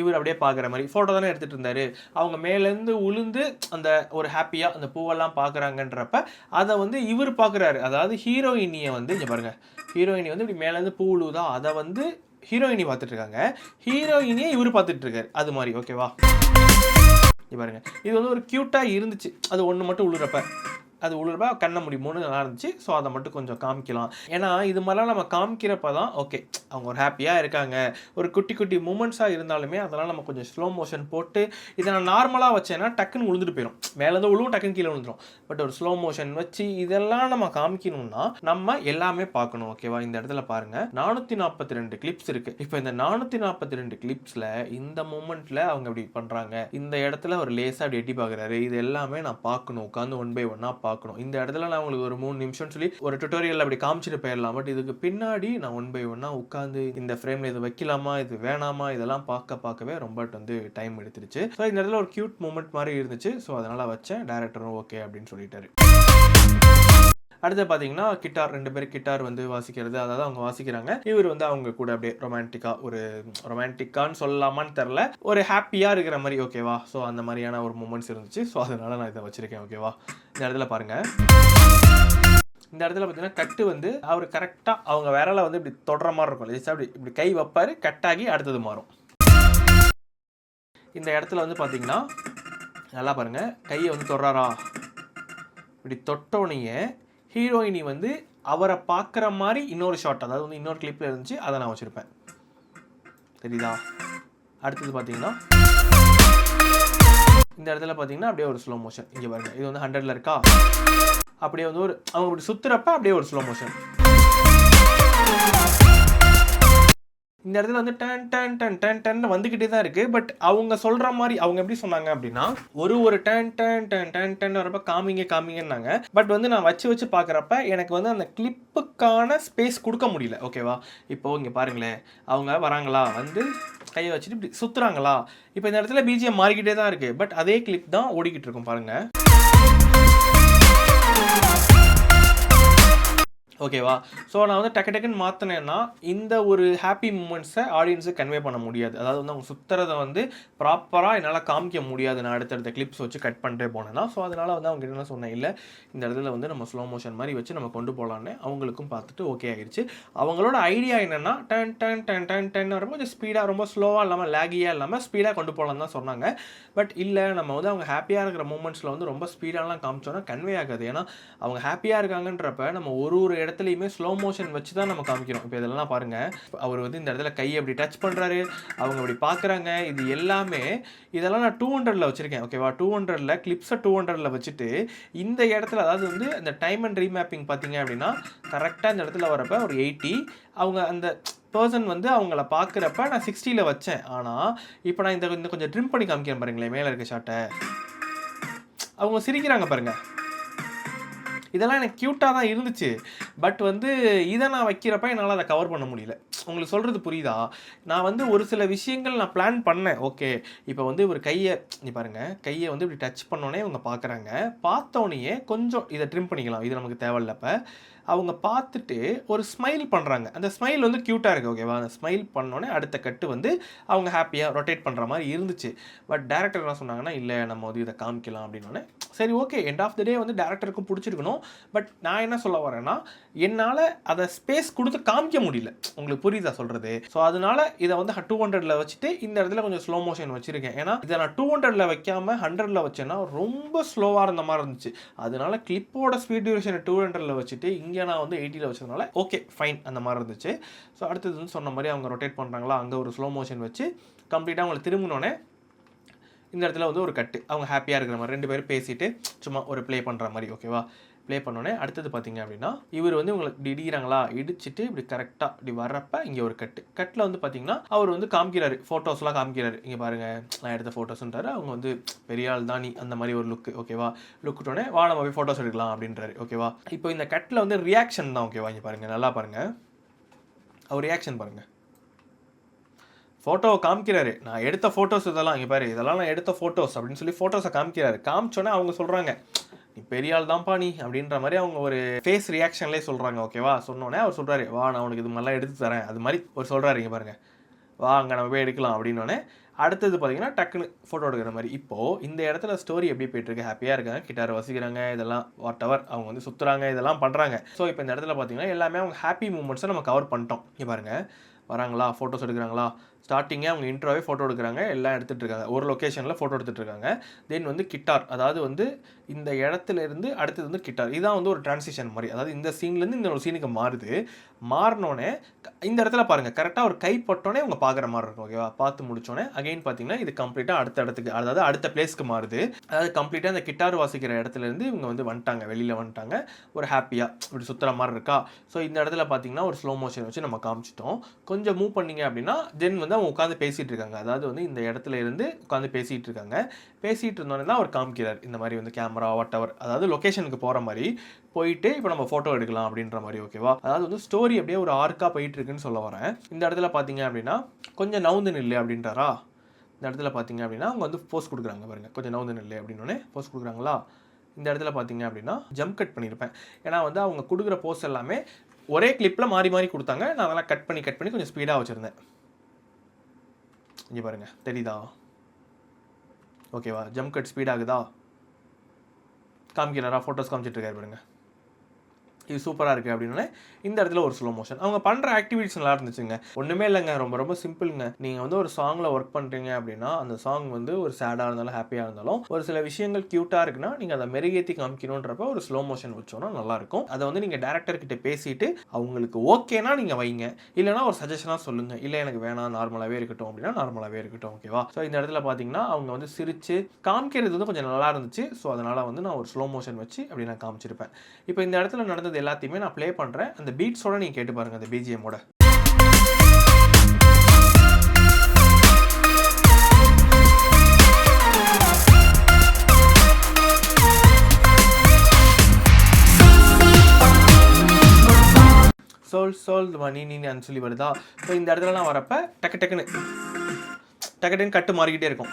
S1: இவர் அப்படியே பார்க்குற மாதிரி ஃபோட்டோ தானே எடுத்துகிட்டு இருந்தார். அவங்க மேலேருந்து உளுந்து அந்த ஒரு ஹாப்பியாக அந்த பூவெல்லாம் பார்க்குறாங்கன்றப்ப அதை வந்து இவர் பார்க்குறாரு. அதாவது ஹீரோயினியை வந்து இங்கே பாருங்கள், ஹீரோயினி வந்து இப்படி மேலேருந்து பூ உழுவுதா, அதை வந்து ஹீரோயினி பார்த்துட்டு இருக்காங்க, ஹீரோயினியை இவர் பார்த்துட்டு இருக்காரு. அது மாதிரி ஓகேவா, இங்கே பாருங்கள், இது வந்து ஒரு க்யூட்டாக இருந்துச்சு. அது ஒன்று மட்டும் உழுறப்ப அது உழுறப்ப கண்ணை முடியுமோன்னு நல்லா இருந்துச்சு. ஸோ அதை மட்டும் கொஞ்சம் காமிக்கலாம். ஏன்னா இது மாதிரிலாம் நம்ம காமிக்கிறப்ப தான் ஓகே அவங்க ஒரு ஹாப்பியாக இருக்காங்க. ஒரு குட்டி குட்டி மூமெண்ட்ஸாக இருந்தாலுமே அதெல்லாம் நம்ம கொஞ்சம் ஸ்லோ மோஷன் போட்டு இதை நான் நார்மலாக வச்சேன்னா டக்குன்னு உழுந்துட்டு போயிடும், மேலேருந்து உழுவும் டக்குன்னு கீழே விழுந்துடும். பட் ஒரு ஸ்லோ மோஷன் வச்சு இதெல்லாம் நம்ம காமிக்கணும்னா நம்ம எல்லாமே பார்க்கணும். ஓகேவா, இந்த இடத்துல பாருங்கள் 442 கிளிப்ஸ் இருக்குது. இப்போ இந்த 442 கிளிப்ஸில் இந்த மூமெண்ட்டில் அவங்க இப்படி பண்ணுறாங்க, இந்த இடத்துல ஒரு லேஸாக அப்படி எட்டி பார்க்குறாரு, இது எல்லாமே நான் பார்க்கணும், உட்காந்து 1 by 1 பார்க்கணும். இந்த இடத்துல நான் உங்களுக்கு ஒரு 3 நிமிஷம் சொல்லி ஒரு டுட்டோரியல் அப்படி காமிச்சிட்டு போயிடலாம். பட் இதுக்கு பின்னாடி நான் 1 by 1 உட்காந்து இந்த ஃப்ரேம்ல இது வைக்கலாமா, இது வேணாமா, இதெல்லாம் பார்க்கவே ரொம்ப வந்து டைம் எடுத்துருச்சு. ஸோ இந்த இடத்துல ஒரு கியூட் மூமெண்ட் மாதிரி இருந்துச்சு. ஸோ அதனால வச்சேன். டைரக்டரும் ஓகே அப்படின்னு சொல்லிட்டாரு. அடுத்து பார்த்தீங்கன்னா கிட்டார், 2 பேர் கிட்டார் வந்து வாசிக்கிறது, அதாவது அவங்க வாசிக்கிறாங்க, இவர் வந்து அவங்க கூட அப்படியே ரொமான்டிக்கான்னு சொல்லலாமான்னு தெரில, ஒரு ஹாப்பியாக இருக்கிற மாதிரி. ஓகேவா, ஸோ அந்த மாதிரியான ஒரு மூமெண்ட்ஸ் இருந்துச்சு. ஸோ அதனால நான் இதை வச்சிருக்கேன். ஓகேவா, இந்த இடத்துல பாருங்கள், இந்த இடத்துல பார்த்தீங்கன்னா கட்டு வந்து அவர் கரெக்டாக அவங்க விரலை வந்து இப்படி தொடர மாதிரி இருக்கும். இப்படி கை வைப்பார், கட்டாகி அடுத்தது மாறும். இந்த இடத்துல வந்து பார்த்தீங்கன்னா நல்லா பாருங்கள், கையை வந்து தொடுறாரா, இப்படி தொட்டோனையே ஹீரோயினி வந்து அவரை பார்க்குற மாதிரி இன்னொரு ஷாட், அதாவது வந்து இன்னொரு கிளிப்பில் இருந்துச்சு, அதை நான் வச்சுருப்பேன். தெரியுதா? அடுத்தது பார்த்தீங்கன்னா இந்த இடத்துல பார்த்தீங்கன்னா அப்படியே ஒரு ஸ்லோ மோஷன். இங்கே பாருங்கள், இது வந்து 100ல் இருக்கா, அப்படியே வந்து ஒரு அவங்க இப்படி சுற்றுறப்ப அப்படியே ஒரு ஸ்லோ மோஷன். இந்த இடத்துல வந்து டன் டன் டன் டன் டன் வந்துக்கிட்டே தான் இருக்குது. பட் அவங்க சொல்கிற மாதிரி அவங்க எப்படி சொன்னாங்க அப்படின்னா ஒரு டன் டன் டன் டன் டன் வரப்போ காமிங்கன்னாங்க. பட் வந்து நான் வச்சு பார்க்குறப்ப எனக்கு வந்து அந்த கிளிப்புக்கான ஸ்பேஸ் கொடுக்க முடியல. ஓகேவா, இப்போது இங்கே பாருங்களேன், அவங்க வராங்களா, வந்து கையை வச்சுட்டு இப்படி சுற்றுறாங்களா, இப்போ இந்த இடத்துல பிஜிஎம் மாறிக்கிட்டே தான் இருக்குது. பட் அதே கிளிப் தான் ஓடிக்கிட்டு இருக்கும் பாருங்கள். ஓகேவா, ஸோ நான் வந்து டக்குன்னு மாற்றினேன்னா இந்த ஒரு ஹாப்பி மூமெண்ட்ஸை ஆடியன்ஸுக்கு கன்வே பண்ண முடியாது. அதாவது வந்து அவங்க சுற்றுறதை வந்து ப்ராப்பராக என்னால் காமிக்க முடியாது, நான் அடுத்தடுத்த கிளிப்ஸ் வச்சு கட் பண்ணிட்டே போனேன்னா. ஸோ அதனால் வந்து அவங்க என்ன சொன்னேன், இல்லை இந்த இடத்துல வந்து நம்ம ஸ்லோ மோஷன் மாதிரி வச்சு நம்ம கொண்டு போகலான்னு அவங்களுக்கும் பார்த்துட்டு ஓகே ஆகிடுச்சு. அவங்களோட ஐடியா என்னென்னா டன் டன் டன் டன் டன் வரும்போது கொஞ்சம் ஸ்பீடாக, ரொம்ப ஸ்லோவாக இல்லாமல் லேகியாக இல்லாமல் ஸ்பீடாக கொண்டு போகலான்னு தான் சொன்னாங்க. பட் இல்லை, நம்ம வந்து அவங்க ஹாப்பியாக இருக்கிற மூமெண்ட்ஸில் வந்து ரொம்ப ஸ்பீடாலாம் காமிச்சோன்னா கன்வே ஆகாது. ஏன்னா அவங்க ஹாப்பியாக இருக்காங்கன்றப்ப நம்ம ஒரு இடத்துலையுமே ஸ்லோ மோஷன் வச்சு தான் நம்ம காமிக்கிறோம். இப்போ இதெல்லாம் பாருங்கள், அவர் வந்து இந்த இடத்துல கையை அப்படி டச் பண்ணுறாரு, அவங்க அப்படி பார்க்குறாங்க, இது எல்லாமே இதெல்லாம் நான் 200ல் வச்சுருக்கேன். ஓகேவா, 200ல் கிளிப்ஸை 200ல் வச்சுட்டு இந்த இடத்துல அதாவது வந்து இந்த டைம் அண்ட் ரீமேப்பிங் பார்த்தீங்க அப்படின்னா கரெக்டாக இந்த இடத்துல வரப்போ ஒரு 80, அவங்க அந்த பர்சன் வந்து அவங்கள பார்க்குறப்ப நான் 60ல் வச்சேன். ஆனால் இப்போ நான் இந்த கொஞ்சம் ட்ரிம் பண்ணி காமிக்கிறேன் பாருங்களேன், மேலே இருக்க ஷாட்டை, அவங்க சிரிக்கிறாங்க பாருங்கள். இதெல்லாம் எனக்கு க்யூட்டாக தான் இருந்துச்சு. பட் வந்து இதை நான் வைக்கிறப்ப என்னால் அதை கவர் பண்ண முடியல. உங்களுக்கு சொல்கிறது புரியுதா? நான் வந்து ஒரு சில விஷயங்கள் நான் பிளான் பண்ணேன். ஓகே, இப்போ வந்து ஒரு கையை நீ பாருங்கள், கையை வந்து இப்படி டச் பண்ணோன்னே அவங்க பார்க்குறாங்க, பார்த்தோன்னே கொஞ்சம் இதை ட்ரிம் பண்ணிக்கலாம், இது நமக்கு தேவையில்லப்ப அவங்க பார்த்துட்டு ஒரு ஸ்மைல் பண்ணுறாங்க. அந்த ஸ்மைல் வந்து க்யூட்டாக இருக்குது. ஓகேவா, அந்த ஸ்மைல் பண்ணோன்னே அடுத்த கட்டு வந்து அவங்க ஹாப்பியாக ரொட்டேட் பண்ணுற மாதிரி இருந்துச்சு. பட் டேரக்டர் என்ன சொன்னாங்கன்னா, இல்லை நம்ம வந்து இதை காமிக்கலாம் அப்படின்னோடனே சரி ஓகே, எண்ட் ஆஃப் த டே வந்து டேரக்டருக்கும் பிடிச்சிருக்கணும். பட் நான் என்ன சொல்ல வரேன்னா, என்னால் அதை ஸ்பேஸ் கொடுத்து காமிக்க முடியல. உங்களுக்கு புரியுதா சொல்கிறது? ஸோ அதனால இதை வந்து 200ல் வச்சுட்டு இந்த இடத்துல கொஞ்சம் ஸ்லோ மோஷன் வச்சுருக்கேன். ஏன்னா இதை நான் 200ல் வைக்காமல் 100ல் வச்சேன்னா ரொம்ப ஸ்லோவாக இருந்த மாதிரி இருந்துச்சு. அதனால கிளிப்போட ஸ்பீட் டியூரேஷனை 200ல் வச்சுட்டு இங்கே நான் வந்து 80ல் வச்சதுனால ஓகே ஃபைன் அந்த மாதிரி இருந்துச்சு. ஸோ அடுத்தது வந்து சொன்ன மாதிரி அவங்க ரொட்டேட் பண்ணுறாங்களா, அங்கே ஒரு ஸ்லோ மோஷன் வச்சு கம்ப்ளீட்டாக அவங்களை திரும்பினோடனே இந்த இடத்துல வந்து ஒரு கட்டு, அவங்க ஹாப்பியாக இருக்கிற மாதிரி 2 பேரும் பேசிட்டு சும்மா ஒரு ப்ளே பண்ணுற மாதிரி. ஓகேவா? ப்ளே பண்ணோடனே அடுத்தது பார்த்தீங்க அப்படின்னா இவர் வந்து உங்களுக்கு இடிக்கிறாங்களா, இடிச்சிட்டு இப்படி கரெக்டாக இப்படி வர்றப்ப இங்கே ஒரு கட்டில் வந்து பார்த்தீங்கன்னா அவர் வந்து காமிக்கிறாரு, ஃபோட்டோஸ்லாம் காமிக்கிறாரு. இங்கே பாருங்கள் நான் எடுத்த ஃபோட்டோஸ்ன்றாரு. அவங்க வந்து பெரிய ஆள் தான் நீ அந்த மாதிரி ஒரு லுக்கு. ஓகேவா? லுக்கிட்டோடனே வா நம்ம போய் ஃபோட்டோஸ் எடுக்கலாம் அப்படின்றாரு. ஓகேவா? இப்போ இந்த கட்டில் வந்து ரியாக்ஷன் தான். ஓகேவா? இங்கே பாருங்கள், நல்லா பாருங்கள், அவர் ரியாக்ஷன் பாருங்கள். ஃபோட்டோவை காமிக்கிறாரு, நான் எடுத்த ஃபோட்டோஸ் இதெல்லாம், இங்கே பாரு இதெல்லாம் நான் எடுத்த ஃபோட்டோஸ் அப்படின்னு சொல்லி ஃபோட்டோஸை காமிக்கிறாரு. காமிச்சோன்னே அவங்க சொல்கிறாங்க நீ பெரிய ஆள் தான்ப்பா நீ அப்படின்ற மாதிரி அவங்க ஒரு ஃபேஸ் ரியாக்ஷன்லேயே சொல்கிறாங்க. ஓகேவா? சொன்னோன்னே அவர் சொல்கிறாரு வா நான் உனக்கு இது மாதிரிலாம் எடுத்து தரேன். அது மாதிரி ஒரு சொல்கிறாரு. இங்கே பாருங்கள், வா அங்கே நம்ம போய் எடுக்கலாம் அப்படின்னோடனே அடுத்தது பார்த்தீங்கன்னா டக்குன்னு ஃபோட்டோ எடுக்கிற மாதிரி. இப்போது இந்த இடத்துல ஸ்டோரி எப்படி போயிட்டுருக்கு, ஹாப்பியாக இருக்காங்க, கிட்டார் வசிக்கிறாங்க, இதெல்லாம் வாட் எவர் அவங்க வந்து சுற்றுறாங்க, இதெல்லாம் பண்ணுறாங்க. ஸோ இப்போ இந்த இடத்துல பார்த்தீங்கன்னா எல்லாமே அவங்க ஹாப்பி மூமெண்ட்ஸை நம்ம கவர் பண்ணிட்டோம். இங்கே பாருங்கள், வராங்களா, ஃபோட்டோஸ் எடுக்கிறாங்களா, ஸ்டார்டிங்கே அவங்க இன்ட்ரோவே ஃபோட்டோ எடுக்கிறாங்க, எல்லாம் எடுத்துகிட்டு இருக்காங்க, ஒரு லொக்கேஷனில் ஃபோட்டோ எடுத்துகிட்டு இருக்காங்க. தென் வந்து கிட்டார், அதாவது வந்து இந்த இடத்துல இருந்து அடுத்தது வந்து கிட்டார், இதான் வந்து ஒரு டிரான்சிஷன் மாதிரி. அதாவது இந்த சீன்லேருந்து இந்த ஒரு சீனுக்கு மாறுது. மாறினோடனே இந்த இடத்துல பாருங்கள் கரெக்டாக ஒரு கை பட்டோன்னே அவங்க பார்க்குற மாதிரி இருக்கும். ஓகேவா? பார்த்து முடிச்சோடனே அகைன் பார்த்தீங்கன்னா இது கம்ப்ளீட்டாக அடுத்த இடத்துக்கு, அதாவது அடுத்த பிளேஸ்க்கு மாறுது. அதாவது கம்ப்ளீட்டாக இந்த கிட்டார் வாசிக்கிற இடத்துலேருந்து இவங்க வந்து வந்துட்டாங்க, வெளியில் வந்துட்டாங்க, ஒரு ஹாப்பியாக இப்படி சுற்றுற மாதிரி இருக்கா. ஸோ இந்த இடத்துல பார்த்தீங்கன்னா ஒரு ஸ்லோ மோஷன் வச்சு நம்ம காமிச்சிட்டோம். கொஞ்சம் மூவ் பண்ணிங்க அப்படின்னா தென் வந்து அவங்க உட்காந்து பேசிகிட்டு இருக்காங்க. அதாவது வந்து இந்த இடத்துல இருந்து உட்காந்து பேசிகிட்டு இருக்காங்க. பேசிகிட்டு இருந்தோன்னே தான் அவர் காமிக்கிறார் இந்த மாதிரி வந்து கேமரா வாட் எவர், அதாவது லொக்கேஷனுக்கு போகிற மாதிரி போயிட்டு இப்போ நம்ம ஃபோட்டோ எடுக்கலாம் அப்படின்ற மாதிரி. ஓகேவா? அதாவது வந்து ஸ்டோரி அப்படியே ஒரு ஆர்க்காக போயிட்டு இருக்குன்னு சொல்ல வரேன். இந்த இடத்துல பார்த்தீங்க அப்படின்னா கொஞ்சம் நவுந்து நில்லு அப்படின்றாரா. இந்த இடத்துல பார்த்தீங்க அப்படின்னா அவங்க வந்து போஸ்ட் கொடுக்குறாங்க பாருங்கள், கொஞ்சம் நவுந்து நில்லு அப்படின்னோடனே போஸ்ட் கொடுக்குறாங்களா. இந்த இடத்துல பார்த்தீங்க அப்படின்னா ஜம்ப் கட் பண்ணியிருப்பேன். ஏன்னா வந்து அவங்க கொடுக்குற போஸ்ட் எல்லாமே ஒரே கிளிப்பில் மாறி மாறி கொடுத்தாங்க. நான் அதெல்லாம் கட் பண்ணி கொஞ்சம் ஸ்பீடாக வச்சுருந்தேன். இங்கே பாருங்கள், தெரியுதா? ஓகேவா? ஜம்ப் கட் ஸ்பீட் ஆகுதா, காமிக்கிறாரா, ஃபோட்டோஸ் காமிச்சிட்டு இருக்காரு பாருங்கள், இது சூப்பராக இருக்குது அப்படின்னே இந்த இடத்துல ஒரு ஸ்லோ மோஷன். அவங்க பண்ணுற ஆக்டிவிட்டிஸ் நல்லா இருந்துச்சுங்க. ஒன்றுமே இல்லைங்க, ரொம்ப ரொம்ப சிம்பிளுங்க. நீங்கள் வந்து ஒரு சாங்கில் ஒர்க் பண்ணுறீங்க அப்படின்னா அந்த சாங் வந்து ஒரு சேடாக இருந்தாலும் ஹாப்பியாக இருந்தாலும் ஒரு சில விஷயங்கள் க்யூட்டாக இருக்குன்னா நீங்கள் அதை மெருகேற்றி காமிக்கணுன்றப்ப ஒரு ஸ்லோ மோஷன் வச்சோன்னா நல்லாயிருக்கும். அதை வந்து நீங்கள் டேரக்டர்கிட்ட பேசிட்டு அவங்களுக்கு ஓகேனா நீங்கள் வைங்க, இல்லைனா ஒரு சஜஷனாக சொல்லுங்கள். இல்லை எனக்கு வேணாம் நார்மலாகவே இருக்கட்டும் அப்படின்னா நார்மலாகவே இருக்கட்டும். ஓகேவா? ஸோ இந்த இடத்துல பார்த்தீங்கன்னா அவங்க வந்து சிரித்து காமிக்கிறது வந்து கொஞ்சம் நல்லா இருந்துச்சு. ஸோ அதனால் வந்து நான் ஒரு ஸ்லோ மோஷன் வச்சு அப்படி நான் காமிச்சிருப்பேன். இப்போ இந்த இடத்துல நடந்தது எல்லாத்தையுமே நான் ப்ளே பண்ணுறேன். அந்த பீட்ஸோட நீங்கள் கேட்டு பாருங்கள், அந்த பிஜிஎம்மோட. சோல் நீன்னு சொல்லி வருதா. ஸோ இந்த இடத்துலலாம் வரப்போ டக்குன்னு கட்டு மாறிக்கிட்டே இருக்கும்.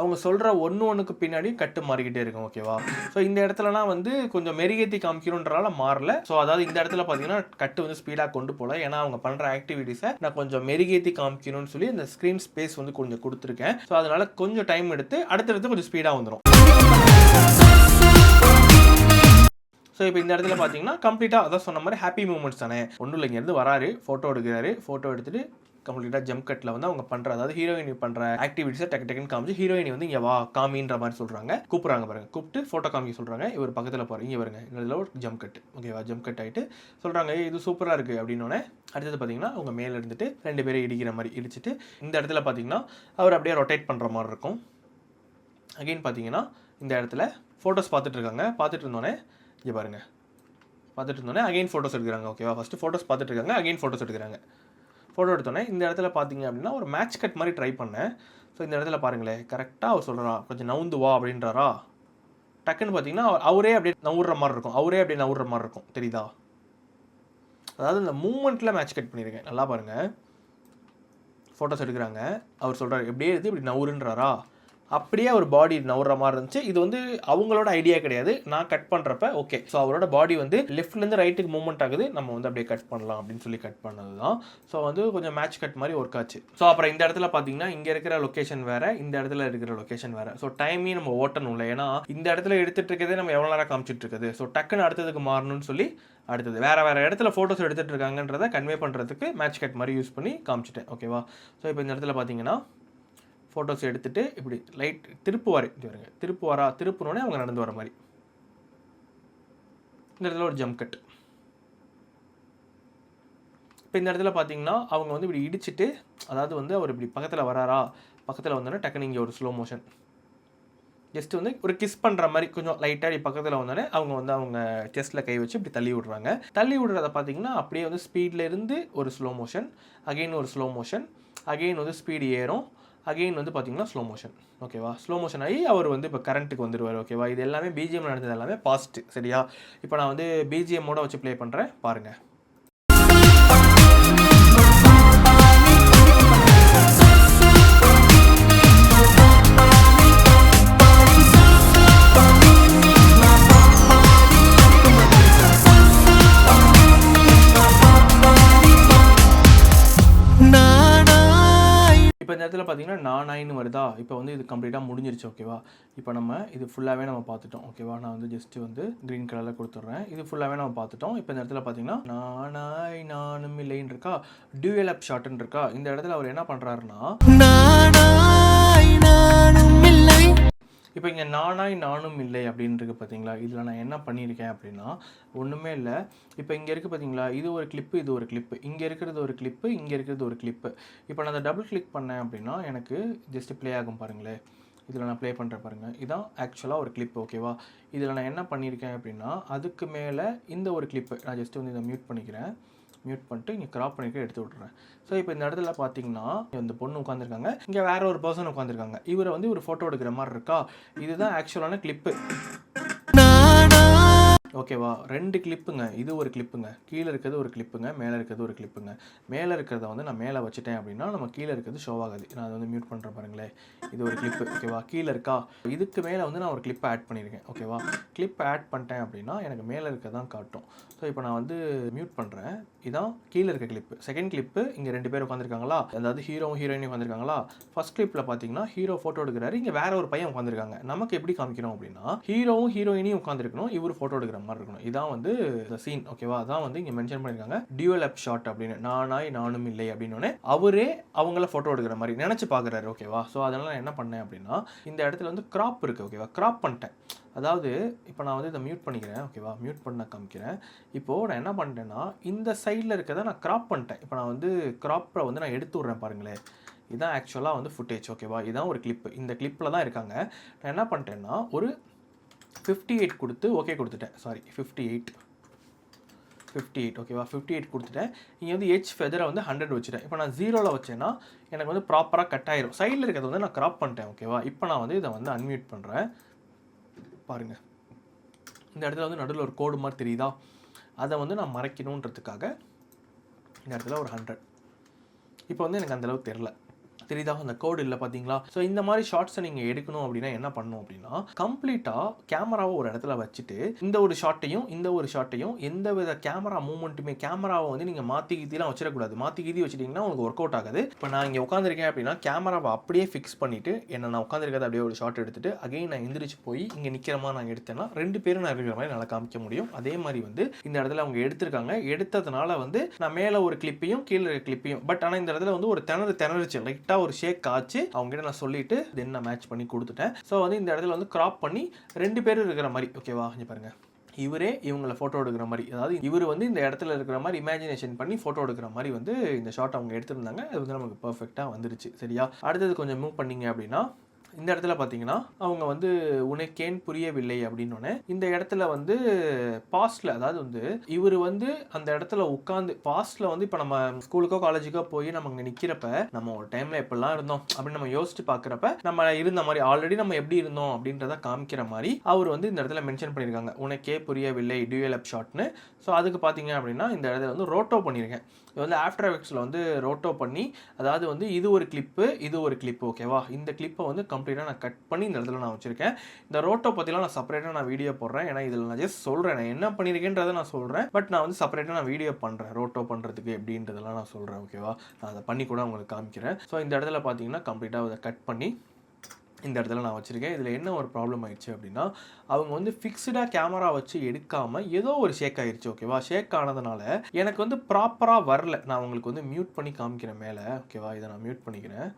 S1: அவங்க சொல்கிற ஒன்றுக்கு பின்னாடி கட்டு மாறிக்கிட்டே இருக்கும். ஓகேவா? ஸோ இந்த இடத்துலலாம் வந்து கொஞ்சம் மெருகேற்றி காமிக்கணுன்றனால மாறல. ஸோ அதாவது இந்த இடத்துல பார்த்தீங்கன்னா கட்டு வந்து ஸ்பீடாக கொண்டு போகல. ஏன்னா அவங்க பண்ணுற ஆக்டிவிட்டீஸை நான் கொஞ்சம் மெருகேற்றி காமிக்கணும்னு சொல்லி அந்த ஸ்க்ரீன் ஸ்பேஸ் வந்து கொஞ்சம் கொடுத்துருக்கேன். ஸோ அதனால் கொஞ்சம் டைம் எடுத்து அடுத்தடுத்து கொஞ்சம் ஸ்பீடாக வந்துடும். ஸோ இப்போ இந்த இடத்துல பார்த்தீங்கன்னா கம்ப்ளீட்டாக அதான் சொன்ன மாதிரி ஹாப்பி மூமெண்ட்ஸ் தானே. ஒன்றும் இல்லை, இங்கேருந்து வராரு, ஃபோட்டோ எடுக்கிறாரு, ஃபோட்டோ எடுத்துகிட்டு கம்ப்ளீட்டாக ஜம்ப் கட்டில் வந்து அவங்க பண்ணுற, அதாவது ஹீரோயினி பண்ணுற ஆக்டிவிட்டிஸை டக்குன்னு காமிச்சு ஹீரோயினி வந்து இங்கே வா காமின்ற மாதிரி சொல்கிறாங்க, கூப்பிட்றாங்க பாருங்க, கூப்பிட்டு ஃபோட்டோ காமிக்க சொல்கிறாங்க. இவர் பக்கத்தில் போகிறாங்க, இங்கே வருங்க, இதில் ஒரு ஜம்ப் கட்டு. ஓகேவா? ஜம்ப் கட் ஆகிட்டு சொல்கிறாங்க இது சூப்பராக இருக்குது அப்படின்னோடனே அடுத்தது பார்த்தீங்கன்னா அவங்க மேலே இருந்துட்டு 2 பேரும் இடிக்கிற மாதிரி இடிச்சிட்டு இந்த இடத்துல பார்த்தீங்கன்னா அவர் அப்படியே ரொட்டேட் பண்ணுற மாதிரி இருக்கும். அகெயின் பார்த்தீங்கன்னா இந்த இடத்துல ஃபோட்டோஸ் பார்த்துட்டு இருக்காங்க. பார்த்துட்டு இருந்தோடனே இங்கே பாருங்கள், பார்த்துட்டு இருந்தோடனே அகெயின் ஃபோட்டோஸ் எடுக்கிறாங்க. ஓகேவா? ஃபஸ்ட்டு ஃபோட்டோஸ் பார்த்துட்டு இருக்காங்க, அகெயின் ஃபோட்டோஸ் எடுக்கிறாங்க. ஃபோட்டோ எடுத்தோன்னே இந்த இடத்துல பார்த்தீங்க அப்படின்னா ஒரு மேட்ச் கட் மாதிரி ட்ரை பண்ணேன். ஸோ இந்த இடத்துல பாருங்களேன், கரெக்டாக அவர் சொல்கிறா கொஞ்சம் நவுந்து வா அப்படின்றாரா. டக்குன்னு பார்த்தீங்கன்னா அவரே அப்படியே நவுற மாதிரி இருக்கும். தெரியுதா? அதாவது இந்த மூமெண்ட்டில் மேட்ச் கட் பண்ணியிருக்கேன். நல்லா பாருங்கள், ஃபோட்டோஸ் எடுக்கிறாங்க, அவர் சொல்கிறார் எப்படியே எடுத்து இப்படி நவுறுன்றாரா. அப்படியே ஒரு பாடி நவுற மாதிரி இருந்துச்சு. இது வந்து அவங்களோட ஐடியா கிடையாது, நான் கட் பண்ணுறப்ப ஓகே ஸோ அவரோட பாடி வந்து லெஃப்ட்லேருந்து ரைட்டுக்கு மூவ்மெண்ட் ஆகுது, நம்ம வந்து அப்படியே கட் பண்ணலாம் அப்படின்னு சொல்லி கட் பண்ணது தான். ஸோ வந்து கொஞ்சம் மேட்ச் கட் மாதிரி ஒர்க் ஆச்சு. ஸோ அப்புறம் இந்த இடத்துல பார்த்தீங்கன்னா இங்கே இருக்கிற லொக்கேஷன் வேறு, இந்த இடத்துல இருக்கிற லொக்கேஷன் வேறு. ஸோ டைமையும் நம்ம ஓட்டணும்ல, ஏன்னா இந்த இடத்துல எடுத்துகிட்டு இருக்கிறதே நம்ம எவ்வளோ நேரம் காமிச்சிட்டு இருக்குது. ஸோ டக்குன்னு அடுத்ததுக்கு மாறணும்னு சொல்லி அடுத்தது வேறு இடத்துல ஃபோட்டோஸ் எடுத்துகிட்டு இருக்காங்கன்றதை கன்வே பண்ணுறதுக்கு மேட்ச் கட் மாதிரி யூஸ் பண்ணி காமிச்சிட்டேன். ஓகேவா. ஸோ இப்போ இந்த இடத்துல பார்த்தீங்கன்னா ஃபோட்டோஸ் எடுத்துகிட்டு இப்படி லைட் திருப்புவார், வருங்க திருப்புனோடனே அவங்க நடந்து வர மாதிரி. இந்த இடத்துல ஒரு ஜம்ப் கட். இப்போ இந்த இடத்துல பார்த்தீங்கன்னா அவங்க வந்து இப்படி இடிச்சிட்டு, அதாவது வந்து அவர் இப்படி பக்கத்தில் வராரா, பக்கத்தில் வந்தோடனே டக்குனு இங்கே ஒரு ஸ்லோ மோஷன் ஜஸ்ட் வந்து ஒரு கிஸ் பண்ணுற மாதிரி கொஞ்சம் லைட்டாக பக்கத்தில் வந்தோடனே அவங்க வந்து அவங்க செஸ்ட்டில் கை வச்சு இப்படி தள்ளி விடுறாங்க. தள்ளி விடுறத பார்த்தீங்கன்னா அப்படியே வந்து ஸ்பீடில் இருந்து ஒரு ஸ்லோ மோஷன், அகெயின் ஒரு ஸ்லோ மோஷன், அகெயின் வந்து ஸ்பீடு ஏறும், அகெயின் வந்து பார்த்தீங்கன்னா ஸ்லோ மோஷன். ஓகேவா. ஸ்லோ மோஷன் ஆகி அவர் வந்து இப்போ கரண்ட்டுக்கு வந்துடுவார். ஓகேவா. இது எல்லாமே பிஜிஎம் நடந்தது எல்லாமே பாஸ்ட். சரியா. இப்போ நான் வந்து பிஜிஎம்மோட வச்சு ப்ளே பண்ணுறேன் பாருங்கள். இப்போ இந்த இடத்துல பார்த்தீங்கன்னா நானாயின்னு வருதா. இப்போ வந்து இது கம்ப்ளீட்டாக முடிஞ்சிருச்சு. ஓகேவா. இப்போ நம்ம இது ஃபுல்லாகவே நம்ம பார்த்துட்டோம். ஓகேவா. நான் வந்து ஜஸ்ட்டு வந்து க்ரீன் கலரில் கொடுத்துட்றேன். இது ஃபுல்லாகவே நம்ம பார்த்துட்டோம். இப்போ இந்த இடத்துல பார்த்தீங்கன்னா நானாய் நானும் இல்லைன்னு இருக்கா, டியூயல் அப் ஷாட்டுன்னு இருக்கா. இந்த இடத்துல அவர் என்ன பண்ணுறாருன்னா இப்போ இங்கே நானாய் நானும் இல்லை அப்படின்னு இருக்குது பார்த்தீங்களா. இதில் நான் என்ன பண்ணியிருக்கேன் அப்படின்னா ஒன்றுமே இல்லை. இப்போ இங்கே இருக்குது பார்த்தீங்களா, இது ஒரு கிளிப்பு, இது ஒரு கிளிப்பு, இங்கே இருக்கிறது ஒரு கிளிப்பு, இங்கே இருக்கிறது ஒரு கிளிப்பு. இப்போ நான் அதை டபுள் கிளிக் பண்ணேன் அப்படின்னா எனக்கு ஜஸ்ட்டு ப்ளே ஆகும் பாருங்களேன். இதில் நான் ப்ளே பண்ணுறேன் பாருங்கள். இதுதான் ஆக்சுவலாக ஒரு கிளிப். ஓகேவா. இதில் நான் என்ன பண்ணியிருக்கேன் அப்படின்னா அதுக்கு மேலே இந்த ஒரு கிளிப்பு நான் ஜஸ்ட்டு வந்து இதை மியூட் பண்ணிக்கிறேன். மியூட் பண்ணிட்டு இங்கே கிராப் பண்ணிட்டு எடுத்து விட்றேன். ஸோ இப்போ இந்த இடத்துல பார்த்தீங்கன்னா இந்த பொண்ணு உட்காந்துருக்காங்க, இங்கே வேற ஒரு பர்சன் உட்காந்துருக்காங்க. இவரை வந்து ஒரு ஃபோட்டோ எடுக்கிற மாதிரி இருக்கா. இதுதான் ஆக்சுவலான கிளிப்பு. ஓகேவா. 2 கிளிப்புங்க. இது ஒரு கிளிப்புங்க, கீழே இருக்கிறது ஒரு கிளிப்புங்க, மேலே இருக்கிறது ஒரு கிளிப்புங்க. மேலே இருக்கிறத வந்து நான் மேலே வச்சுட்டேன் அப்படின்னா நம்ம கீழே இருக்கிறது ஷோ ஆகாது. நான் அதை வந்து மியூட் பண்ணுறேன் பாருங்களேன். இது ஒரு கிளிப்பு. ஓகேவா. கீழே இருக்கா. இதுக்கு மேலே வந்து நான் ஒரு கிளிப்பை ஆட் பண்ணியிருக்கேன். ஓகேவா. கிளிப் ஆட் பண்ணிட்டேன் அப்படின்னா எனக்கு மேலே இருக்க தான் காட்டும். ஸோ இப்போ நான் வந்து மியூட் பண்ணுறேன். இதான் கீழே இருக்க கிளிப்பு. செகண்ட் கிளிப்பு இங்கே 2 பேர் உட்காந்துருக்காங்களா, அதாவது ஹீரோவும் ஹீரோயினும் உட்காந்துருக்காங்களா. ஃபர்ஸ்ட் கிளிப்பில் பார்த்தீங்கன்னா ஹீரோ ஃபோட்டோ எடுக்கிறாரு, இங்கே வேற ஒரு பையன் உட்காந்துருக்காங்க. நமக்கு எப்படி காமிக்கணும் அப்படின்னா ஹீரோவும் ஹீரோயினையும் உட்காந்துருக்கணும், இவர் ஃபோட்டோ எடுக்கிற மாதிரி இருக்கணும். இதான் வந்து இந்த சீன். ஓகேவா. அதான் வந்து இங்கே மென்ஷன் பண்ணியிருக்காங்க டியூயல் அப் ஷாட் அப்படின்னு. நானாய் நானும் இல்லை அப்படின்னு அவரே அவங்கள ஃபோட்டோ எடுக்கிற மாதிரி நினச்சி பார்க்குறாரு. ஓகேவா. ஸோ அதனால் நான் என்ன பண்ணேன் அப்படின்னா இந்த இடத்துல வந்து கிராப் இருக்குது. ஓகேவா. கிராப் பண்ணிட்டேன். அதாவது இப்போ நான் வந்து இதை மியூட் பண்ணிக்கிறேன். ஓகேவா. மியூட் பண்ண காமிக்கிறேன். இப்போது நான் என்ன பண்ணிட்டேன்னா இந்த சைடில் இருக்கிறத நான் கிராப் பண்ணிட்டேன். இப்போ நான் வந்து கிராப்பை வந்து நான் எடுத்து விட்றேன் பாருங்களேன். இதுதான் ஆக்சுவலாக வந்து ஃபுட்டேஜ். ஓகேவா. இதுதான் ஒரு கிளிப்பு. இந்த கிளிப்பில் தான் இருக்காங்க. நான் என்ன பண்ணிட்டேன்னா ஒரு 58 கொடுத்து ஓகே கொடுத்துட்டேன். சாரி 58. ஓகேவா. 58 கொடுத்துட்டேன். இங்கே வந்து ஹெச் ஃபெதரை வந்து 100 வச்சுட்டேன். இப்போ நான் 0ல் வச்சேன்னா எனக்கு வந்து ப்ராப்பராக கட் ஆயிரும். சைடில் இருக்கிறத வந்து நான் கிராப் பண்ணிட்டேன். ஓகேவா. இப்போ நான் வந்து இதை வந்து அன்மியூட் பண்ணுறேன் பாருங்கள். இந்த இடத்துல வந்து நடுவில் ஒரு கோடு மாதிரி தெரியுதா, அதை வந்து நான் மறைக்கணுன்றதுக்காக இந்த இடத்துல ஒரு 100. இப்போ வந்து எனக்கு அந்தளவுக்கு தெரியுதா, அந்த கோடு இல்லை பார்த்தீங்களா. ஸோ இந்த மாதிரி ஷார்ட்ஸை நீங்கள் எடுக்கணும் அப்படின்னா என்ன பண்ணணும் அப்படின்னா கம்ப்ளீட்டாக கேமராவை ஒரு இடத்துல வச்சுட்டு இந்த ஒரு ஷாட்டையும் எந்த வித கேமரா மூவ்மெண்ட்டுமே கேமராவை வந்து நீங்கள் மாற்றி கீதிலாம் வச்சிடக்கூடாது. மாற்றி கீதி வச்சுட்டிங்கன்னா உங்களுக்கு ஒர்க் அவுட் ஆகுது. இப்போ நான் இங்கே உட்காந்துருக்கேன் அப்படின்னா கேமராவை அப்படியே ஃபிக்ஸ் பண்ணிவிட்டு நான் உட்காந்துருக்கிறத அப்படியே ஒரு ஷாட் எடுத்துட்டு அகைன் நான் எந்திரிச்சு போய் இங்கே நிற்கிற மாதிரி நான் எடுத்தேன்னா 2 பேரும் நான் இருக்கிற மாதிரி நல்லா காமிக்க முடியும். அதே மாதிரி வந்து இந்த இடத்துல அவங்க எடுத்ததுனால வந்து நான் மேலே ஒரு கிளிப்பையும் கீழே கிளிப்பையும் பட் ஆனால் இந்த இடத்துல வந்து ஒரு திணறுச்சு லைட்டாக ஒரு ஷேக் ஆச்சு. அவங்க கிட்ட நான் சொல்லிட்டு தென் நான் மேட்ச் பண்ணி கொடுத்துட்டேன். ஸோ வந்து இந்த இடத்துல வந்து கிராப் பண்ணி 2 பேரும் இருக்கிற மாதிரி. ஓகேவா. இங்கே பாருங்க, இவரே இவங்களை ஃபோட்டோ எடுக்கிற மாதிரி, அதாவது இவர் வந்து இந்த இடத்துல இருக்கிற மாதிரி இமேஜினேஷன் பண்ணி ஃபோட்டோ எடுக்கிற மாதிரி வந்து இந்த ஷாட் அவங்க எடுத்திருந்தாங்க. அது வந்து நமக்கு பர்ஃபெக்டாக வந்துருச்சு. சரியா. அடுத்தது கொஞ்சம் மூவ் பண்ணீங்க அப்படின்னா இந்த இடத்துல பார்த்தீங்கன்னா அவங்க வந்து உனக்கேன் புரியவில்லை அப்படின்னோடனே இந்த இடத்துல வந்து பாஸ்ட்ல, அதாவது வந்து இவர் வந்து அந்த இடத்துல உட்காந்து பாஸ்ட்ல வந்து இப்போ நம்ம ஸ்கூலுக்கோ காலேஜுக்கோ போய் நம்ம அங்கே நிற்கிறப்ப நம்ம ஒரு டைம்ல எப்படிலாம் இருந்தோம் அப்படின்னு நம்ம யோசிச்சு பார்க்குறப்ப நம்ம இருந்த மாதிரி ஆல்ரெடி நம்ம எப்படி இருந்தோம் அப்படின்றத காமிக்கிற மாதிரி அவர் வந்து இந்த இடத்துல மென்ஷன் பண்ணியிருக்காங்க உனக்கே புரியவில்லை டியூயல் அப் ஷாட்னு. ஸோ அதுக்கு பார்த்தீங்க அப்படின்னா இந்த இடத்துல வந்து ரோட்டோ பண்ணியிருக்கேன். இது வந்து ஆஃப்டர் எஃபெக்ட்ஸில் வந்து ரோட்டோ பண்ணி, அதாவது வந்து இது ஒரு கிளிப்பு இது ஒரு கிளிப்பு. ஓகேவா. இந்த கிளிப்பை வந்து கம்ப்ளீட்டாக நான் கட் பண்ணி இந்த இடத்துல நான் வச்சுருக்கேன். இந்த ரோட்டோ பற்றிலாம் நான் செப்பரேட்டாக நான் வீடியோ போடுறேன். ஏன்னா இதில் நான் ஜஸ்ட் சொல்கிறேன், நான் என்ன பண்ணியிருக்கேன்றதை நான் சொல்கிறேன். பட் நான் வந்து செப்பரேட்டாக நான் வீடியோ பண்ணுறேன் ரோட்டோ பண்ணுறதுக்கு எப்படின்றதெல்லாம் நான் சொல்கிறேன். ஓகேவா, நான் அதை பண்ணி கூட உங்களுக்கு காமிக்கிறேன். ஸோ இந்த இடத்துல பார்த்தீங்கன்னா கம்ப்ளீட்டாக அதை கட் பண்ணி இந்த இடத்துல நான் வச்சுருக்கேன். இதில் என்ன ஒரு ப்ராப்ளம் ஆயிடுச்சு அப்படின்னா, அவங்க வந்து ஃபிக்ஸ்டாக கேமரா வச்சு எடுக்காமல் ஏதோ ஒரு ஷேக் ஆயிடுச்சு. ஓகேவா, ஷேக் ஆனதுனால எனக்கு வந்து ப்ராப்பராக வரல. நான் உங்களுக்கு வந்து மியூட் பண்ணி காமிக்கிறேன் மேலே. ஓகேவா, இதை நான் மியூட் பண்ணிக்கிறேன்.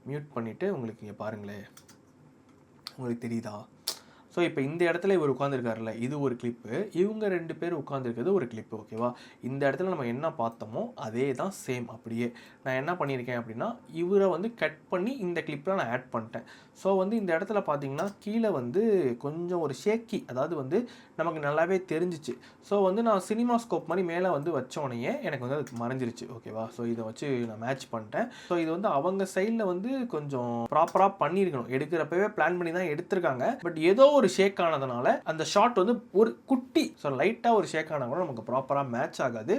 S1: மியூட் பண்ணிவிட்டு உங்களுக்கு இங்கே பாருங்களேன், உங்களுக்கு தெரியுதா? ஸோ இப்போ இந்த இடத்துல இவர் உட்காந்துருக்காருல்ல, இது ஒரு கிளிப்பு. இவங்க 2 பேர் உட்காந்துருக்கிறது ஒரு கிளிப்பு. ஓகேவா, இந்த இடத்துல நம்ம என்ன பார்த்தோமோ அதே தான் சேம். அப்படியே நான் என்ன பண்ணியிருக்கேன் அப்படின்னா, இவரை வந்து கட் பண்ணி இந்த கிளிப்பில் நான் ஆட் பண்ணிட்டேன். ஸோ வந்து இந்த இடத்துல பார்த்தீங்கன்னா கீழே வந்து கொஞ்சம் ஒரு ஷேக்கி, அதாவது வந்து நமக்கு நல்லாவே தெரிஞ்சிச்சு. ஸோ வந்து நான் சினிமா ஸ்கோப் மாதிரி மேலே வந்து வச்சோடனே எனக்கு வந்து அது மறைஞ்சிருச்சு. ஓகேவா, ஸோ இதை வச்சு நான் மேட்ச் பண்ணிட்டேன். ஸோ இது வந்து அவங்க சைடில் வந்து கொஞ்சம் ப்ராப்பராக பண்ணியிருக்கணும். எடுக்கிறப்பவே பிளான் பண்ணி தான் எடுத்திருக்காங்க. பட் ஏதோ ஒரு ஷேக் ஆனதுனால அந்த ஷாட் வந்து ஒரு குட்டி, ஸோ லைட்டாக ஒரு ஷேக் ஆனால் கூட நமக்கு ப்ராப்பராக மேட்ச் ஆகாது.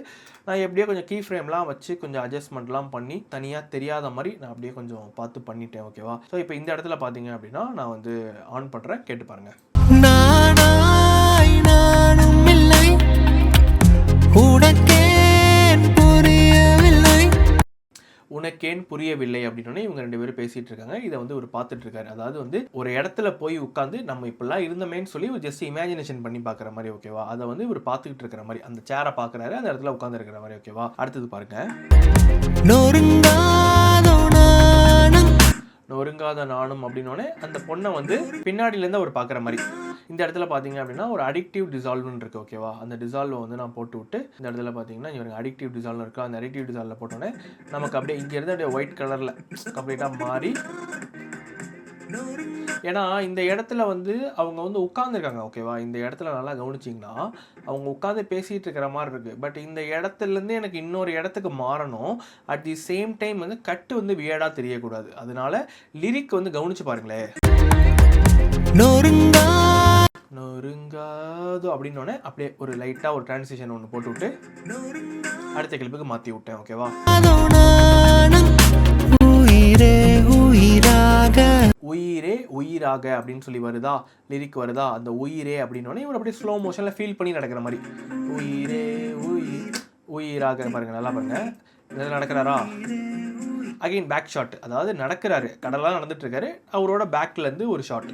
S1: நான் எப்படியோ கொஞ்சம் கீ ஃப்ரேம்லாம் வச்சு கொஞ்சம் அட்ஜஸ்ட்மெண்ட்லாம் பண்ணி தனியாக தெரியாத மாதிரி நான் அப்படியே கொஞ்சம் பார்த்து பண்ணிட்டேன். ஓகேவா, ஸோ இப்போ இந்த இடத்துல பார்த்தீங்க அப்படின்னா நான் வந்து ஆன் பண்ணுறேன், கேட்டு பாருங்க. உனக்கேன் புரியவில்லை அப்படின்னே இவங்க 2 பேரும் பேசிட்டு இருக்காங்க. இதை வந்து ஒரு பார்த்துட்டு இருக்காரு. அதாவது வந்து ஒரு இடத்துல போய் உட்காந்து நம்ம இப்படிலாம் இருந்தமேன்னு சொல்லி ஜஸ்ட் இமேஜினேஷன் பண்ணி பார்க்குற மாதிரி. ஓகேவா, அதை வந்து இவர் பார்த்துக்கிட்டு இருக்கிற மாதிரி, அந்த சேரை பார்க்குறாரு, அந்த இடத்துல உட்காந்து இருக்கிற மாதிரி. ஓகேவா, அடுத்தது பாருங்க. நொறுங்காத நானும் அப்படின்னோடனே அந்த பொண்ணை வந்து பின்னாடியிலேருந்து அவர் பார்க்குற மாதிரி. இந்த இடத்துல பார்த்தீங்க அப்படின்னா ஒரு அடிக்டிவ் டிசால்வ்னு இருக்குது. ஓகேவா, அந்த டிசால்வை வந்து நான் போட்டு விட்டு இந்த இடத்துல பார்த்தீங்கன்னா இவங்க அடிக்டிவ் டிசால்வ் இருக்கா, அந்த அடிக்டிவ் டிசால்வில் போட்டோன்னே நமக்கு அப்படியே இங்கேருந்து அப்படியே ஒயிட் கலரில் கம்ப்ளீட்டாக மாறி, ஏன்னா இந்த இடத்துல வந்து அவங்க வந்து உட்காந்துருக்காங்க. ஓகேவா, இந்த இடத்துல நல்லா கவனிச்சிங்கன்னா அவங்க உட்காந்து பேசிகிட்டு இருக்கிற மாதிரி இருக்குது. பட் இந்த இடத்துலேருந்து எனக்கு இன்னொரு இடத்துக்கு மாறணும். அட் தி சேம் டைம் வந்து கட்டு வந்து வியர்டாக தெரியக்கூடாது. அதனால லிரிக் வந்து கவனிச்சு பாருங்களேன். நொறுங்காதோ அப்படின்னோடனே அப்படியே ஒரு லைட்டாக ஒரு டிரான்சிஷன் ஒன்று போட்டு விட்டு அடுத்த கிளிப்புக்கு மாற்றி விட்டேன். ஓகேவா, உயிரே உயிராக அப்படின்னு சொல்லி வருதா, லிரிக் வருதா, அந்த உயிரே அப்படின்னோடனே இவர் அப்படியே ஸ்லோ மோஷனில் ஃபீல் பண்ணி நடக்கிற மாதிரி உயிரே உயிராக பாருங்க, நல்லா பாருங்க. இதில் நடக்கிறாரா, அகைன் பேக் ஷாட், அதாவது நடக்கிறாரு, கடலாக நடந்துட்டு இருக்காரு, அவரோட பேக்ல இருந்து ஒரு ஷாட்.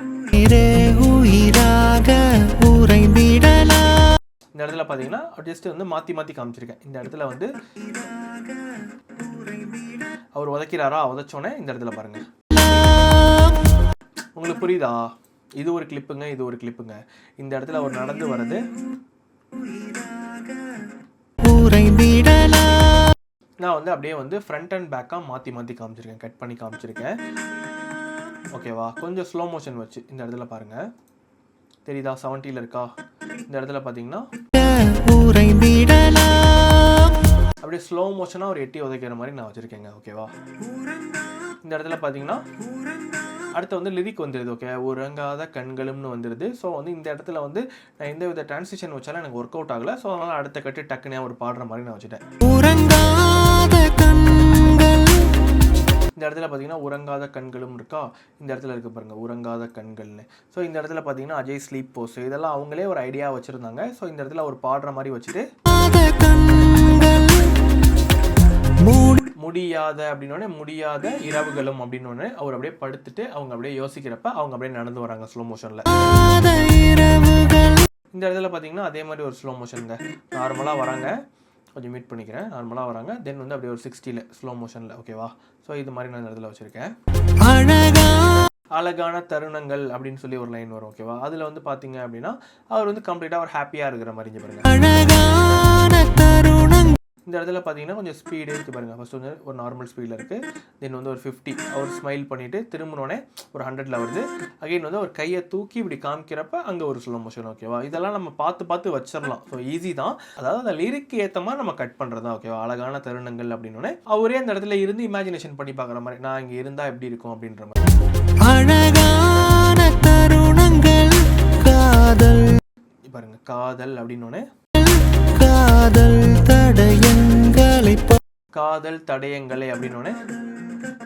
S1: இந்த இடத்துல பார்த்தீங்கன்னா ஜஸ்ட் வந்து மாற்றி மாற்றி காமிச்சிருக்கேன். இந்த இடத்துல வந்து அவர் உதைக்கிறாரா, உதைச்சோன்னே இந்த இடத்துல பாருங்க. உங்களுக்கு புரியுதா? இது ஒரு கிளிப்புங்க, இது ஒரு கிளிப்புங்க. இந்த இடத்துல அவர் நடந்து வர்றது, நான் வந்து அப்படியே வந்து ஃப்ரண்ட் அண்ட் பேக்காக மாற்றி மாற்றி காமிச்சிருக்கேன், கட் பண்ணி காமிச்சிருக்கேன். ஓகேவா, கொஞ்சம் ஸ்லோ மோஷன் வச்சு இந்த இடத்துல பாருங்க, தெரியுதா? 70ல் இருக்கா? இந்த இடத்துல பார்த்தீங்கன்னா அப்படியே ஸ்லோ மோஷனாக ஒரு எட்டி உதைக்கிற மாதிரி நான் வச்சுருக்கேங்க. ஓகேவா, இந்த இடத்துல பார்த்தீங்கன்னா அடுத்து வந்து லிரிக் வந்துடுது. ஓகே, உறங்காத கண்களும்னு வந்துடுது. ஸோ வந்து இந்த இடத்துல வந்து நான் எந்த வித டிரான்சிஷன் வச்சாலும் எனக்கு ஒர்க் அவுட் ஆகலை. ஸோ அதனால் அடுத்த கட்டு டக்குனே ஒரு பாடுற மாதிரி நான் வச்சுட்டேன். இந்த இடத்துல பார்த்தீங்கன்னா உறங்காத கண்களும் இருக்கா, இந்த இடத்துல இருக்க பாருங்க உறங்காத கண்கள்னு. ஸோ இந்த இடத்துல பார்த்தீங்கன்னா அஜய் ஸ்லீப் போஸ், இதெல்லாம் அவங்களே ஒரு ஐடியா வச்சுருந்தாங்க. ஸோ இந்த இடத்துல ஒரு பாடுற மாதிரி வச்சுட்டு முடியாத அப்படின்னோடனே முடியாத இரவுகளும் அப்படின்னோடனே அவர் அப்படியே படுத்துட்டு அவங்க அப்படியே யோசிக்கிறப்ப அவங்க அப்படியே நடந்து வராங்க ஸ்லோ மோஷனில். இந்த இடத்துல பார்த்தீங்கன்னா அதே மாதிரி ஒரு ஸ்லோ மோஷனுங்க, நார்மலாக வராங்க, கொஞ்சம் மீட் பண்ணிக்கிறேன், நார்மலாக வராங்க, தென் வந்து அப்படியே ஒரு 60ல் ஸ்லோ மோஷனில். ஓகேவா, ஸோ இது மாதிரி நான் இந்த இடத்துல வச்சுருக்கேன். அழகான தருணங்கள் அப்படின்னு சொல்லி ஒரு லைன் வரும். ஓகேவா, அதில் வந்து பார்த்தீங்க அப்படின்னா அவர் வந்து கம்ப்ளீட்டாக ஒரு ஹாப்பியாக இருக்கிற மாதிரி பாருங்க. இந்த இடத்துல பார்த்தீங்கன்னா கொஞ்சம் ஸ்பீடு இருக்குது பாருங்கள். ஃபஸ்ட் வந்து ஒரு நார்மல் ஸ்பீடில் இருக்குது, தென் வந்து ஒரு 50 அவர் ஸ்மைல் பண்ணிவிட்டு திரும்பினோடனே ஒரு 100ல் வருது. அகைன் வந்து ஒரு கையை தூக்கி இப்படி காமிக்கிறப்ப அங்கே ஒரு ஸ்லோ மோஷன். ஓகேவா, இதெல்லாம் நம்ம பார்த்து பார்த்து வச்சிடலாம். ஸோ ஈஸி தான், அதாவது அந்த லிரிக்கு ஏற்ற மாதிரி நம்ம கட் பண்ணுறது தான். ஓகேவா, அழகான தருணங்கள் அப்படின்னோடனே அவரே அந்த இடத்துல இருந்து இமேஜினேஷன் பண்ணி பார்க்குற மாதிரி, நான் இங்கே இருந்தால் எப்படி இருக்கும் அப்படின்ற மாதிரி. அழகான தருணங்கள் காதல் பாருங்க, காதல் அப்படின்னோடனே காதல் தடயங்களை அப்படின்னோடனே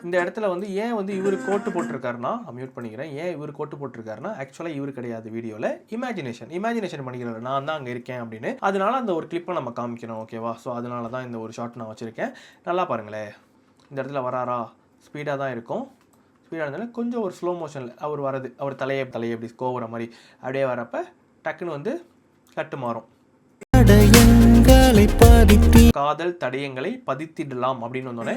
S1: இந்த இடத்துல வந்து ஏன் வந்து இவர் கோட்டு போட்டிருக்காருன்னா, மியூட் பண்ணிக்கிறேன். ஏன் இவர் கோட்டு போட்டிருக்காருன்னா, ஆக்சுவலாக இவர் கிடையாது வீடியோவில், இமேஜினேஷன் பண்ணிக்கிறாரு, நான் தான் அங்கே இருக்கேன் அப்படின்னு. அதனால அந்த ஒரு கிளிப்பை நம்ம காமிக்கணும், ஓகேவா? ஸோ அதனால தான் இந்த ஒரு ஷாட் நான் வச்சுருக்கேன். நல்லா பாருங்களேன், இந்த இடத்துல வராரா, ஸ்பீடாக தான் இருக்கும். ஸ்பீடாக இருந்தாலும் கொஞ்சம் ஒரு ஸ்லோ மோஷனில் அவர் வரது, அவர் தலையை எப்படி கோவுற மாதிரி அப்படியே வரப்போ டக்குன்னு வந்து கட்டு மாறும். காதல் தடயங்களை பதித்திடலாம் அப்படின்னு வந்தோடனே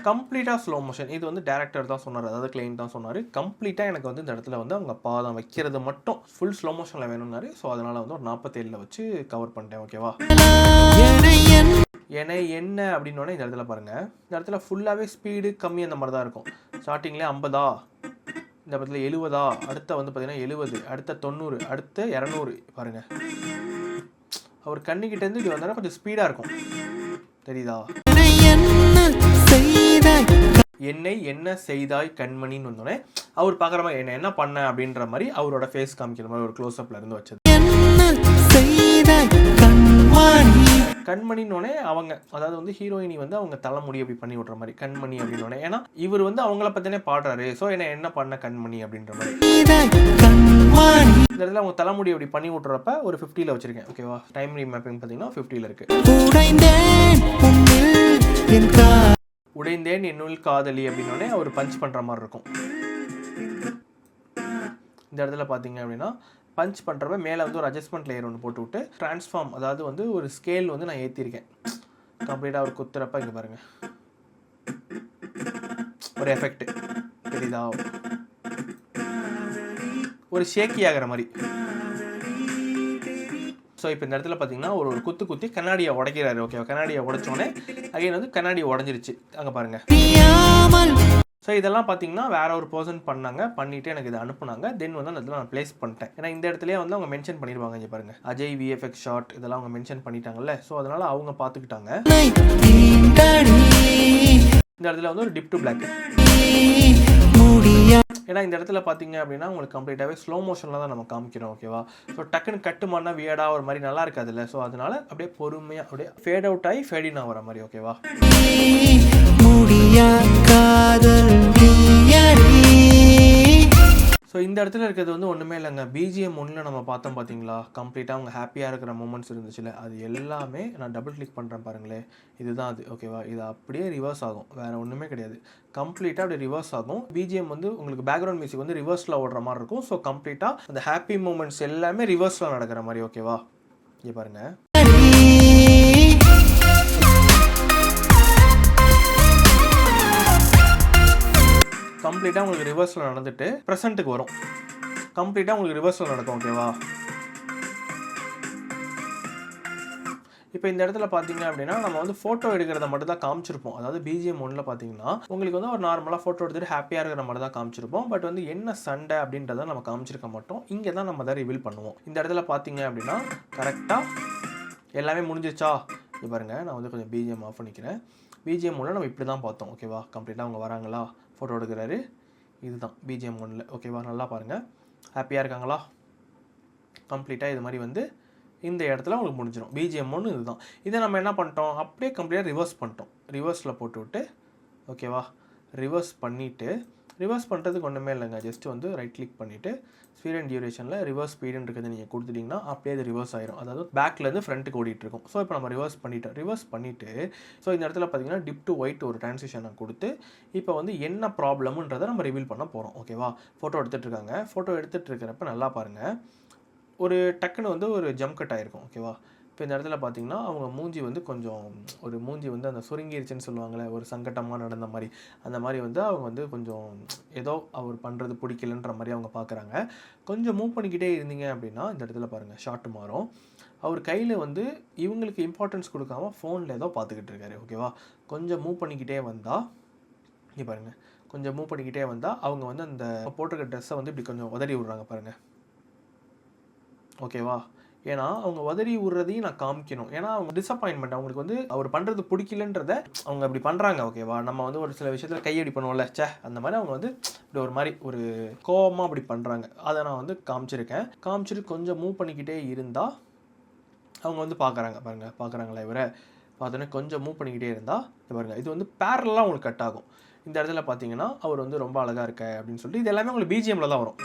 S1: கம்ப்ளீட்டாக ஸ்லோ மோஷன். இது வந்து டேரக்டர் தான் சொன்னார், அதாவது கிளைண்ட் தான் சொன்னார். கம்ப்ளீட்டாக எனக்கு வந்து இந்த இடத்துல வந்து அவங்க பாதம் வைக்கிறது மட்டும் ஃபுல் ஸ்லோ மோஷனில் வேணும்னாரு. ஸோ அதனால் வந்து ஒரு 47 வச்சு கவர் பண்ணிட்டேன், ஓகேவா? ஏன்னா என்ன அப்படின்னோடனே இந்த இடத்துல பாருங்கள், இந்த இடத்துல ஃபுல்லாகவே ஸ்பீடு கம்மி அந்த மாதிரி தான் இருக்கும். ஸ்டார்டிங்லேயே 50, இந்த இடத்துல 70, அடுத்த வந்து பார்த்தீங்கன்னா 70, அடுத்த 90, அடுத்த 200. பாருங்கள், அவர் கண்ணுக்கிட்டேருந்து இப்படி வந்தாலும் கொஞ்சம் ஸ்பீடாக இருக்கும், தெரியுதா? என்னை என்ன செய்தாய் கண்மணின்னு வந்தோடனே அவர் பார்க்குற மாதிரி என்ன பண்ண அப்படின்ற மாதிரி அவரோட ஃபேஸ் காமிக்கிற மாதிரி ஒரு க்ளோஸ்அப்பில் இருந்து வச்சது. கண்மணின்னொடனே அவங்க, அதாவது வந்து ஹீரோயினி வந்து அவங்க தலைமுடி அப்படி பண்ணி விட்ற மாதிரி கண்மணி அப்படின்னோடனே, ஏன்னா இவர் வந்து அவங்கள பற்றினே பாடுறாரு. ஸோ என்ன பண்ண கண்மணி அப்படின்ற மாதிரி இந்த இடத்துல அவங்க தலைமுடி அப்படி பண்ணி விட்றப்ப ஒரு 50 வச்சிருக்கேன், ஓகேவா? டைம் ரீமேப்பிங் பார்த்தீங்கன்னா 50 இருக்கு. உடைந்தேன் என்னுள் காதலி அப்படின்னோடனே அவர் பஞ்ச் பண்ணுற மாதிரி இருக்கும். இந்த இடத்துல பார்த்தீங்க அப்படின்னா பஞ்ச் பண்ணுறப்ப மேலே வந்து ஒரு அட்ஜஸ்ட்மெண்ட் லேயர் ஒன்று போட்டு விட்டு ட்ரான்ஸ்ஃபார்ம், அதாவது வந்து ஒரு ஸ்கேல் வந்து நான் ஏற்றிருக்கேன் கம்ப்ளீட்டாக. அவர் குத்துறப்ப இங்கே பாருங்கள் ஒரு எஃபெக்ட் தெரியுதா, ஒரு ஷேக்கி ஆகிற மாதிரி. ஸோ இப்போ இந்த இடத்துல பார்த்தீங்கன்னா ஒரு குத்தி கண்ணாடியை உடைக்கிறாரு, ஓகேவா? கண்ணாடியை உடைச்சோடனே அகைன் வந்து கண்ணாடி உடஞ்சிருச்சு, அங்கே பாருங்கள். ஸோ இதெல்லாம் பார்த்தீங்கன்னா வேற ஒரு பர்சன் பண்ணிவிட்டு எனக்கு இதை அனுப்புனாங்க. தென் வந்து அந்த இடத்துல நான் ப்ளேஸ் பண்ணிட்டேன். ஏன்னா இந்த இடத்துலேயே வந்து அவங்க மென்ஷன் பண்ணிடுவாங்க, இங்கே பாருங்கள், அஜய் விஎஃப்எக்ஸ் ஷாட் இதெல்லாம் அவங்க மென்ஷன் பண்ணிட்டாங்கல்ல. ஸோ அதனால் அவங்க பார்த்துக்கிட்டாங்க. இந்த இடத்துல வந்து ஒரு டிப் டு பிளாக், ஏன்னா இந்த இடத்துல பார்த்தீங்க அப்படின்னா உங்களுக்கு கம்ப்ளீட்டாகவே ஸ்லோ மோஷனில் தான் நம்ம காமிக்கிறோம், ஓகேவா? ஸோ டக்குன்னு கட்டு மாறினா வியர்டாக ஒரு மாதிரி நல்லா இருக்காதுல்ல. ஸோ அதனால அப்படியே பொறுமையாக அப்படியே ஃபேட் அவுட் ஆகி ஃபேட் இன் ஆகிற மாதிரி, ஓகேவா? ஸோ இந்த இடத்துல இருக்கிறது வந்து ஒன்றுமே இல்லைங்க. பிஜிஎம் 1 நம்ம பார்த்தோம் பார்த்தீங்களா, கம்ப்ளீட்டாக அவங்க ஹாப்பியாக இருக்கிற மூமெண்ட்ஸ் இருந்துச்சுல, அது எல்லாமே நான் டபுள் கிளிக் பண்ணுறேன் பாருங்களேன், இதுதான் அது, ஓகேவா? இது அப்படியே ரிவர்ஸ் ஆகும், வேறு ஒன்றுமே கிடையாது. கம்ப்ளீட்டாக அப்படி ரிவர்ஸ் ஆகும். பிஜிஎம் வந்து உங்களுக்கு பேக்ரவுண்ட் மியூசிக் வந்து ரிவர்ஸில் ஓடுற மாதிரி இருக்கும். ஸோ கம்ப்ளீட்டாக அந்த ஹாப்பி மூமெண்ட்ஸ் எல்லாமே ரிவர்ஸில் நடக்கிற மாதிரி, ஓகேவா? இங்கே பாருங்கள், கம்ப்ளீட்டாக உங்களுக்கு ரிவர்ஸில் நடந்துட்டு ப்ரெசண்ட்டுக்கு வரும். கம்ப்ளீட்டாக உங்களுக்கு ரிவர்ஸில் நடக்கும், ஓகேவா? இப்போ இந்த இடத்துல பார்த்தீங்க அப்படின்னா நம்ம வந்து ஃபோட்டோ எடுக்கிறத மட்டும் தான் காமிச்சிருப்போம். அதாவது பிஜிஎம் 1 பார்த்தீங்கன்னா உங்களுக்கு வந்து ஒரு நார்மலாக ஃபோட்டோ எடுத்துகிட்டு ஹாப்பியாக இருக்கிற மாதிரி தான் காமிச்சிருப்போம். பட் வந்து என்ன சண்டை அப்படின்றத நம்ம காமிச்சிருக்க மாட்டோம். இங்கே தான் நம்ம அதை ரிவீல் பண்ணுவோம். இந்த இடத்துல பார்த்தீங்க அப்படின்னா கரெக்டாக எல்லாமே முடிஞ்சிச்சா? இது பாருங்கள், நான் வந்து கொஞ்சம் பிஜிஎம் ஆஃப் பண்ணிக்கிறேன். பிஜிஎம் 1 நம்ம இப்படி தான் பார்த்தோம், ஓகேவா? கம்ப்ளீட்டாக அவங்க வராங்களா, ஃபோட்டோ எடுக்கிறாரு, இதுதான் பிஜிஎம் 1, ஓகேவா? நல்லா பாருங்கள், ஹாப்பியாக இருக்காங்களா? கம்ப்ளீட்டாக இது மாதிரி வந்து இந்த இடத்துல உங்களுக்கு முடிஞ்சிடும். பிஜிஎம் 1 இதுதான். இதை நம்ம என்ன பண்ணிட்டோம், அப்படியே கம்ப்ளீட்டாக ரிவர்ஸ் பண்ணிட்டோம். ரிவர்ஸில் போட்டு விட்டு, ஓகேவா? ரிவர்ஸ் பண்ணிவிட்டு, ரிவர்ஸ் பண்ணுறதுக்கு ஒன்றுமே இல்லைங்க. ஜஸ்ட் வந்து ரைட் கிளிக் பண்ணிவிட்டு ஸ்பீட் அண்ட் டியூரேஷனில் ரிவர்ஸ் ஸ்பீடுன்னு இருக்கிறது நீங்கள் கொடுத்துட்டிங்கன்னா அப்படியே அது ரிவர்ஸ் ஆயிரும். அதாவது பேக்லேருந்து ஃப்ரண்ட்டுக்கு ஓடிட்டுருக்கும். ஸோ இப்போ நம்ம ரிவர்ஸ் பண்ணிவிட்டு ஸோ இந்த இடத்துல பார்த்தீங்கன்னா டிப் டு ஒயிட் ஒரு ட்ரான்சிஷனை கொடுத்து இப்போ வந்து என்ன ப்ராப்ளம்ன்றதை நம்ம ரிவீல் பண்ண போகிறோம், ஓகேவா? ஃபோட்டோ எடுத்துகிட்டு இருக்காங்க. ஃபோட்டோ எடுத்துகிட்டு இருக்கிறப்ப நல்லா பாருங்கள், ஒரு டக்குன்னு வந்து ஒரு ஜம்ப் கட் ஆகிருக்கும், ஓகேவா? இப்போ இந்த இடத்துல பார்த்தீங்கன்னா அவங்க மூஞ்சி வந்து கொஞ்சம் ஒரு மூஞ்சி வந்து அந்த சுருங்கிருச்சுன்னு சொல்லுவாங்களே, ஒரு சங்கட்டமாக நடந்த மாதிரி, அந்த மாதிரி வந்து அவங்க வந்து கொஞ்சம் ஏதோ அவர் பண்ணுறது பிடிக்கலன்ற மாதிரி அவங்க பார்க்குறாங்க. கொஞ்சம் மூவ் பண்ணிக்கிட்டே இருந்தீங்க அப்படின்னா இந்த இடத்துல பாருங்கள் ஷார்ட் மாறும். அவர் கையில் வந்து இவங்களுக்கு இம்பார்ட்டன்ஸ் கொடுக்காம ஃபோனில் ஏதோ பார்த்துக்கிட்டு இருக்காரு, ஓகேவா? கொஞ்சம் மூவ் பண்ணிக்கிட்டே வந்தால் இங்கே பாருங்கள், கொஞ்சம் மூவ் பண்ணிக்கிட்டே வந்தால் அவங்க வந்து அந்த போட்டிருக்க ட்ரெஸ்ஸை வந்து இப்படி கொஞ்சம் உதறி விட்றாங்க பாருங்கள், ஓகேவா? ஏன்னா அவங்க உதறி விடுறதையும் நான் காமிக்கணும். ஏன்னா அவங்க டிசப்பாயின்மெண்ட், அவங்களுக்கு வந்து அவர் பண்ணுறது பிடிக்கலன்றத அவங்க அப்படி பண்ணுறாங்க, ஓகேவா? நம்ம வந்து ஒரு சில விஷயத்தில் கையடி பண்ணுவோம்ல, அந்த மாதிரி அவங்க வந்து இப்படி ஒரு மாதிரி ஒரு கோவமாக அப்படி பண்ணுறாங்க. அதை நான் வந்து காமிச்சிட்டு கொஞ்சம் மூவ் பண்ணிக்கிட்டே இருந்தால் அவங்க வந்து பார்க்குறாங்க பாருங்கள், பார்க்குறாங்களா இவரை பார்த்தோன்னே கொஞ்சம் மூவ் பண்ணிக்கிட்டே இருந்தால் பாருங்கள் இது வந்து பேரலாக உங்களுக்கு கட் ஆகும். இந்த இடத்துல பார்த்தீங்கன்னா அவர் வந்து ரொம்ப அழகாக இருக்க அப்படின்னு சொல்லிட்டு இது எல்லாமே உங்களுக்கு பிஜிஎம்மில் தான் வரும்.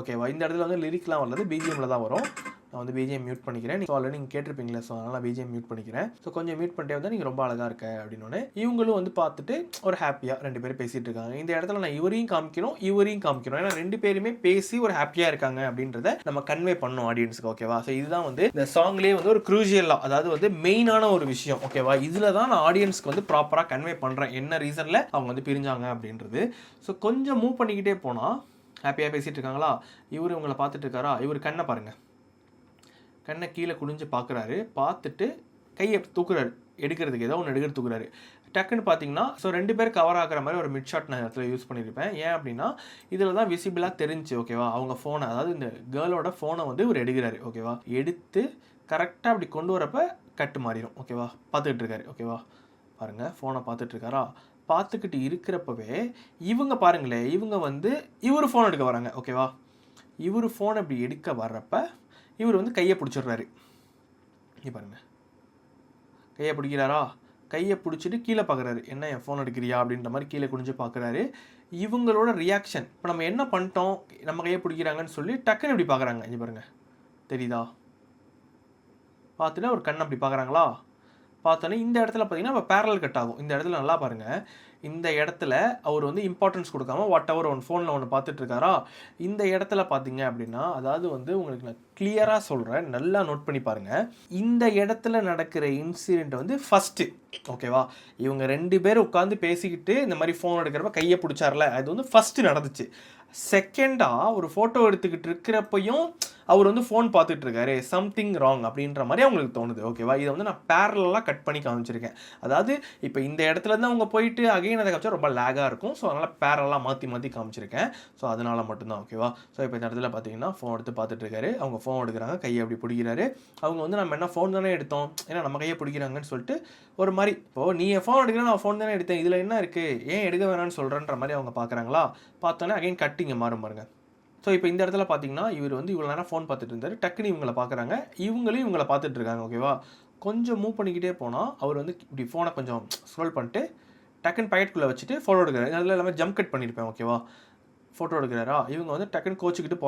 S1: ஓகேவா, இந்த இடத்துல வந்து லிரிக்லாம் வரது பிஜிஎம்மில் தான் வரும். நான் வந்து பிஜிஎம் மியூட் பண்ணிக்கிறேன். நீங்கள் ஆல்ரெடி நீங்கள் கேட்டிருப்பீங்களே, ஸோ அதனால் பிஜிஎம் மியூட் பண்ணிக்கிறேன். ஸோ கொஞ்சம் மியூட் பண்ணிட்டே வந்து நீங்கள் ரொம்ப அழகாக இருக்க அப்படின்னு இவங்களும் வந்து பார்த்துட்டு ஒரு ஹாப்பியாக 2 பேரும் பேசிகிட்டு இருக்காங்க. இந்த இடத்துல நான் இவரையும் காமிக்கணும். ஏன்னா 2 பேருமே பேசி ஒரு ஹாப்பியாக இருக்காங்க அப்படின்றத நம்ம கன்வே பண்ணோம் ஆடியன்ஸுக்கு. ஓகேவா, ஸோ இதுதான் வந்து இந்த சாங்லேயே வந்து ஒரு க்ரூஷியலாக, அதாவது வந்து மெயினான ஒரு விஷயம். ஓகேவா, இதில் தான் நான் ஆடியன்ஸ்க்கு வந்து ப்ராப்பராக கன்வே பண்ணுறேன் என்ன ரீசனில் அவங்க வந்து பிரிஞ்சாங்க அப்படின்றது. ஸோ கொஞ்சம் மூவ் பண்ணிக்கிட்டே போனால் ஹாப்பியாக பேசிகிட்டு இருக்காங்களா, இவர் இவங்களை பார்த்துட்டு இருக்காரா, இவர் கண்ணை பாருங்கள், கண்ணை கீழே குடிஞ்சு பார்க்குறாரு. பார்த்துட்டு கையை தூக்குறாரு, எடுக்கிறதுக்கு ஏதோ ஒன்று எடுக்கிறது தூக்குறாரு. டக்குன்னு பார்த்தீங்கன்னா ஸோ 2 பேர் கவர் ஆகிற மாதிரி ஒரு மிட் ஷாட் நான் இடத்துல யூஸ் பண்ணியிருப்பேன். ஏன் அப்படின்னா இதில் தான் விசிபிளாக தெரிஞ்சு. ஓகேவா, அவங்க ஃபோனை, அதாவது இந்த கேர்ளோட ஃபோனை வந்து இவர் எடுக்கிறாரு. ஓகேவா, எடுத்து கரெக்டாக அப்படி கொண்டு வரப்போ கட்டு மாறிடும். ஓகேவா, பார்த்துக்கிட்டு இருக்காரு. ஓகேவா, பாருங்கள் ஃபோனை பார்த்துட்டு இருக்காரா, பார்த்துக்கிட்டு இருக்கிறப்பவே இவங்க பாருங்களேன், இவங்க வந்து இவர் ஃபோன் எடுக்க வராங்க. ஓகேவா, இவர் ஃபோன் அப்படி எடுக்க வர்றப்ப இவர் வந்து கையை பிடிச்சிடுறாரு. இங்கே பாருங்கள், கையை பிடிக்கிறாரா, கையை பிடிச்சிட்டு கீழே பார்க்குறாரு, என்ன என் ஃபோன் எடுக்கிறியா அப்படின்ற மாதிரி கீழே குனிஞ்சு பார்க்குறாரு. இவங்களோட ரியாக்ஷன், இப்போ நம்ம என்ன பண்ணிட்டோம், நம்ம கையை பிடிக்கிறாங்கன்னு சொல்லி டக்குன்னு இப்படி பார்க்குறாங்க. இங்கே பாருங்கள், தெரியுதா, பார்த்துட்டு ஒரு கண் அப்படி பார்க்குறாங்களா, பார்த்தோன்னே இந்த இடத்துல பார்த்தீங்கன்னா இப்போ பேரல் கட் ஆகும். இந்த இடத்துல நல்லா பாருங்கள், இந்த இடத்துல அவர் வந்து இம்பார்ட்டன்ஸ் கொடுக்காம வாட் எவர் ஒன் ஃபோனில் ஒன்று பார்த்துட்டு இருக்காரா, இந்த இடத்துல பார்த்தீங்க அப்படின்னா, அதாவது வந்து உங்களுக்கு நான் கிளியராக சொல்கிறேன், நல்லா நோட் பண்ணி பாருங்கள். இந்த இடத்துல நடக்கிற இன்சிடெண்ட் வந்து ஃபஸ்ட்டு. ஓகேவா, இவங்க 2 பேர் உட்காந்து பேசிக்கிட்டு இந்த மாதிரி ஃபோன் எடுக்கிறப்ப கையை பிடிச்சார்ல, அது வந்து ஃபஸ்ட்டு நடந்துச்சு. செகண்டாக ஒரு ஃபோட்டோ எடுத்துக்கிட்டு இருக்கிறப்பையும் அவர் வந்து ஃபோன் பார்த்துட்டு இருக்காரு, சம்திங் ராங் அப்படின்ற மாதிரி அவங்களுக்கு தோணுது. ஓகேவா, இதை வந்து நான் பேரலாக கட் பண்ணி காமிச்சிருக்கேன். அதாவது இப்போ இந்த இடத்துலேருந்து அவங்க போயிட்டு அகைன் அதை காமிச்சா ரொம்ப லேகாக இருக்கும். ஸோ அதனால் பேரலாக மாற்றி காமிச்சிருக்கேன். ஸோ அதனால் மட்டும்தான். ஓகேவா, ஸோ இப்போ இந்த இடத்துல பார்த்தீங்கன்னா ஃபோன் எடுத்து பார்த்துட்டு இருக்காரு, அவங்க ஃபோன் எடுக்கிறாங்க, கையை அப்படி பிடிக்கிறாரு. அவங்க வந்து நம்ம என்ன ஃபோன் தானே எடுத்தோம், ஏன்னா நம்ம கையை பிடிக்கிறாங்கன்னு சொல்லிட்டு ஒரு மாதிரி, இப்போது நீ ஃபோன் எடுக்கிறேன், நான் ஃபோன் தானே எடுத்தேன், இதில் என்ன இருக்குது, ஏன் எடுக்க வேணான்னு சொல்கிறேன்ற மாதிரி அவங்க பார்க்குறாங்களா. பார்த்தோன்னே அகைன் கட்டிங்க மாறும் பாருங்க. ஸோ இப்போ இந்த இடத்துல பார்த்தீங்கன்னா இவர் வந்து இவ்வளோ நேரம் ஃபோன் பார்த்துட்டு இருந்தார், டக்குன்னு இவங்களை பார்க்குறாங்க, இவங்களையும் இவங்களை பார்த்துட்டு இருக்காங்க. ஓகேவா, கொஞ்சம் மூவ் பண்ணிக்கிட்டே போனால் அவர் வந்து இப்படி ஃபோனை கொஞ்சம் ஸ்க்ரோல் பண்ணிட்டு டக்குன்னு பாக்கெட்டுக்குள்ளே வச்சுட்டு ஃபோட்டோ எடுக்கிறாரு. அதில் எல்லாமே ஜம்ப் கட் பண்ணியிருப்பேன். ஓகேவா, ஃபோட்டோ எடுக்கிறாரா, இவங்க வந்து டக்குன்னு கோச்சிக்கிட்டு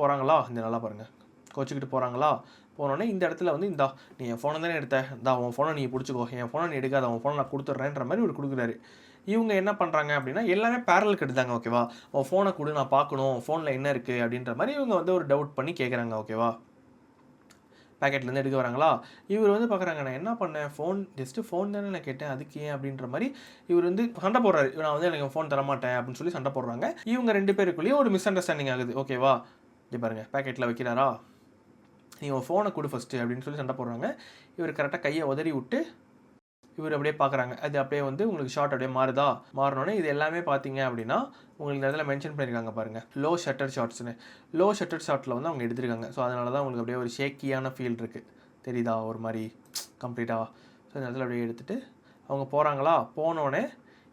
S1: போகிறாங்களா, இந்த நல்லா பாருங்கள், கோச்சிக்கிட்டு போகிறாங்களா. போனோடனே இந்த இடத்துல வந்து இந்தா நீ என் ஃபோனை தானே எடுத்த, இந்தா உன் ஃபோனை நீ பிடிச்சிக்கோ, என் ஃபோனை நீ எடுக்காத, உன் ஃபோனை நான் கொடுத்துட்றேன்ற மாதிரி இவர் கொடுக்குறாரு. இவங்க என்ன பண்ணுறாங்க அப்படின்னா எல்லாமே பேரல் கட்டுதாங்க. ஓகேவா, உன் ஃபோனை கொடு, நான் பார்க்கணும் ஃபோனில் என்ன இருக்குது அப்படின்ற மாதிரி இவங்க வந்து ஒரு டவுட் பண்ணி கேட்குறாங்க. ஓகேவா, பேக்கெட்லேருந்து எடுக்க வராங்களா, இவர் வந்து பார்க்குறாங்க, நான் என்ன பண்ணேன், ஜஸ்ட்டு ஃபோன் தானே நான் கேட்டேன், அதுக்கு ஏன் அப்படின்ற மாதிரி இவர் வந்து சண்டை போடுறாரு. நான் வந்து எனக்கு ஃபோன் தரமாட்டேன் அப்படின்னு சொல்லி சண்டை போடுறாங்க. இவங்க 2 பேருக்குள்ளேயும் ஒரு மிஸ் அண்டர்ஸ்டாண்டிங் ஆகுது. ஓகேவா, இது பாருங்கள், பேக்கெட்டில் வைக்கிறாரா, நீ உன் ஃபோனை கொடு ஃபஸ்ட்டு அப்படின்னு சொல்லி சண்டை போடுறாங்க. இவர் கரெக்டாக கையை உதறி விட்டு இவர் அப்படியே பார்க்குறாங்க. அது அப்படியே வந்து உங்களுக்கு ஷார்ட் அப்படியே மாறினோடனே இது எல்லாமே பார்த்தீங்க அப்படின்னா உங்களுக்கு இந்த இடத்துல மென்ஷன் பண்ணியிருக்காங்க பாருங்கள், லோ ஷட்டர் ஷாட்ஸ்னு. லோ ஷட்டர் ஷாட்டில் வந்து அவங்க எடுத்திருக்காங்க. ஸோ அதனால தான் உங்களுக்கு அப்படியே ஒரு ஷேக்கியான ஃபீல் இருக்குது, தெரியுதா, ஒரு மாதிரி கம்ப்ளீட்டாக. ஸோ இந்த இடத்துல அப்படியே எடுத்துகிட்டு அவங்க போகிறாங்களா, போனோடனே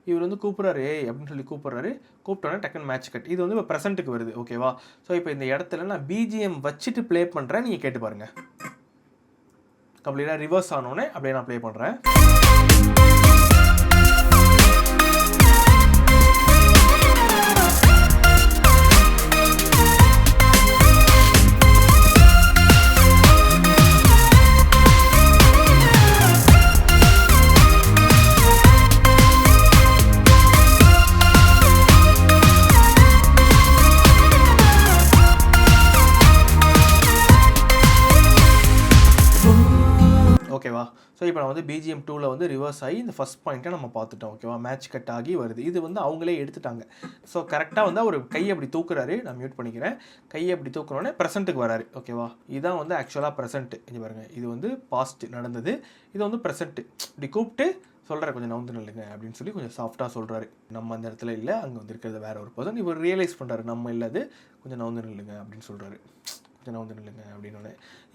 S1: இவர் வந்து கூப்பிட்றாரு அப்படின்னு சொல்லி கூப்பிட்டோன்னே டக்குன்னு மேட்ச் கட். இது வந்து இப்போ ப்ரெசென்ட்டுக்கு வருது. ஓகேவா, ஸோ இப்போ இந்த இடத்துல நான் பிஜிஎம் வச்சுட்டு ப்ளே பண்ணுறேன், நீங்கள் கேட்டு பாருங்கள். கம்ப்ளீட்டாக ரிவர்ஸ் ஆனோடனே அப்படியே நான் ப்ளே பண்ணுறேன். ஓகேவா, ஸோ இப்போ நான் வந்து பிஜிஎம் 2ல் வந்து ரிவர்ஸ் ஆகி இந்த ஃபஸ்ட் பாயிண்ட்டை நம்ம பார்த்துட்டோம். ஓகேவா, மேட்ச் கட் ஆகி வருது. இது வந்து அவங்களே எடுத்துட்டாங்க. ஸோ கரெக்டாக வந்து அவர் கையை அப்படி தூக்குறாரு, நான் மியூட் பண்ணிக்கிறேன். கையை அப்படி தூக்குறோன்னே ப்ரெசென்ட்டுக்கு வராரு. ஓகேவா, இதுதான் வந்து ஆக்சுவலாக ப்ரெசென்ட்டு. இது பாருங்கள், இது வந்து பாஸ்ட் நடந்தது, இது வந்து ப்ரெசென்ட்டு. இப்படி கூப்பிட்டு சொல்கிறார், கொஞ்சம் நவுந்து நில்லுங்க அப்படின்னு சொல்லி கொஞ்சம் சாஃப்டாக சொல்கிறாரு. நம்ம அந்த இடத்துல இல்லை, அங்கே வந்து இருக்கிறது வேற ஒரு பர்சன். இவர் ரியலைஸ் பண்ணுறாரு நம்ம இல்லாது, கொஞ்சம் நவுந்து நில்லுங்க அப்படின்னு சொல்கிறாரு. கொஞ்சம் வந்து நில்லுங்க அப்படின்னு.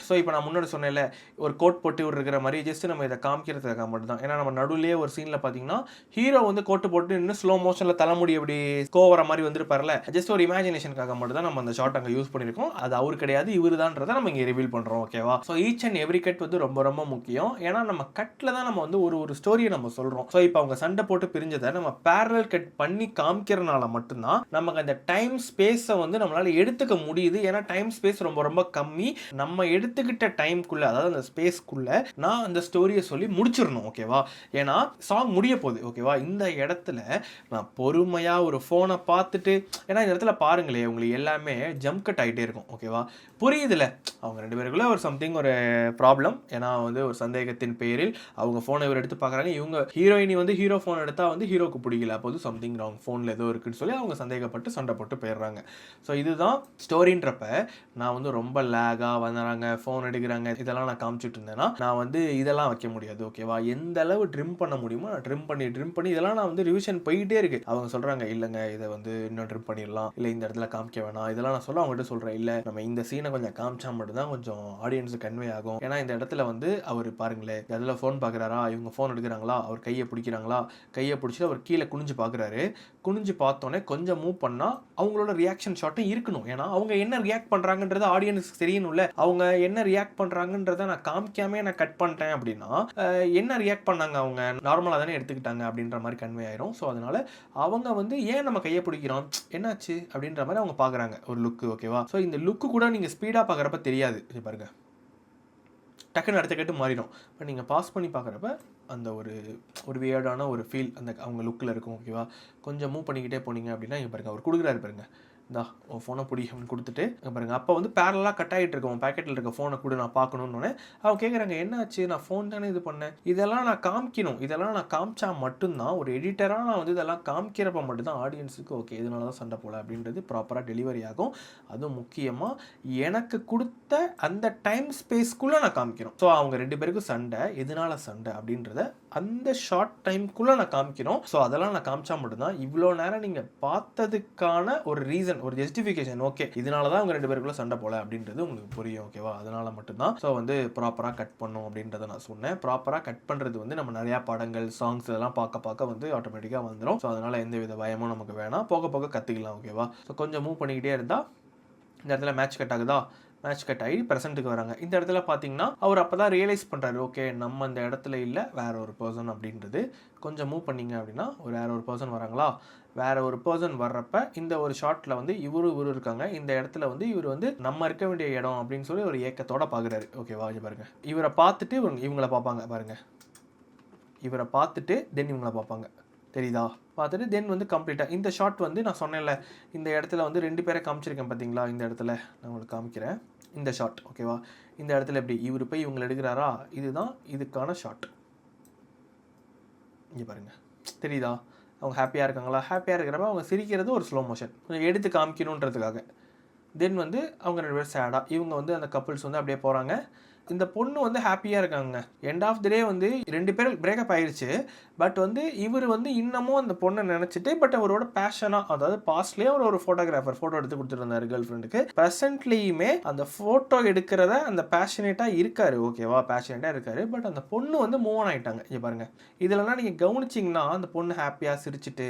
S1: ஸோ இப்போ நான் முன்னாடி சொன்னேன்ல, ஒரு கோட் போட்டு இருக்கிற மாதிரி ஜஸ்ட் நம்ம இதை காமிக்கிறதுக்காக மட்டும் தான். ஏன்னா நம்ம நடுவுலேயே ஒரு சீனில் பார்த்தீங்கன்னா ஹீரோ வந்து கோட்டு போட்டு இன்னும் ஸ்லோ மோஷனில் தலைமுடி அப்படி கோவர மாதிரி வந்துருப்பார்ல, ஜஸ்ட் ஒரு இமேஜினேஷனுக்காக மட்டும் தான் நம்ம அந்த ஷார்ட் அங்கே யூஸ் பண்ணியிருக்கோம். அது அவரு கிடையாது, இவர் தான்றதை நம்ம இங்கே ரிவீல் பண்ணுறோம். ஓகேவா? So each and every cut வந்து ரொம்ப ரொம்ப முக்கியம். ஏன்னா நம்ம கட்டில் தான் நம்ம வந்து ஒரு ஸ்டோரியை நம்ம சொல்கிறோம். ஸோ இப்போ அவங்க சண்டை போட்டு பிரிஞ்சதை நம்ம பேரலல் கட் பண்ணி காமிக்கிறனால மட்டும்தான் நமக்கு அந்த டைம் ஸ்பேஸை வந்து நம்மளால எடுத்துக்க முடியுது. ஏன்னா டைம் ஸ்பேஸ் ரொம்ப ரொம்ப கம்மி. நம்ம எடுத்துக்கிட்ட டைம்குள்ள, அதாவது அந்த ஸ்பேஸ்க்குள்ள நான் அந்த ஸ்டோரியை சொல்லி முடிச்சிடணும். ஓகேவா? ஏன்னா சாங் முடிய போகுது. ஓகேவா? இந்த இடத்துல நான் பொறுமையா ஒரு ஃபோனை பார்த்துட்டு, ஏன்னா இந்த இடத்துல பாருங்களேன், உங்களுக்கு எல்லாமே ஜம்ப் கட் ஆகிட்டே இருக்கும். ஓகேவா? புரியுதுல, அவங்க 2 பேருக்குள்ள ஒரு சம்திங் ஒரு ப்ராப்ளம். ஏன்னா வந்து ஒரு சந்தேகத்தின் பேரில் அவங்க ஃபோனை இவர் எடுத்து பார்க்குறாங்க. இவங்க ஹீரோயினி வந்து ஹீரோ ஃபோன் எடுத்தால் வந்து ஹீரோக்கு பிடிக்கல, அப்போது சம்திங் ராங், ஃபோனில் ஏதோ இருக்குன்னு சொல்லி அவங்க சந்தேகப்பட்டு சண்டை போட்டு போயிடுறாங்க. ஸோ இதுதான் ஸ்டோரின்றப்ப நான் வந்து ரொம்ப லேகாக வந்துடுறாங்க, ஃபோன் எடுக்கிறாங்க, இதெல்லாம் நான் காமிச்சிட்டு இருந்தேன்னா நான் வந்து இதெல்லாம் வைக்க முடியாது. ஓகேவா? எந்த அளவு ட்ரிம் பண்ண முடியுமோ நான் ட்ரிம் பண்ணி இதெல்லாம் நான் வந்து ரிவிஷன் போயிட்டே இருக்கு. அவங்க சொல்கிறாங்க இல்லைங்க இதை வந்து இன்னும் ட்ரிம் பண்ணிடலாம், இல்லை இந்த இடத்துல காமிக்க வேணாம், இதெல்லாம் நான் சொல்ல அவங்ககிட்ட சொல்கிறேன். இல்லை நம்ம இந்த சீனை கொஞ்சம் காமிச்சா மட்டும்தான் கொஞ்சம் ஆடியன்ஸுக்கு கன்வே ஆகும். ஏன்னா இந்த இடத்துல வந்து அவர் பாருங்களேன், இடத்துல ஃபோன் பார்க்குறாரா, இவங்க ஃபோன் எடுக்கிறாங்களா, அவர் கையை பிடிக்கிறாங்களா, கையை பிடிச்சிட்டு அவர் கீழே குனிஞ்சு பார்க்குறாரு. குனிஞ்சு பார்த்தோன்னே கொஞ்சம் மூவ் பண்ணால் அவங்களோட ரியாக்ஷன் ஷாட்டும் இருக்கணும். ஏன்னா அவங்க என்ன ரியாக்ட் பண்ணுறாங்கன்றது ஆடியன்ஸுக்கு தெரியணும்ல. அவங்க என்ன ரியாக்ட் பண்ணுறாங்கன்றத நான் காமிக்காமே நான் கட் பண்ணிட்டேன் அப்படின்னா என்ன ரியாக்ட் பண்ணாங்க, அவங்க நார்மலாக தானே எடுத்துக்கிட்டாங்க அப்படின்ற மாதிரி கன்வே ஆயிரும். ஸோ அதனால அவங்க வந்து ஏன் நம்ம கையை பிடிக்கிறோம், என்னாச்சு அப்படின்ற மாதிரி அவங்க பார்க்குறாங்க ஒரு லுக்கு. ஓகேவா? ஸோ இந்த லுக்கு கூட நீங்கள் ஸ்பீடாக பார்க்குறப்ப தெரியாது. இது பாருங்க, டக்குன்னு அடுத்த கேட்டு மாறிடும். இப்போ நீங்கள் பாஸ் பண்ணி பார்க்குறப்ப அந்த ஒரு வியர்டான ஒரு ஃபீல் அந்த அவங்க லுக்கில் இருக்கும். ஓகேவா? கொஞ்சம் மூவ் பண்ணிக்கிட்டே போனீங்க அப்படின்னா இங்கே பாருங்கள், அவர் கொடுக்குறாரு பாருங்க, இந்தா உன் ஃபோனை பிடி அப்படின்னு கொடுத்துட்டு பாருங்கள், அப்போ வந்து பேரலாக கட் ஆகிட்டு இருக்கோம், பேக்கெட்டில் இருக்க ஃபோனை கூட நான் பார்க்கணுன்னு அவங்க கேட்குறாங்க, என்ன ஆச்சு, நான் ஃபோன் தானே இது பண்ணேன், இதெல்லாம் நான் காமிக்கணும், இதெல்லாம் நான் காமிச்சா மட்டும்தான் ஒரு எடிட்டராக நான் வந்து இதெல்லாம் காமிக்கிறப்ப மட்டும்தான் ஆடியன்ஸுக்கு ஓகே இதனால தான் சண்டை போல அப்படின்றது ப்ராப்பராக டெலிவரி ஆகும். அதுவும் முக்கியமாக எனக்கு கொடுத்த அந்த டைம் ஸ்பேஸ்க்குள்ளே நான் காமிக்கணும். ஸோ அவங்க 2 பேருக்கும் சண்டை, எதனால சண்டை அப்படின்றத அந்த ஷார்ட் டைம்குள்ளே நான் காமிக்கணும். ஸோ அதெல்லாம் நான் காமிச்சா மட்டும்தான் இவ்வளோ நேரம் நீங்கள் பார்த்ததுக்கான ஒரு ரீசன், ஒரு ஜஸ்டிஃபிகேஷன், ஓகே இதனால தான் அவங்க 2 பேருக்குள்ள சண்டை போல அப்படின்றது உங்களுக்கு புரியும். ஓகேவா? அதனால மட்டும்தான் ஸோ வந்து ப்ராப்பராக கட் பண்ணும் அப்படின்றத நான் சொன்னேன். ப்ராப்பராக கட் பண்ணுறது வந்து நம்ம நிறையா படங்கள், சாங்ஸ் இதெல்லாம் பார்க்க வந்து ஆட்டோமேட்டிக்காக வந்துடும். ஸோ அதனால் எந்த வித பயமும் நமக்கு வேணாம், போக போக கற்றுக்கலாம். ஓகேவா? ஸோ கொஞ்சம் மூவ் பண்ணிக்கிட்டே இருந்தால் இந்த இடத்துல மேட்ச் கட் ஆகுதா, மேட்ச் கட் ஆகி ப்ரெசென்ட்டுக்கு வராங்க. இந்த இடத்துல பார்த்தீங்கன்னா அவர் அப்போ தான் ரியலைஸ் பண்ணுறாரு, ஓகே நம்ம இந்த இடத்துல இல்லை வேற ஒரு பர்சன் அப்படின்றது. கொஞ்சம் மூவ் பண்ணிங்க அப்படின்னா வேற ஒரு பர்சன் வராங்களா, வேற ஒரு பர்சன் வர்றப்ப இந்த ஒரு ஷார்ட்டில் வந்து இவரு இருக்காங்க. இந்த இடத்துல வந்து இவர் வந்து நம்ம இருக்க வேண்டிய இடம் அப்படின்னு சொல்லி ஒரு ஏக்கத்தோட பார்க்குறாரு. ஓகேவா? பாருங்க, இவரை பார்த்துட்டு இவங்களை பார்ப்பாங்க பாருங்க, இவரை பார்த்துட்டு தென் இவங்களை பார்ப்பாங்க, தெரியுதா? பார்த்துட்டு தென் வந்து கம்ப்ளீட்டாக இந்த ஷார்ட் வந்து நான் சொன்னேன்ல, இந்த இடத்துல வந்து 2 பேரை காமிச்சிருக்கேன் பார்த்தீங்களா, இந்த இடத்துல நான் உங்களுக்கு காமிக்கிறேன் இந்த ஷார்ட். ஓகேவா? இந்த இடத்துல எப்படி இவர் போய் இவங்களை எடுக்கிறாரா, இதுதான் இதுக்கான ஷார்ட். இங்கே பாருங்கள், தெரியுதா? அவங்க ஹாப்பியாக இருக்காங்களா, ஹாப்பியாக இருக்கிறப்ப அவங்க சிரிக்கிறது ஒரு ஸ்லோ மோஷன் கொஞ்சம் எடுத்து காமிக்கணுன்றதுக்காக. தென் வந்து அவங்க 2 பேரும் சேடாக இவங்க வந்து அந்த கப்புள்ஸ் வந்து அப்படியே போகிறாங்க. இந்த பொண்ணு வந்து ஹாப்பியாக இருக்காங்க. எண்ட் ஆஃப் தி டே வந்து 2 பேரும் பிரேக்கப் ஆயிடுச்சு. பட் வந்து இவர் வந்து இன்னமும் அந்த பொண்ணை நினச்சிட்டு பட் அவரோட பேஷனாக, அதாவது பாஸ்ட்லேயே அவர் ஒரு ஃபோட்டோகிராஃபர் ஃபோட்டோ எடுத்து கொடுத்துருந்தாரு கேர்ள் ஃப்ரெண்டுக்கு. ப்ரெசென்ட்லேயுமே அந்த ஃபோட்டோ எடுக்கிறத அந்த பேஷனேட்டாக இருக்காரு. ஓகேவா? பேஷனேட்டாக இருக்காரு. பட் அந்த பொண்ணு வந்து மூவ் ஆன் ஆகிட்டாங்க. இங்கே பாருங்கள், இதெல்லாம் நீங்கள் கவனிச்சிங்கன்னா அந்த பொண்ணு ஹாப்பியாக சிரிச்சிட்டு,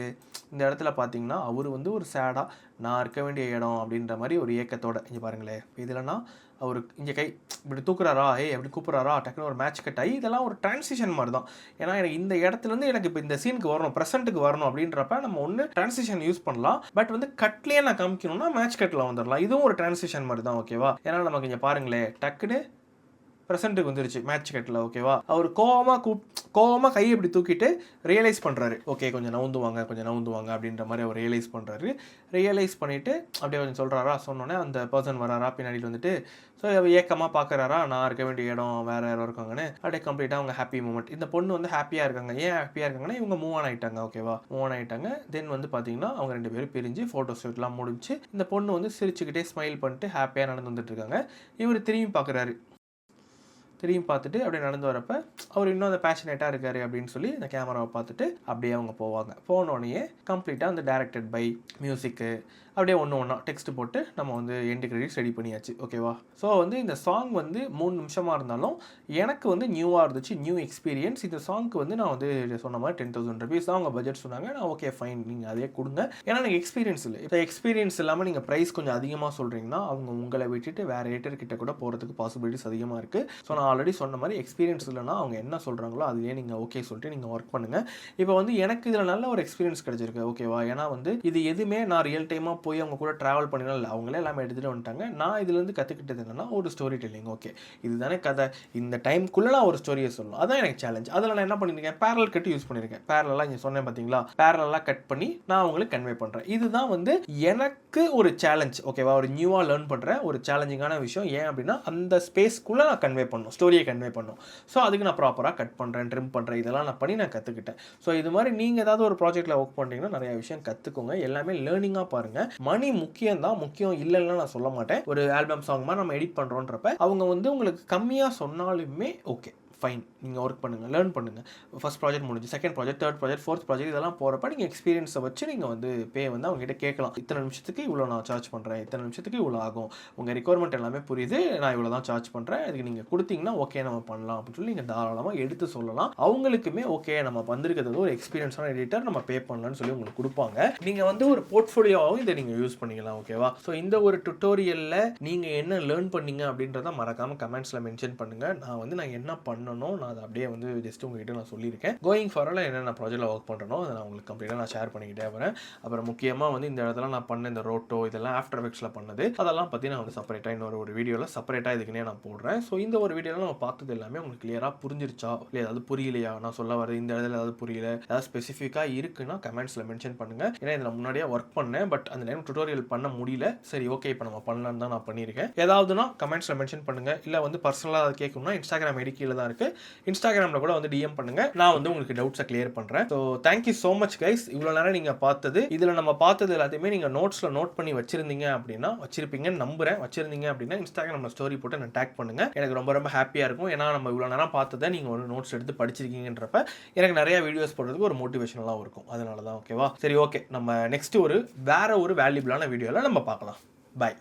S1: இந்த இடத்துல பார்த்தீங்கன்னா அவர் வந்து ஒரு சேடாக நான் இருக்க வேண்டிய இடம் அப்படின்ற மாதிரி ஒரு ஏக்கத்தோட. இங்கே பாருங்களேன், இதுலன்னா அவர் இங்கே கை இப்படி தூக்குறாரா, அப்படி கூப்பிட்றாரா, டக்குன்னு ஒரு மேட்ச் கட் ஆகி இதெல்லாம் ஒரு டிரான்சிஷன் மாதிரி தான். ஏன்னா எனக்கு இந்த இடத்துலேருந்து எனக்கு இப்போ இந்த சீனுக்கு வரணும், ப்ரெசென்ட்டுக்கு வரணும் அப்படின்றப்ப நம்ம ஒன்று டிரான்சிஷன் யூஸ் பண்ணலாம். பட் வந்து கட்லேயே நான் காமிக்கணும்னா மேட்ச் கட்டில் வந்துடலாம். இதுவும் ஒரு டிரான்சிஷன் மாதிரி தான். ஓகேவா? ஏன்னா நமக்கு இங்கே பாருங்களேன், டக்குன்னு ப்ரெசென்ட்டுக்கு வந்துருச்சு மேட்ச் கட்டில். ஓகேவா? அவர் கோவமாக கையை இப்படி தூக்கிட்டு ரியலைஸ் பண்ணுறாரு, ஓகே கொஞ்சம் நவுந்துவாங்க அப்படின்ற மாதிரி அவர் ரியலைஸ் பண்ணுறாரு. ரியலைஸ் பண்ணிவிட்டு அப்படியே கொஞ்சம் சொல்கிறாரா, சொன்னோன்னே அந்த பர்சன் வராரா பின்னாடி வந்துட்டு. ஸோ ஏக்கமாக பார்க்குறாரா, நான் இருக்க வேண்டிய இடம் வேறு யாரும் இருக்காங்கன்னு. அப்படியே கம்ப்ளீட்டாக அவங்க ஹாப்பி மூமெண்ட். இந்த பொண்ணு வந்து ஹாப்பியாக இருக்காங்க. ஏன் ஹாப்பியாக இருக்காங்கன்னா இவங்க மூவ் ஆன் ஆகிட்டாங்க. ஓகேவா? மூவ் ஆன் ஆகிட்டாங்க. தென் வந்து பார்த்தீங்கன்னா அவங்க 2 பேரும் பிரிஞ்சு ஃபோட்டோ ஷூட்லாம் முடிஞ்சு இந்த பொண்ணு வந்து சிரிச்சுக்கிட்டே ஸ்மைல் பண்ணிட்டு ஹாப்பியாக நடந்து வந்துட்டு இருக்காங்க. இவர் திரும்பி பார்க்குறாரு. திரும்பி பார்த்துட்டு அப்படியே நடந்து வரப்போ அவர் இன்னும் அந்த பேஷனேட்டாக இருக்காரு அப்படின்னு சொல்லி அந்த கேமராவை பார்த்துட்டு அப்படியே அவங்க போவாங்க. போனோடனே கம்ப்ளீட்டாக அந்த டைரக்டட் பை மியூசிக்கு அப்படியே ஒன்று ஒன்றா டெக்ஸ்ட் போட்டு நம்ம வந்து எண்ட் கிரெடிட்ஸ் ரெடி பண்ணியாச்சு. ஓகேவா? ஸோ வந்து இந்த சாங் வந்து 3 நிமிஷமாக இருந்தாலும் எனக்கு வந்து நியூவாக இருந்துச்சு, நியூ எக்ஸ்பீரியன்ஸ். இந்த சாங்க்கு வந்து நான் வந்து சொன்ன மாதிரி 10,000 rupees தான் அவங்க பட்ஜெட் சொன்னாங்க. நான் ஓகே ஃபைன், நீங்கள் அதே கொடுங்க, ஏன்னா எனக்கு எக்ஸ்பீரியன்ஸ் இல்லை. இப்போ எக்ஸ்பீரியன்ஸ் இல்லாமல் நீங்கள் ப்ரைஸ் கொஞ்சம் அதிகமாக சொல்கிறீங்கன்னா அவங்க உங்களை விட்டுட்டு வேறு ரேட்டர் கிட்ட கூட போகிறதுக்கு பாசிபிலிட்டிஸ் அதிகமாக இருக்குது. ஸோ நான் ஆல்ரெடி சொன்ன மாதிரி எக்ஸ்பீரியன்ஸ் இல்லைனா அவங்க என்ன சொல்கிறாங்களோ அதுலேயே நீங்கள் ஓகே சொல்லிட்டு நீங்கள் ஒர்க் பண்ணுங்கள். இப்போ வந்து எனக்கு இதில் நல்ல ஒரு எக்ஸ்பீரியன்ஸ் கிடச்சிருக்கு. ஓகேவா? ஏன்னா வந்து இது எதுவுமே நான் ரியல் டைமாக போய் அவங்க கூட ட்ராவல் பண்ணினா இல்லை, அவங்களே எல்லாமே எடுத்துகிட்டு வந்துட்டாங்க. நான் இதுலேருந்து கற்றுக்கிட்டது என்னென்னா ஒரு ஸ்டோரி டெல்லிங். ஓகே, இதுதானே கதை, இந்த டைம்குள்ளே நான் ஒரு ஸ்டோரியை சொல்லணும், அதான் எனக்கு சேலஞ்ச். அதில் நான் என்ன பண்ணியிருக்கேன், பேரல் கட் யூஸ் பண்ணியிருக்கேன். பேரலாக இங்கே சொன்னேன் பார்த்தீங்களா, பேரலாக கட் பண்ணி நான் உங்களுக்கு கன்வே பண்ணுறேன். இதுதான் வந்து எனக்கு ஒரு சேலஞ்ச். ஓகேவா? ஒரு நியூவாக லேர்ன் பண்ணுற ஒரு சேலஞ்சிங்கான விஷயம். ஏன் அப்படின்னா அந்த ஸ்பேஸ்க்குள்ளே நான் கன்வே பண்ணணும், ஸ்டோரியை கன்வே பண்ணணும். ஸோ அதுக்கு நான் ப்ராப்பராக கட் பண்ணுறேன், ட்ரிம் பண்ணுறேன், இதெல்லாம் நான் பண்ணி நான் கற்றுக்கிட்டேன். ஸோ இது மாதிரி நீங்கள் ஏதாவது ஒரு ப்ராஜெக்ட்டில் ஒர்க் பண்ணுறீங்கன்னா நிறைய விஷயம் கற்றுக்கோங்க. எல்லாமே லேர்னிங்காக பாருங்கள். மணி முக்கியம் தான், முக்கியம் இல்லைன்னா நான் சொல்ல மாட்டேன். ஒரு ஆல்பம் சாங் மாதிரி நம்ம எடிட் பண்ணுறோன்றப்ப அவங்க வந்து உங்களுக்கு கம்மியாக சொன்னாலுமே ஓகே ஃபைன், நீங்கள் ஒர்க் பண்ணுங்கள், லேர்ன் பண்ணுங்கள். ஃபர்ஸ்ட் ப்ராஜெக்ட் முடிஞ்சு, second project, third project, fourth project இதெல்லாம் போகிறப்ப நீங்கள் எக்ஸ்பீரியன்ஸை வச்சு நீங்கள் வந்து பே வந்து அவங்ககிட்ட கேட்கலாம். இத்தனை நிமிஷத்துக்கு இவ்வளோ நான் சார்ஜ் பண்ணுறேன், இத்தனை நிமிஷத்துக்கு இவ்வளோ ஆகும், உங்கள் ரெக்குவயர்மெண்ட் எல்லாமே புரியுது, நான் இவ்வளோ தான் சார்ஜ் பண்ணுறேன், அதுக்கு நீங்கள் கொடுத்தீங்கன்னா ஓகே நம்ம பண்ணலாம் அப்படின்னு சொல்லி நீங்கள் தாராளமாக எடுத்து சொல்லலாம். அவங்களுக்குமே ஓகே நம்ம வந்திருக்கிறது ஒரு எக்ஸ்பீரியன்ஸான எடிட்டர், நம்ம பே பண்ணலான்னு சொல்லி உங்களுக்கு கொடுப்பாங்க. நீங்கள் வந்து ஒரு போர்ட்ஃபோலியோவாகவும் இதை நீங்கள் யூஸ் பண்ணிக்கலாம். ஓகேவா? ஸோ இந்த ஒரு டுட்டோரியலில் நீங்கள் என்ன லேர்ன் பண்ணீங்க அப்படின்றத மறக்காமல் கமெண்ட்ஸில் மென்ஷன் பண்ணுங்கள். நான் என்ன பண்ணணும், நான் அதை அப்படியே வந்து ஜஸ்ட் உங்ககிட்ட நான் சொல்லியிருக்கேன். கோயிங் ஃபார்வர்டில் என்னென்ன ப்ராஜெக்ட்டில் ஒர்க் பண்ணுறனோ அதை நான் உங்களுக்கு கம்ப்ளீட்டாக நான் ஷேர் பண்ணிக்கிட்டே வரேன். அப்புறம் முக்கியமாக வந்து இந்த இடத்துல நான் பண்ண இந்த ரோட்டோ இதெல்லாம் ஆஃப்டர் எஃபெக்ட்ஸில் பண்ணது, அதெல்லாம் பற்றி நான் வந்து செப்பரேட்டாக இன்னொரு வீடியோவில் செப்பரேட்டாக இதுக்குன்னே நான் போடுறேன். ஸோ இந்த ஒரு வீடியோவில் நம்ம பார்த்தது எல்லாமே உங்களுக்கு கிளியராக புரிஞ்சிருச்சா, இல்லை ஏதாவது புரியலையா, நான் சொல்ல வரது இந்த இடத்துல ஏதாவது புரியல, ஏதாவது ஸ்பெசிஃபிக்காக இருக்குன்னா கமெண்ட்ஸில் மென்ஷன் பண்ணுங்கள். ஏன்னா இதில் முன்னாடியே ஒர்க் பண்ணேன், பட் அந்த டைம் டுட்டோரியல் பண்ண முடியல. சரி ஓகே, இப்போ நம்ம பண்ணலான்னு தான் நான் பண்ணியிருக்கேன். ஏதாவதுனா கமெண்ட்ஸில் மென்ஷன் பண்ணுங்கள். இல்லை வந்து பர்சனலாக அதை கேட்கணும்னா இன்ஸ்டாகிராம் ஐடி கீழே தான் இருக்குது, இன்ஸ்டாகிராமில் கூட வந்து டிஎம் பண்ணுங்க, நான் வந்து உங்களுக்கு டவுட்ஸை கிளியர் பண்ணுறேன். So thank you so much guys. இவ்வளோ நேரம் நீங்கள் பார்த்தது, இதில் நம்ம பார்த்தது எல்லாத்தையுமே நீங்கள் நோட்ஸில் நோட் பண்ணி வச்சிருந்தீங்க அப்படின்னா, வச்சிருப்பீங்கன்னு நம்புறேன். வச்சிருந்தீங்க அப்படின்னா இன்ஸ்டாகிராமில் ஸ்டோரி போட்டு நான் டேக் பண்ணுங்க. எனக்கு ரொம்ப ரொம்ப ஹாப்பியாக இருக்கும். ஏன்னா நம்ம இவ்வளோ நேரம் பார்த்ததை நீங்கள் ஒரு நோட்ஸ் எடுத்து படிச்சிருக்கீங்கன்றப்ப எனக்கு நிறைய வீடியோஸ் போடுறதுக்கு ஒரு மோட்டிவேஷனலாக இருக்கும். அதனால தான். ஓகேவா? சரி ஓகே, நம்ம நெக்ஸ்ட் வேற ஒரு வேல்யூபிளான வீடியோவில் நம்ம பார்க்கலாம். பாய்.